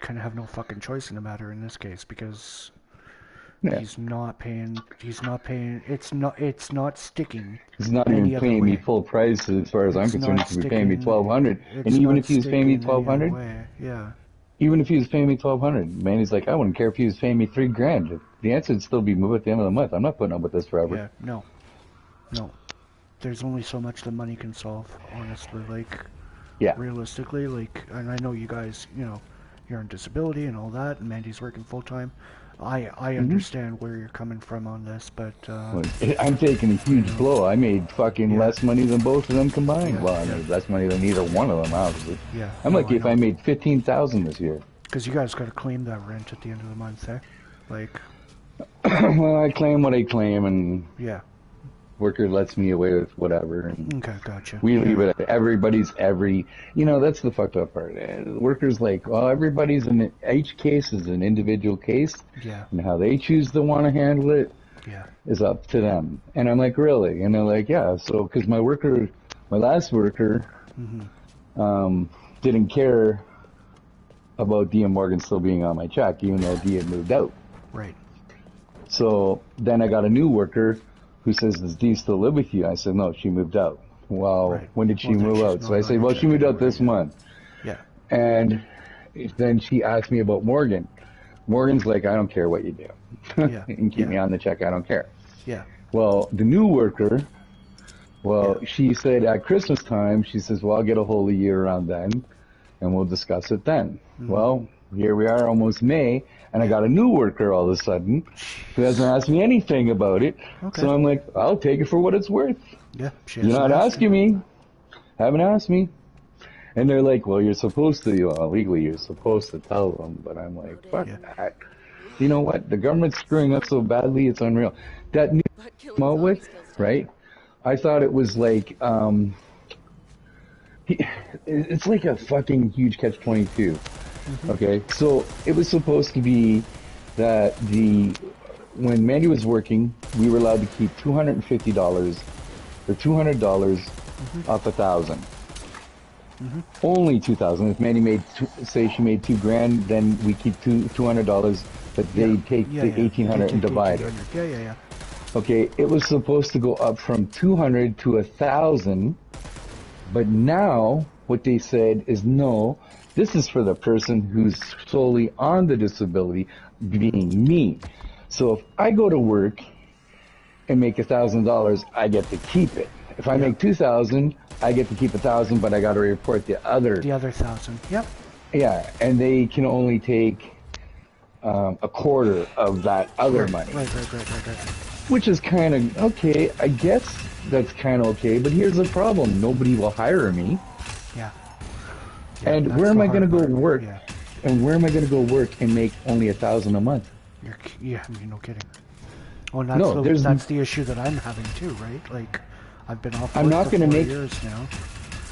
kind of have no fucking choice in the matter in this case because he's not paying. It's not sticking. He's not any even other paying way. me full price as far as I'm It's concerned. not He's paying me sticking- $1,200, it's and even not if he was paying me sticking any other $1,200, way, yeah. even if he was paying me $1,200, man, he's like, I wouldn't care if he was paying me $3,000. The answer would still be move at the end of the month. I'm not putting up with this forever. Yeah, no. There's only so much the money can solve, honestly. Like, realistically, like, and I know you guys, you know, you're on disability and all that, and Mandy's working full time. I understand where you're coming from on this, but I'm taking a huge blow. I made fucking less money than both of them combined. Yeah, Well, I made less money than either one of them, obviously. Yeah, I'm no, lucky if I made $15,000 this year. because you guys got to claim that rent at the end of the month, eh? Like, Well, I claim what I claim, and yeah. worker lets me away with whatever. And Okay, gotcha. we leave it at you know, that's the fucked up part. Workers like, well, each case is an individual case. Yeah. And how they choose to want to handle it is up to them. And I'm like, really? And they're like, yeah. So, because my last worker, didn't care about Dia Morgan still being on my check, even though Dia had moved out. Right. So then I got a new worker who says, does Dee still live with you? I said, no, she moved out. Well, when did she move out? So I say, well, she moved out this month. Yeah. And then she asked me about Morgan. Morgan's like, I don't care what you do. Yeah. You can keep me on the check, I don't care. Yeah. Well, the new worker, she said at Christmas time, she says, well, I'll get a hold of you around then, and we'll discuss it then. Well, here we are, almost May, and I got a new worker all of a sudden who hasn't asked me anything about it. Okay. So I'm like, I'll take it for what it's worth. Yeah. You're not asking me. Haven't asked me. And they're like, well, you're supposed to, legally you're supposed to tell them. But I'm like, fuck that. You know what? The government's screwing up so badly, it's unreal. That new came out with, right? I thought it was like, it's like a fucking huge catch-22. Okay, so it was supposed to be that when Mandy was working, we were allowed to keep $250 or $200 off $1,000. Only $2,000. If Mandy say she made $2,000, then we keep $200, but they take the $1,800 and divide it. Yeah. Okay, it was supposed to go up from $200 to $1,000, but now what they said is no. This is for the person who's solely on the disability, being me. So if I go to work and make $1,000, I get to keep it. If I make $2,000, I get to keep $1,000, but I got to report the other $1,000. Yep. Yeah, and they can only take a quarter of that other money. Right. Which is kind of okay. I guess that's kind of okay. But here's the problem: nobody will hire me. Yeah. And where am I going to go work? And where am I going to go work and make only $1,000 a month? You're no kidding. Oh, and that's the issue that I'm having too, right? Like, I've been off work for 4 years now.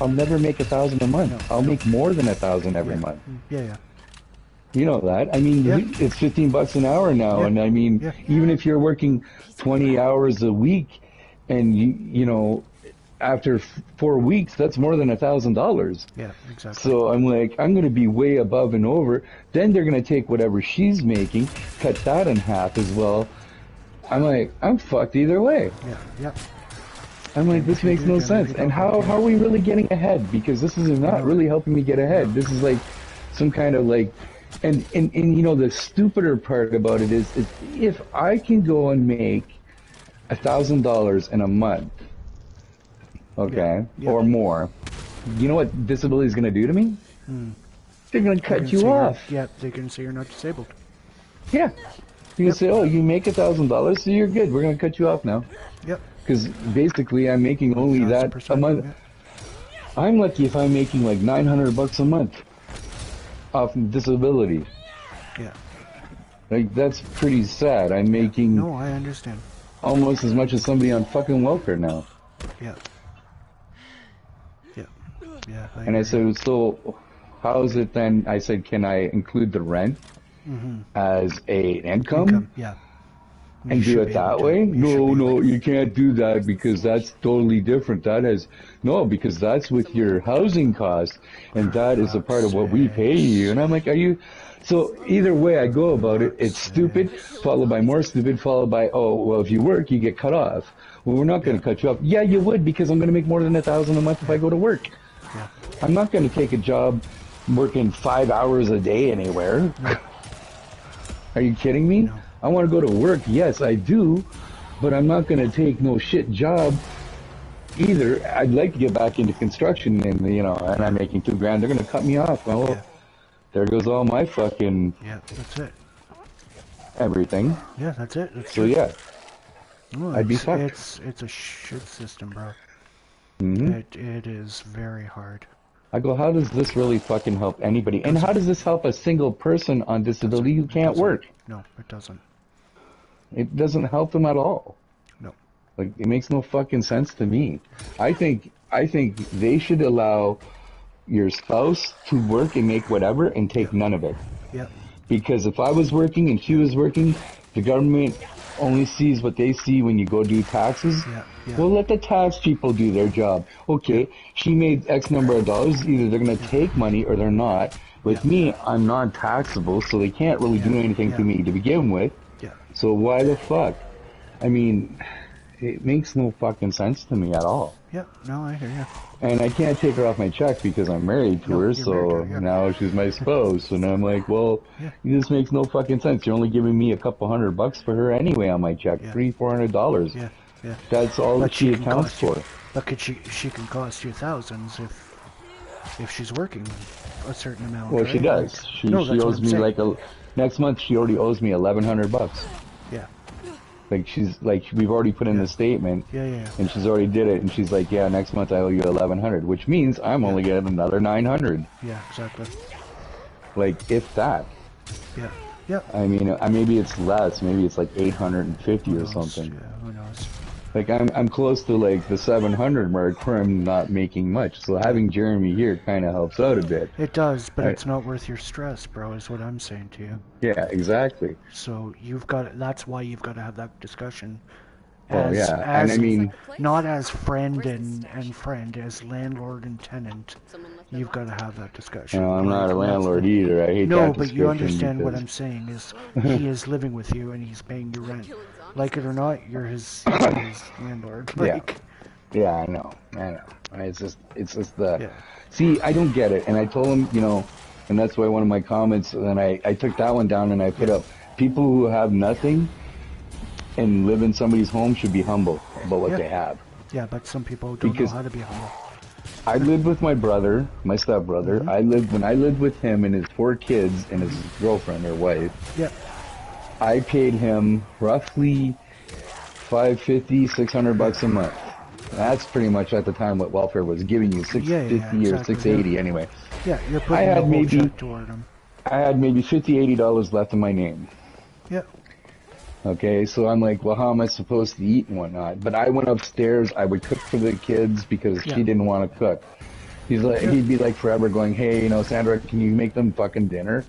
I'll never make $1,000 a month. I'll make more than $1,000 every month. Yeah. You know that. I mean, it's $15 an hour now, and I mean, even if you're working 20 hours a week, and you know. After 4 weeks, that's more than $1,000. Yeah, exactly. So I'm like, I'm going to be way above and over. Then they're going to take whatever she's making, cut that in half as well. I'm like, I'm fucked either way. Yeah. I'm like, this makes no sense. And how are we really getting ahead? Because this is not really helping me get ahead. This is like some kind of like, and you know, the stupider part about it is if I can go and make $1,000 in a month, okay, or more, you know what disability is going to do to me? They're going to cut you off. Yeah, they can say you're not disabled. Yeah. You can say, oh, you make $1,000, so you're good. We're going to cut you off now. Yep. Because basically I'm making only that a month. I'm lucky if I'm making like $900 a month off disability. Yeah. Like, that's pretty sad. I'm making... No, I understand. Almost as much as somebody on fucking welfare now. Yeah. And I said, so how is it then? I said, can I include the rent as a income? Yeah. And do it that way? No, you can't do that because that's totally different. Because that's with your housing costs, and that is a part of what we pay you. And I'm like, so either way I go about it, it's stupid, followed by more stupid, followed by, oh, well, if you work, you get cut off. Well, we're not going to cut you off. Yeah, you would, because I'm going to make more than $1,000 a month if I go to work. Yeah. I'm not going to take a job working 5 hours a day anywhere. No. Are you kidding me? No. I want to go to work. Yes, I do, but I'm not going to take no shit job either. I'd like to get back into construction, and and I'm making $2,000. They're going to cut me off. Well, there goes all my fucking. Yeah, that's it. Everything. Yeah, that's it. So yeah, I'd be fucked. It's a shit system, bro. Mm-hmm. It is very hard. I go, how does this really fucking help anybody? And how does this help a single person on disability who can't work? No, it doesn't. It doesn't help them at all. No. Like, it makes no fucking sense to me. I think they should allow your spouse to work and make whatever and take none of it. Yeah. Because if I was working and she was working, the government only sees what they see when you go do taxes. Yeah. Well, let the tax people do their job. Okay, she made X number of dollars. Either they're going to take money or they're not. With me, I'm non-taxable, so they can't really do anything to me to begin with. Yeah. So why the fuck? I mean, it makes no fucking sense to me at all. Yeah, no, I hear you. And I can't take her off my check because I'm married to her, so now she's my spouse. And I'm like, well, this makes no fucking sense. You're only giving me a couple $100 for her anyway on my check, $300-400. Yeah. Yeah. That's all that she accounts for. But she can cost you thousands if she's working a certain amount. Well, right? she does. She owes me next month. She already owes me $1,100. Yeah. We've already put in the statement. Yeah. And she's already did it, and she's like, yeah, next month I owe you $1,100, which means I'm only getting another $900. Yeah, exactly. Like, if that. Yeah. Yeah. I mean, maybe it's less. Maybe it's like 850 or something. Yeah, who knows? Like, I'm close to like the 700 mark where I'm not making much. So having Jeremy here kind of helps out a bit. It does, but it's not worth your stress, bro, is what I'm saying to you. Yeah, exactly. So that's why you've got to have that discussion. And I mean, not as friend and friend, as landlord and tenant. You've got to have that discussion. No, I'm not a landlord either. I hate that. No, but you understand what I'm saying is he is living with you and he's paying your rent. Like it or not, you're his landlord. Like, yeah, I know. It's just the. Yeah. See, I don't get it, and I told him, and that's why one of my comments. And I took that one down and I put up, people who have nothing and live in somebody's home should be humble about what they have. Yeah, but some people don't know how to be humble. I lived with my brother, my stepbrother. When I lived with him and his 4 kids and his girlfriend or wife. Yeah. I paid him roughly $550, $600 a month. That's pretty much at the time what welfare was giving you, $650 or $680 anyway. Yeah, you're putting a whole check toward him. I had maybe $50, $80 left in my name. Yeah. Okay, so I'm like, well, how am I supposed to eat and whatnot? But I went upstairs. I would cook for the kids because she didn't want to cook. He'd be like forever going, hey, Sandra, can you make them fucking dinner?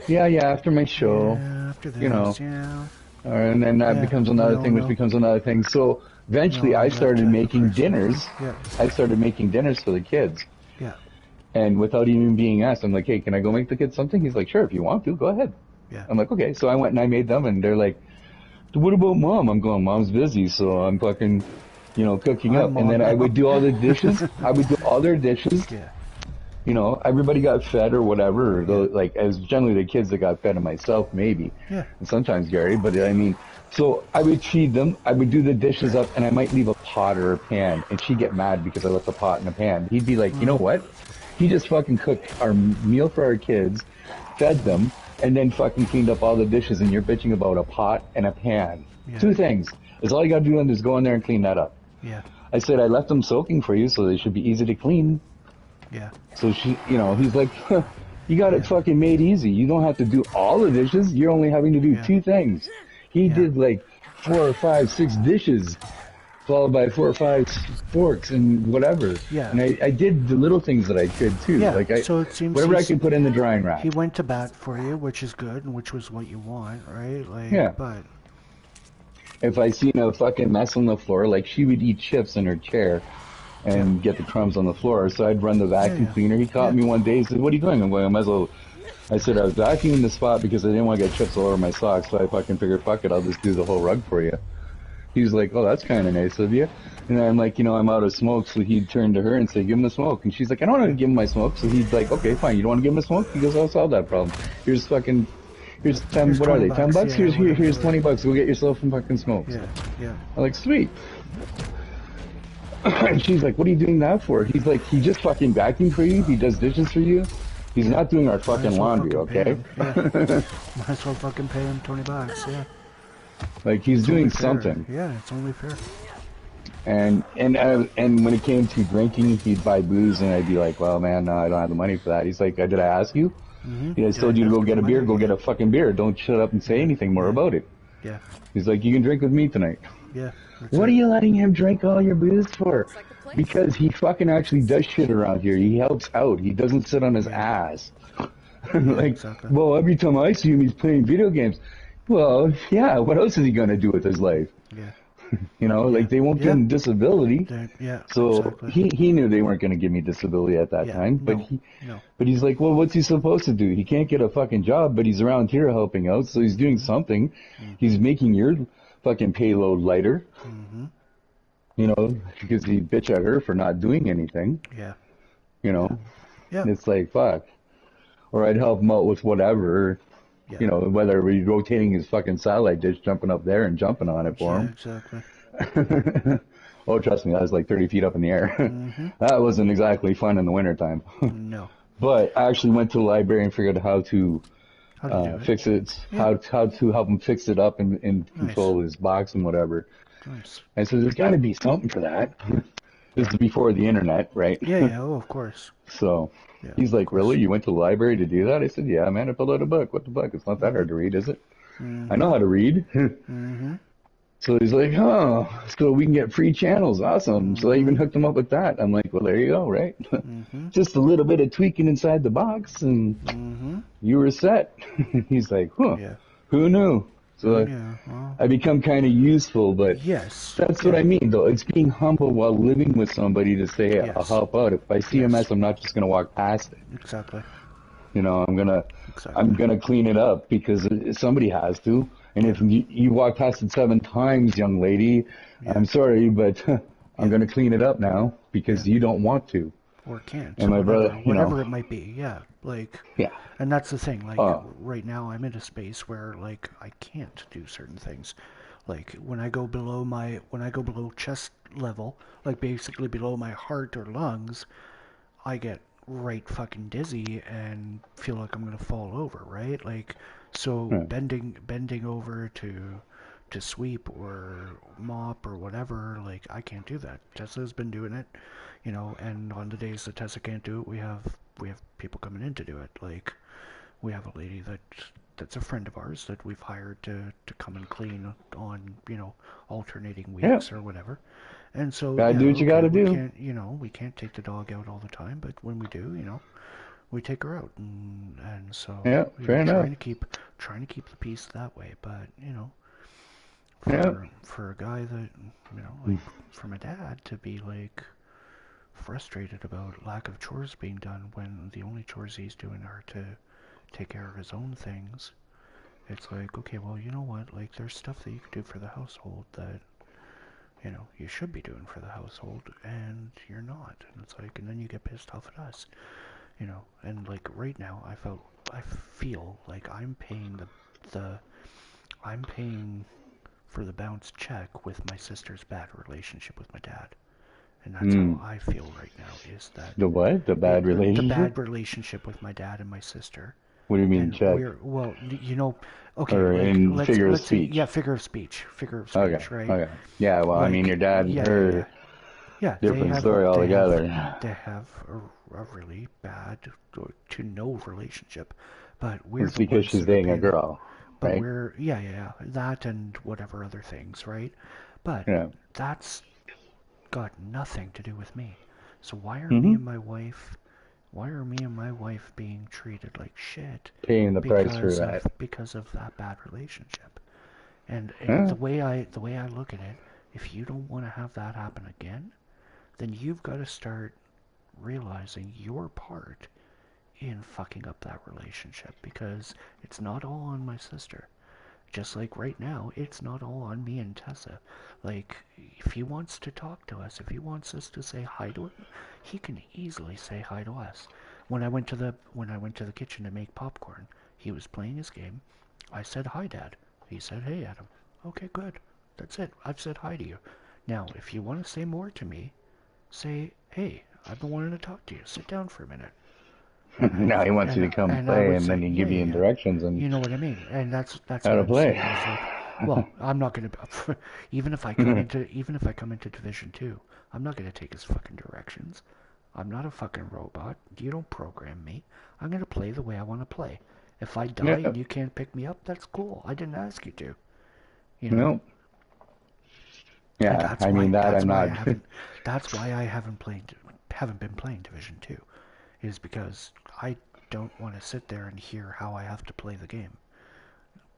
Yeah, after my show. Yeah, after this, And then that becomes another thing, which becomes another thing. So eventually I started making dinners. Yeah. I started making dinners for the kids. Yeah. And without even being asked, I'm like, hey, can I go make the kids something? He's like, sure, if you want to, go ahead. Yeah. I'm like, okay. So I went and I made them, and they're like, what about mom? I'm going, mom's busy, so I'm fucking, cooking up. And then I would do all the dishes. I would do all their dishes. Yeah. Everybody got fed or whatever. Or as generally the kids that got fed and myself, maybe. Yeah. And sometimes Gary, but I mean, so I would feed them. I would do the dishes up, and I might leave a pot or a pan, and she'd get mad because I left the pot in a pan. He'd be like, you know what? He just fucking cooked our meal for our kids, fed them, and then fucking cleaned up all the dishes, and you're bitching about a pot and a pan. Yeah. 2 things. Is all you gotta do is go in there and clean that up. Yeah. I said, I left them soaking for you, so they should be easy to clean. Yeah. So he's like, you got it fucking made easy. You don't have to do all the dishes. You're only having to do 2 things. He did like 4 or 5, 6 dishes. followed by 4 or 5 forks and whatever. Yeah. And I did the little things that I could too. Yeah, Like so it seems whatever I could put in the drying rack. He went to bat for you, which is good, and which was what you want, right? Like, Yeah. But if I seen a fucking mess on the floor, like she would eat chips in her chair and get the crumbs on the floor, so I'd run the vacuum cleaner. He caught me one day. He said, "What are you doing?" I'm going, "I might as well." I said, "I was vacuuming the spot because I didn't want to get chips all over my socks, so I fucking figured, fuck it, I'll just do the whole rug for you." He was like, "Oh, that's kind of nice of you." And I'm like, I'm out of smoke, so he'd turn to her and say, "Give him the smoke." And she's like, "I don't want to give him my smoke." So he'd like, "Okay, fine, you don't want to give him the smoke?" He goes, "I'll solve that problem. Here's 10, Here's what are they, 20 10 bucks? yeah, Here's 20 bucks, go get yourself some fucking smokes. Yeah. I'm like, sweet. And she's like, "What are you doing that for?" He's like, "He just fucking vacuumed for you, he does dishes for you. He's not doing our fucking laundry, okay?" Might as well fucking pay him $20, yeah. Like, he's doing something. Yeah, it's only fair. And when it came to drinking, he'd buy booze, and I'd be like, "Well, man, no, I don't have the money for that." He's like, "Did I ask you?" I told you to go get a beer, go get a fucking beer. Don't shut up and say anything more about it. Yeah. He's like, "You can drink with me tonight." Yeah. What are you letting him drink all your booze for? Because he fucking actually does shit around here. He helps out. He doesn't sit on his ass. Like, well, every time I see him, he's playing video games. Well, yeah, what else is he going to do with his life? Yeah. Like, they won't give him disability. So exactly. he knew they weren't going to give me disability at that time. But but he's like, well, what's he supposed to do? He can't get a fucking job, but he's around here helping out, so he's doing something. He's making your fucking payload lighter. Because he bitch at her for not doing anything. Yeah. And it's like, fuck. Or I'd help him out with whatever. Whether we're rotating his fucking satellite dish, jumping up there and jumping on it for him. Exactly. Oh, trust me, that was like 30 feet up in the air. That wasn't exactly fun in the wintertime. No. But I actually went to the library and figured out how to fix it, how to help him fix it up and control his box and whatever. Nice. And so there's got to be something for that. This is before the internet, right? Yeah, of course. So he's like, "Really? You went to the library to do that?" I said, "Yeah, man, I pulled out a book. What the fuck? It's not that hard to read, is it?" I know how to read. So he's like, "Oh, so we can get free channels. Awesome." So I even hooked him up with that. I'm like, "Well, there you go, right? Just a little bit of tweaking inside the box, and you were set." He's like, "Huh? Who knew?" So I become kind of useful, but that's what I mean, though. It's being humble while living with somebody to say, "Hey, I'll help out." If I see a mess, I'm not just gonna walk past it. Exactly. I'm gonna clean it up because somebody has to. And if you walk past it 7 times, young lady, I'm sorry, but I'm gonna clean it up now because you don't want to. Or can't. And my brother, whatever it might be, and that's the thing, right now I'm in a space where, I can't do certain things. Like, when I go below chest level, basically below my heart or lungs, I get right fucking dizzy and feel like I'm gonna fall over, right? So bending over to sweep or mop or whatever, I can't do that. Tessa's been doing it, and on the days that Tessa can't do it, we have people coming in to do it. We have a lady that's a friend of ours that we've hired to come and clean on, alternating weeks or whatever. And so gotta do what you gotta do. We can't take the dog out all the time, but when we do, we take her out, and so fair enough. Trying to keep the peace that way, but for a guy that for my dad to be frustrated about lack of chores being done when the only chores he's doing are to take care of his own things, it's like, okay, well, you know what, there's stuff that you could do for the household that you should be doing for the household, and you're not, and it's and then you get pissed off at us. And right now, I feel like I'm paying I'm paying for the bounce check with my sister's bad relationship with my dad, and that's how I feel right now. Is that the what? The bad relationship? The bad relationship with my dad and my sister. What do you mean check? Okay. Or in figure of speech. Figure of speech. Right? Okay. Yeah. Well, I mean, your dad and her. Yeah, different story altogether. They have a really bad to no relationship, but we're it's because she's dating a girl, but right? we're that and whatever other things, right? But that's got nothing to do with me. So why are Mm-hmm. why are me and my wife being treated like shit Paying the price for that. because of that bad relationship? And Yeah. the way I look at it, if you don't want to have that happen again, then you've got to start realizing your part in fucking up that relationship, because it's not all on my sister. Just like right now, it's not all on me and Tessa. Like, if he wants to talk to us, if he wants us to say hi to him, he can easily say hi to us. When I went to the kitchen to make popcorn, he was playing his game. I said hi, Dad. He said, hey, Adam. Okay, good. That's it. I've said hi to you. Now, if you want to say more to me, say, hey, I've been wanting to talk to you. Sit down for a minute. Now he wants you to come play, and then he give you directions and you know what I mean. And that's how what to I'm play. saying. Is like, well, I'm not gonna even if I come into Division 2, I'm not gonna take his fucking directions. I'm not a fucking robot. You don't program me. I'm gonna play the way I want to play. If I die and you can't pick me up, that's cool. I didn't ask you to. You know. No. Yeah, I mean that I'm not. That's why I haven't been playing Division 2. Is because I don't want to sit there and hear how I have to play the game.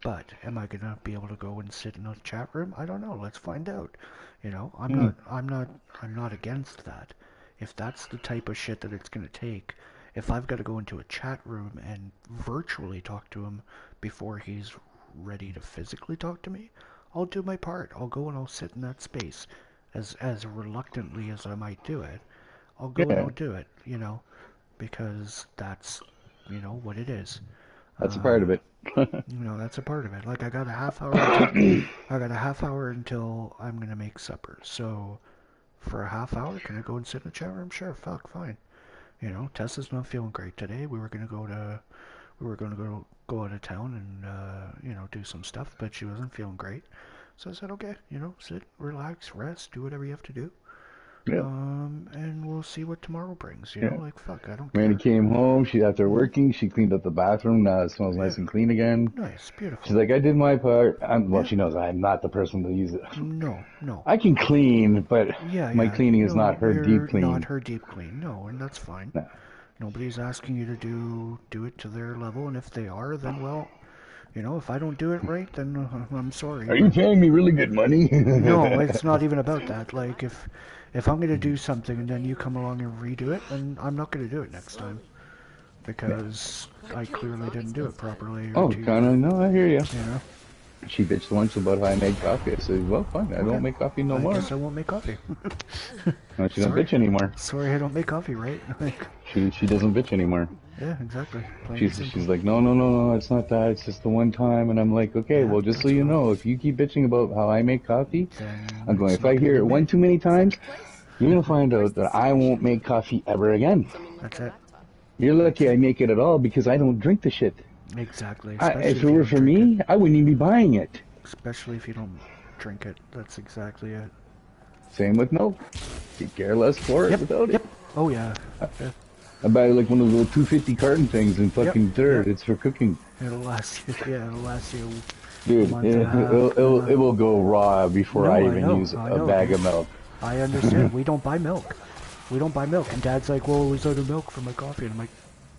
But am I gonna be able to go and sit in a chat room? I don't know. Let's find out. You know, I'm not against that. If that's the type of shit that it's gonna take, if I've got to go into a chat room and virtually talk to him before he's ready to physically talk to me, I'll do my part. I'll go and I'll sit in that space, as reluctantly as I might do it. I'll go and I'll do it. You know. Because that's, you know, what it is. That's a part of it. You know, that's a part of it. Like, I got a half hour until I'm gonna make supper. So, for a half hour, can I go and sit in the chat room? Sure, fuck, fine. You know, Tessa's not feeling great today. We were gonna go out of town and you know, do some stuff, but she wasn't feeling great. So I said, okay, you know, sit, relax, rest, do whatever you have to do. Yeah. And we'll see what tomorrow brings, you know, like, fuck, I don't care. Randy came home, after working, she cleaned up the bathroom, now it smells nice and clean again. Nice, beautiful. She's like, I did my part. She knows I'm not the person to use it. No. I can clean, but my cleaning is not her deep clean. Not her deep clean, no, and that's fine. No. Nobody's asking you to do it to their level, and if they are, then, well, you know, if I don't do it right, then I'm sorry. Are you paying me really good money? No, it's not even about that. Like, if I'm going to do something and then you come along and redo it, then I'm not going to do it next time. Because I clearly didn't do it properly. Oh, kind of, no, I hear you. You know? She bitched once about how I made coffee. I said, well, fine, I don't make coffee no more. I guess I won't make coffee. No, she don't bitch anymore. Sorry, I don't make coffee, right? She doesn't bitch anymore. Yeah, exactly. She's like, no, it's not that. It's just the one time. And I'm like, okay, well, just so you know, if you keep bitching about how I make coffee, I'm going, if I hear it one too many times, you're going to find out that I won't make coffee ever again. That's it. You're lucky I make it at all because I don't drink the shit. Exactly. If it were for me, I wouldn't even be buying it. Especially if you don't drink it. That's exactly it. Same with milk. You care less for it without it. Oh, yeah. I buy like one of those little 250 carton things and fucking dirt. It's for cooking. It'll last you. Yeah, it'll last you. Dude, it will go raw before I even use a bag of milk. I understand. We don't buy milk. And Dad's like, well, we out of milk for my coffee. And I'm like,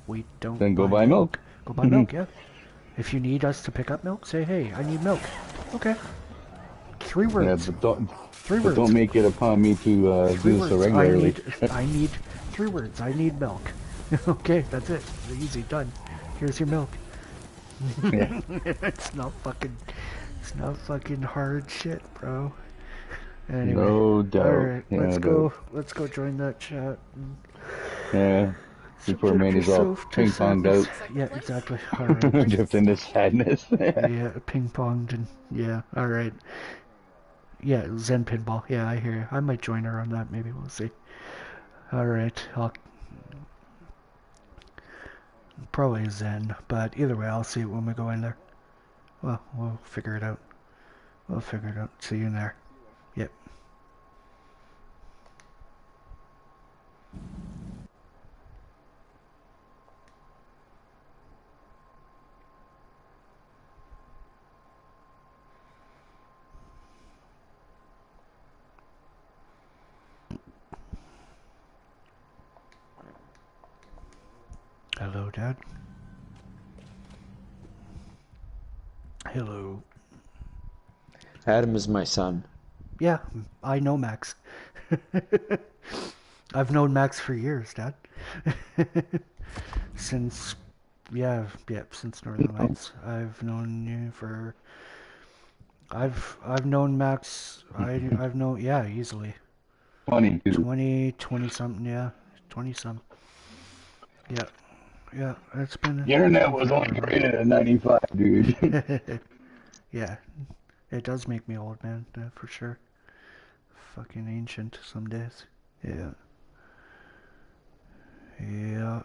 we don't. Then go buy milk. Go buy milk, yeah. If you need us to pick up milk, say, hey, I need milk. Okay. 3 words. Yeah, but Three words. Don't make it upon me to do this so regularly. I need 3 words. I need milk. Okay, that's it. Easy, done. Here's your milk. Yeah. It's not fucking hard shit, bro. Anyway, no doubt. Alright, let's go join that chat. Yeah. Before Manny's all ping-ponged out. Yeah, exactly. Alright. Drift into sadness. Yeah, ping-ponged and, yeah, alright. Yeah, Zen Pinball. Yeah, I hear you. I might join her on that, maybe. We'll see. Alright, probably Zen, but either way, I'll see it when we go in there. Well, we'll figure it out. See you in there. Yep. Hello, Dad. Hello. Adam is my son. Yeah, I know Max. I've known Max for years, Dad. Since, since Northern Lights. I've known you for. I've known Max. I've known, yeah, easily. 22. 20 something, yeah, 20 some. Yeah, it's been. The internet been was only forever. created in 95, dude. Yeah, it does make me old, man, for sure. Fucking ancient some days. Yeah. Yeah.